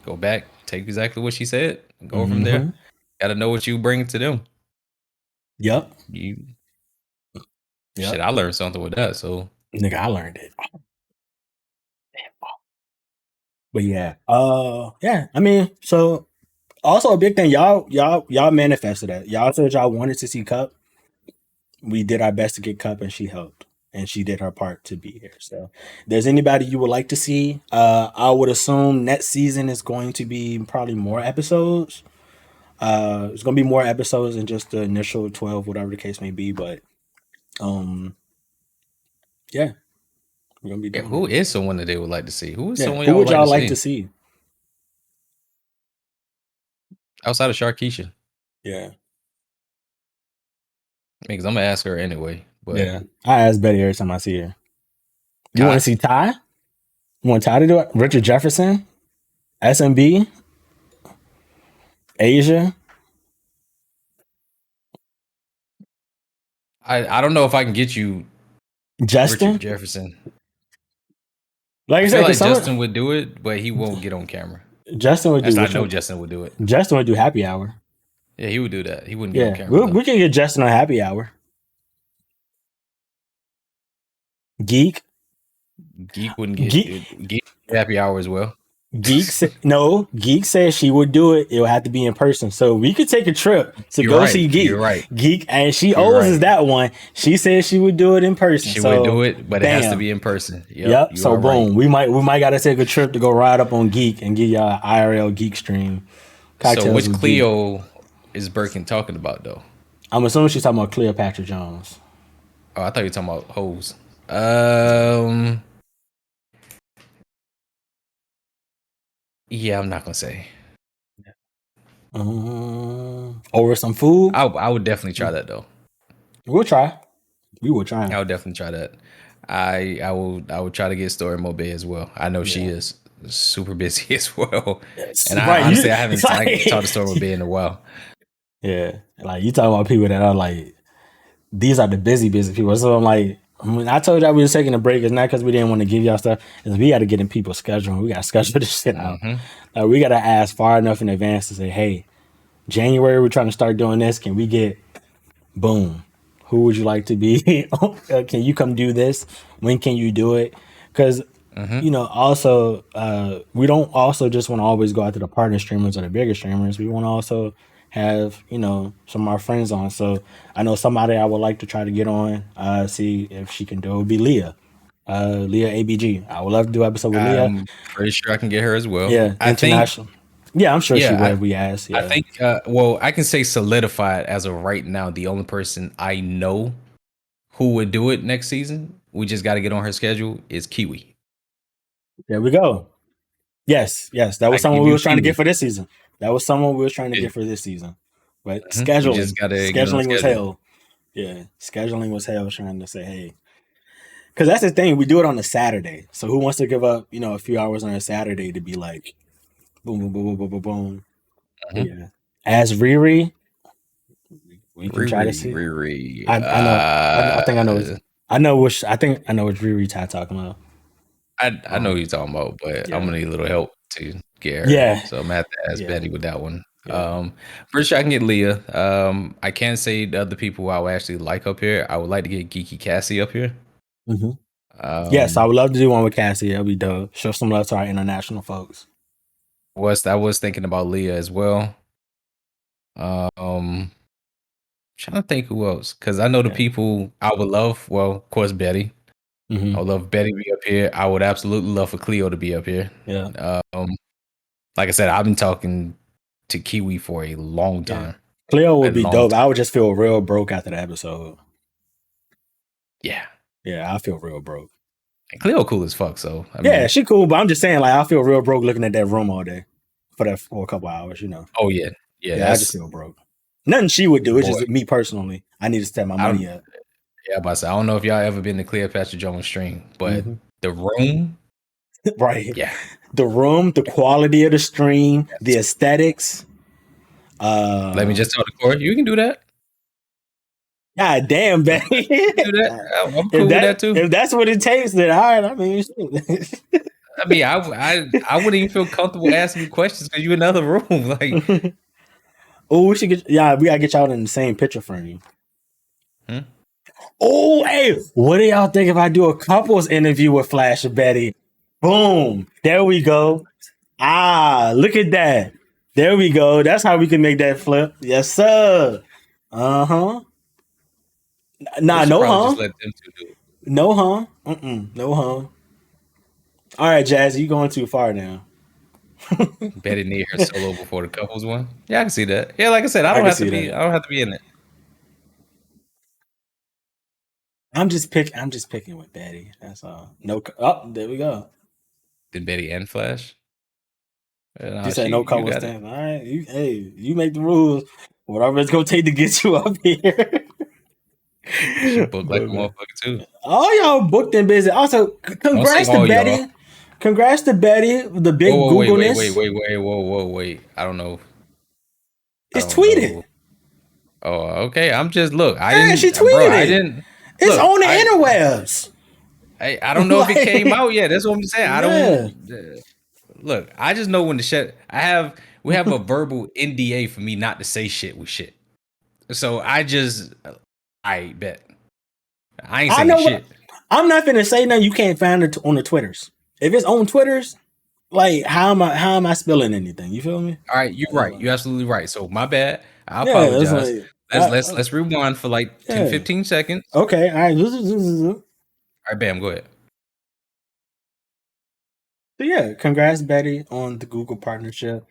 go back, take exactly what she said, and go from there. Gotta know what you bring to them. Yep. Shit, I learned something with that. So nigga, I learned it. But yeah. Yeah. I mean, so also a big thing, y'all manifested that. Y'all said y'all wanted to see Cup. We did our best to get Cup, and she helped, and she did her part to be here. So, if there's anybody you would like to see, I would assume next season is going to be probably more episodes. It's gonna be more episodes than just the initial 12, whatever the case may be. But, yeah, we're gonna be doing. Who is someone that they would like to see? Who is someone who would y'all like to see? Outside of Sharkeisha. Yeah. Because I'm gonna ask her anyway. But yeah, I ask Betty every time I see her. You want to see Ty? You want Ty to do it? Richard Jefferson, SMB, Asia. I don't know if I can get you Justin Richard Jefferson. Like I said, like Justin would do it, but he won't get on camera. Justin would do. I know Justin would do it. Justin would do happy hour. Yeah, he would do that. He wouldn't get on camera. We can get Justin on happy hour. Geek wouldn't get Geek happy hour as well. Geek said she would do it. It would have to be in person. So we could take a trip to You're go right. see Geek. You're right. Geek, and she You're owes us right. that one. She said she would do it in person. She so would do it, but it has to bam. be in person. Yep. You So are boom, right. we might gotta take a trip to go ride up on Geek and get y'all IRL Geek stream. So Cocktails which with Geek. Cleo is Birkin talking about though? I'm assuming she's talking about Cleopatra Jones. Oh, I thought you were talking about hoes. Yeah, I'm not gonna say. Over some food. I would definitely try that though. We'll try. We will try. I would definitely try that. I would try to get Story Mobe as well. I know she is super busy as well. And I honestly I haven't talked to Story Mobe in a while. Yeah. Like you talking about people that are like, these are the busy people. So I'm like, when I told y'all we was taking a break, it's not because we didn't want to give y'all stuff. It's we got to get in people's schedule. We got to schedule this shit out. Like, we got to ask far enough in advance to say, hey, January, we're trying to start doing this. Can we get, boom, who would you like to be? Can you come do this? When can you do it? Because, also, we don't also just want to always go out to the partner streamers or the bigger streamers. We want to also have, some of our friends on. So I know somebody I would like to try to get on, see if she can do it, would be Leah. Leah ABG. I would love to do an episode with Leah. I'm pretty sure I can get her as well. Yeah, international. I'm sure she would if we asked. Yeah. I think, I can say solidified as of right now, the only person I know who would do it next season, we just got to get on her schedule, is Kiwi. There we go. Yes. That was someone we was trying to get for this season. But scheduling was hell. Yeah, scheduling was hell, trying to say, hey. Because that's the thing. We do it on a Saturday. So who wants to give up, a few hours on a Saturday to be like, boom, boom, boom, boom, boom, boom, boom. Yeah. As Riri, we can try to see. Riri. I know which Riri Ty talking about. I know who you're talking about, but I'm gonna need a little help to get her. Yeah. So I'm gonna have to ask Betty with that one. Yeah. Pretty sure I can get Leah. I can't say the other people I would actually like up here. I would like to get Geeky Cassie up here. Yes, I would love to do one with Cassie. That'd be dope. Show some love to our international folks. I was thinking about Leah as well. Trying to think who else, because I know the people I would love. Well, of course, Betty. I would love Betty to be up here. I would absolutely love for Cleo to be up here. Yeah. Like I said, I've been talking to Kiwi for a long time. Cleo would be dope. I would just feel real broke after the episode. Yeah. Yeah, I feel real broke. And Cleo cool as fuck, so I mean, she cool, but I'm just saying, like, I feel real broke looking at that room all day for a couple hours, Oh yeah. I just feel broke. Nothing she would do. It's just me personally. I need to step my money up. Yeah, but I don't know if y'all ever been to Cleopatra Jones stream, but the room, right? Yeah, the room, the quality of the stream, the aesthetics. Let me just tell the court, you can do that. God damn, baby. Do that. I'm cool with that too. If that's what it takes, then all right. I mean, I wouldn't even feel comfortable asking you questions because you're in another room. Like, we should get. Yeah, we gotta get y'all in the same picture frame. Oh, hey, what do y'all think if I do a couples interview with Flash and Betty? Boom, there we go. Look at that. There we go. That's how we can make that flip. Yes, sir. Nah, no, huh? Just let them two do it. No, huh? No, huh? All right, Jazzy, you going too far now. Betty need her solo before the couples one. Yeah, I can see that. Yeah, like I said, I don't have to be in it. I'm just picking with Betty. That's all. No. Oh, there we go. Did Betty and Flash? You said no couple stand. All right. You make the rules. Whatever it's gonna take to get you up here. She booked like a motherfucker too. All y'all booked and busy. Also, congrats to Betty. Y'all. Congrats to Betty. The big Googleness. Wait. I don't know. It's tweeted. Oh, okay. I'm just she tweeted it. It's on the interwebs. I don't know if it came out yet. That's what I'm saying. I don't look. I just know when the shit. We have a verbal NDA for me not to say shit with shit. So I bet. I ain't saying shit. I'm not finna say nothing you can't find it on the Twitters. If it's on Twitters, Like, how am I spilling anything? You feel me? All right, you're right. You're absolutely right. So my bad. I Yeah, it's apologize. like Let's rewind for like 10, yeah. 15 seconds. Okay, all right. All right, bam, go ahead. So yeah, congrats, Betty, on the Google partnership.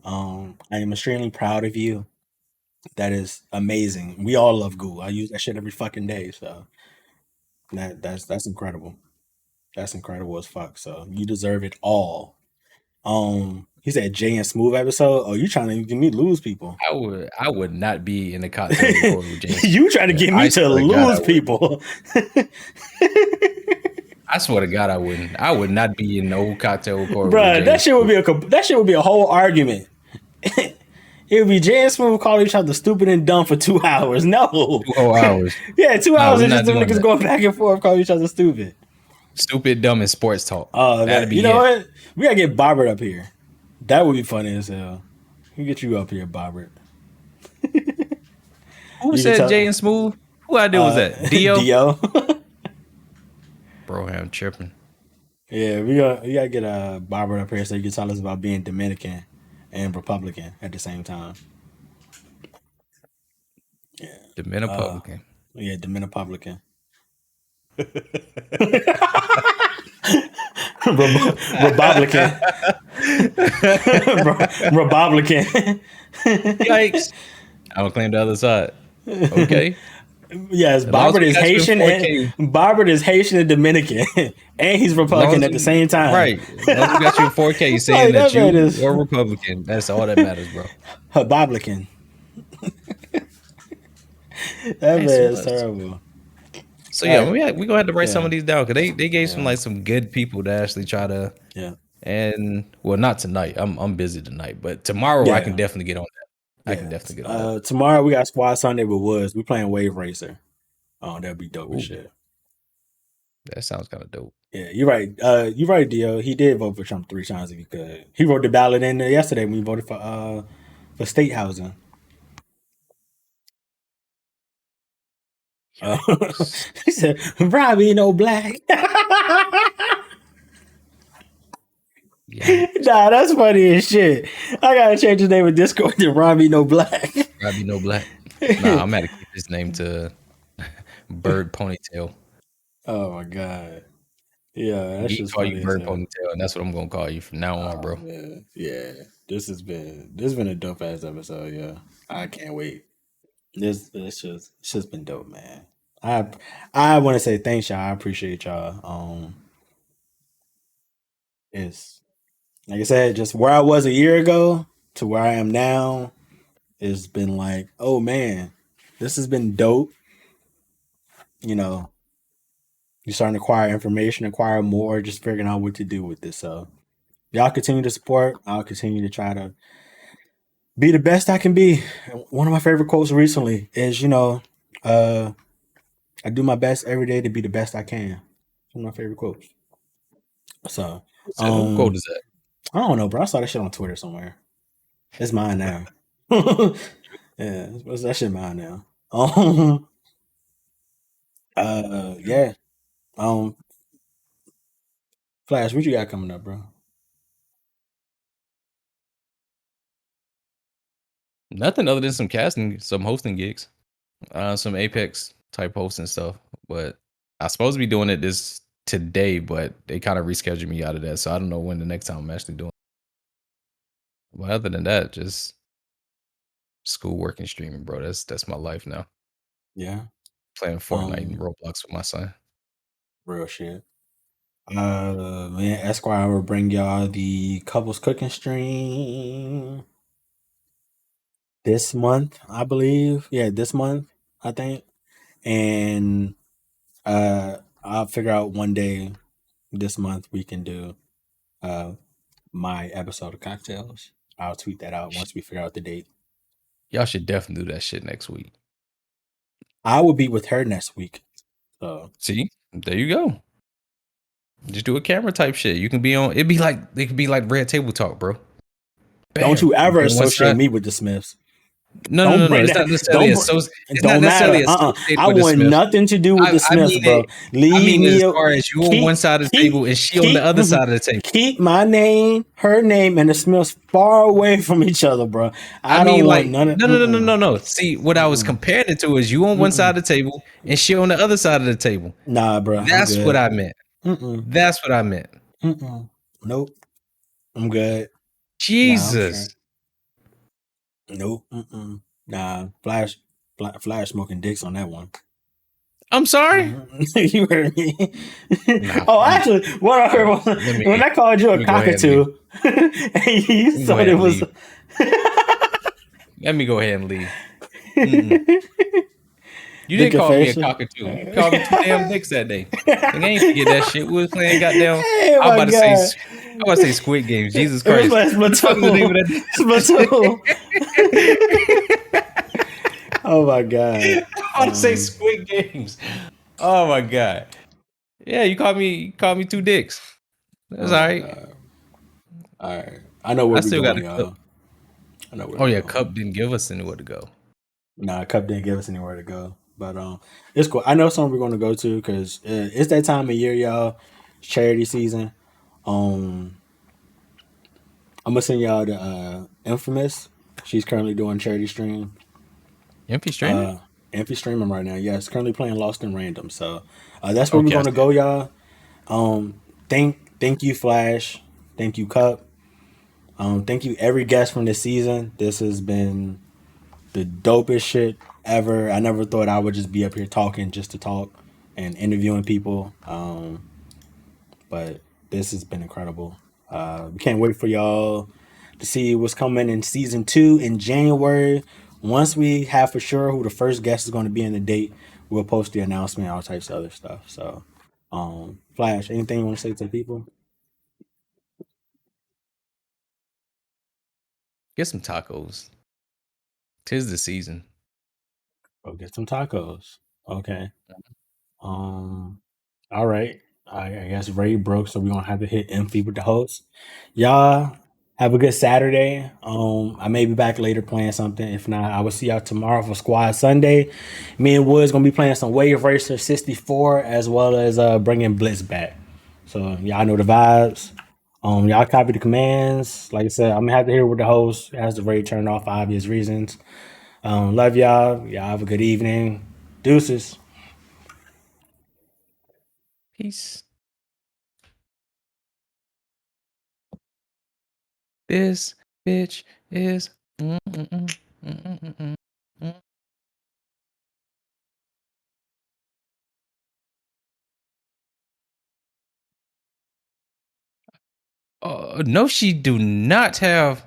I am extremely proud of you. That is amazing. We all love Google. I use that shit every fucking day. So that's incredible. That's incredible as fuck. So you deserve it all. He said Jay and Smooth episode. Oh, you trying to get me to lose people? I would not be in the cocktail recording with James. You trying to get me I to swear to God, lose people? I swear to God, I wouldn't. I would not be in no cocktail recording Bruh, with that James. shit would be a whole argument. It would be Jay and Smooth calling each other stupid and dumb for 2 hours. No, 2 whole hours. Yeah, 2 Nah, hours we're of just not them doing niggas that. going back and forth calling each other stupid. Stupid, dumb, and sports talk. Oh, That'd be you know it. what? We gotta get Bobbert up here. That would be funny as hell. We get you up here, Bobbert. Who You said can tell- Jay and Smooth? Who idea was that? Dio? Dio. Bro, I'm tripping. Yeah, we gotta get Bobbert up here so you can tell us about being Dominican and Republican at the same time. The Republican. Yeah, Dominican. Republican. Republican. Yikes. I'm gonna claim the other side. Okay. Yes, long as Bobbert we is got you in Haitian 4K. and Bobbert is Haitian and Dominican, and he's Republican at the same time. Right. As long as we got you in 4K saying Like, that that man you is- are Republican. That's all that matters, bro. Republican. That man is terrible. So yeah, we gonna have to write some Yeah. of these down because they gave some good people to actually try to. Yeah. And well, not tonight. I'm busy tonight, but tomorrow I Yeah. can definitely get on that. I can definitely get on that. Tomorrow we got Squad Sunday with Woods. We playing Wave Racer. Oh, that'd be dope as Ooh. shit. That sounds kind of dope. Yeah, you're right. You're right, Dio. He did vote for Trump 3 times if he could. He wrote the ballot in there yesterday when he voted for state housing. He said, Robbie no black. Yeah, Nah, that's funny as shit. I gotta change his name in Discord to Robbie no black. Robbie no black. Nah, I'm gonna keep his name to Bird Ponytail. Oh my god. Yeah, that's He just call funny you as Bird hell. Ponytail, and that's what I'm gonna call you from now on, bro. Man, yeah, this has been a dope ass episode. Yeah, I can't wait. It's just been dope, man. I want to say thanks, y'all. I appreciate y'all. It's like I said, just where I was a year ago to where I am now. It's been like, oh man, this has been dope. You know, you're starting to acquire information, acquire more, just figuring out what to do with this. So y'all continue to support. I'll continue to try to be the best I can be. One of my favorite quotes recently is, I do my best every day to be the best I can. One of my favorite quotes. So, What quote is that? I don't know, bro. I saw that shit on Twitter somewhere. It's mine now. Yeah, that shit mine now. Yeah. Flash, what you got coming up, bro? Nothing other than some casting, some hosting gigs, some Apex type hosting stuff. But I supposed to be doing it this today, but they kind of rescheduled me out of that, so I don't know when the next time I'm actually doing it. But other than that, just schoolwork and streaming, bro. That's my life now. Yeah, Playing Fortnite and Roblox with my son. real shit. Man, Esquire will bring y'all the couples cooking stream this month, I believe. Yeah, this month, I think. And I'll figure out one day this month we can do my episode of cocktails. I'll tweet that out once we figure out the date. Y'all should definitely do that shit next week. I will be with her next week. So See, there you go. Just do a camera type shit. You can be on. It could be like Red Table Talk, bro. Bam. don't you ever Be on one associate side. me with the Smiths. No, no, Don't no, no. bring It's that. not necessarily Don't. it's not Don't matter. necessarily associated I with the want Smiths. nothing to do with the I Smiths, mean it. bro. I Leave mean me. as far as you on one Keep side of the table and she on the other side of the table. keep my name, her name, and the Smiths far away from each other, bro. I I don't mean, want like, none of. no, no, no, no, no, no. See, what I was comparing it to is you on one side of the table and she on the other side of the table. Nah, bro. I'm That's what good. I meant. That's what I meant. Nope. I'm good. Nah, I'm Jesus. straight. Nope. Nah. Flash smoking dicks on that one. I'm sorry. You heard me. Nah, Oh, actually, what I heard was let when I called you a me go ahead and leave. cockatoo, and you Let me go thought ahead it and was. leave. Let me go ahead and leave. You didn't call me a Dickifation. cockatoo. You called me two damn dicks that day. Nigga, I ain't forget that shit. We was playing goddamn. Hey, I'm my about to say. God. I'm about to say Squid Games. Jesus It was Christ. my What the fuck is the name of Splatoon. that? Oh my God. I want to say Squid Games. Oh my God. Yeah, you called me two dicks. That's Oh all my right. God. All right. I know where I we're still got going, a cup. y'all. I know where Oh we're yeah, going. Cup didn't give us anywhere to go. Nah, Cup didn't give us anywhere to go, but it's cool. I know something we're going to go to because it's that time of year, y'all. It's charity season. I'm gonna send y'all the Infamous. She's currently doing charity stream. Empty streaming? Infy streaming right now. Yeah, it's currently playing Lost in Random. So that's where we're Okay, I going to see. go, y'all. Thank you, Flash. Thank you, Cup. Thank you, every guest from this season. This has been the dopest shit ever. I never thought I would just be up here talking just to talk and interviewing people. But this has been incredible. We can't wait for y'all to see what's coming in season 2 in January. Once we have for sure who the first guest is going to be in the date, we'll post the announcement, all types of other stuff. So, Flash, anything you want to say to the people? Get some tacos. 'Tis the season. Go get some tacos. Okay. Um, all right. I guess Ray broke, so we're gonna have to hit Emphy with the host. Y'all have a good Saturday. I may be back later playing something. If not, I will see y'all tomorrow for Squad Sunday. Me and Woods gonna be playing some Wave Racer 64 as well as bringing Blitz back. So y'all know the vibes. Y'all copy the commands. Like I said, I'm gonna have to hear with the host as the rate turned off for obvious reasons. Love y'all. Y'all have a good evening. Deuces. Peace. This bitch is. No, she do not have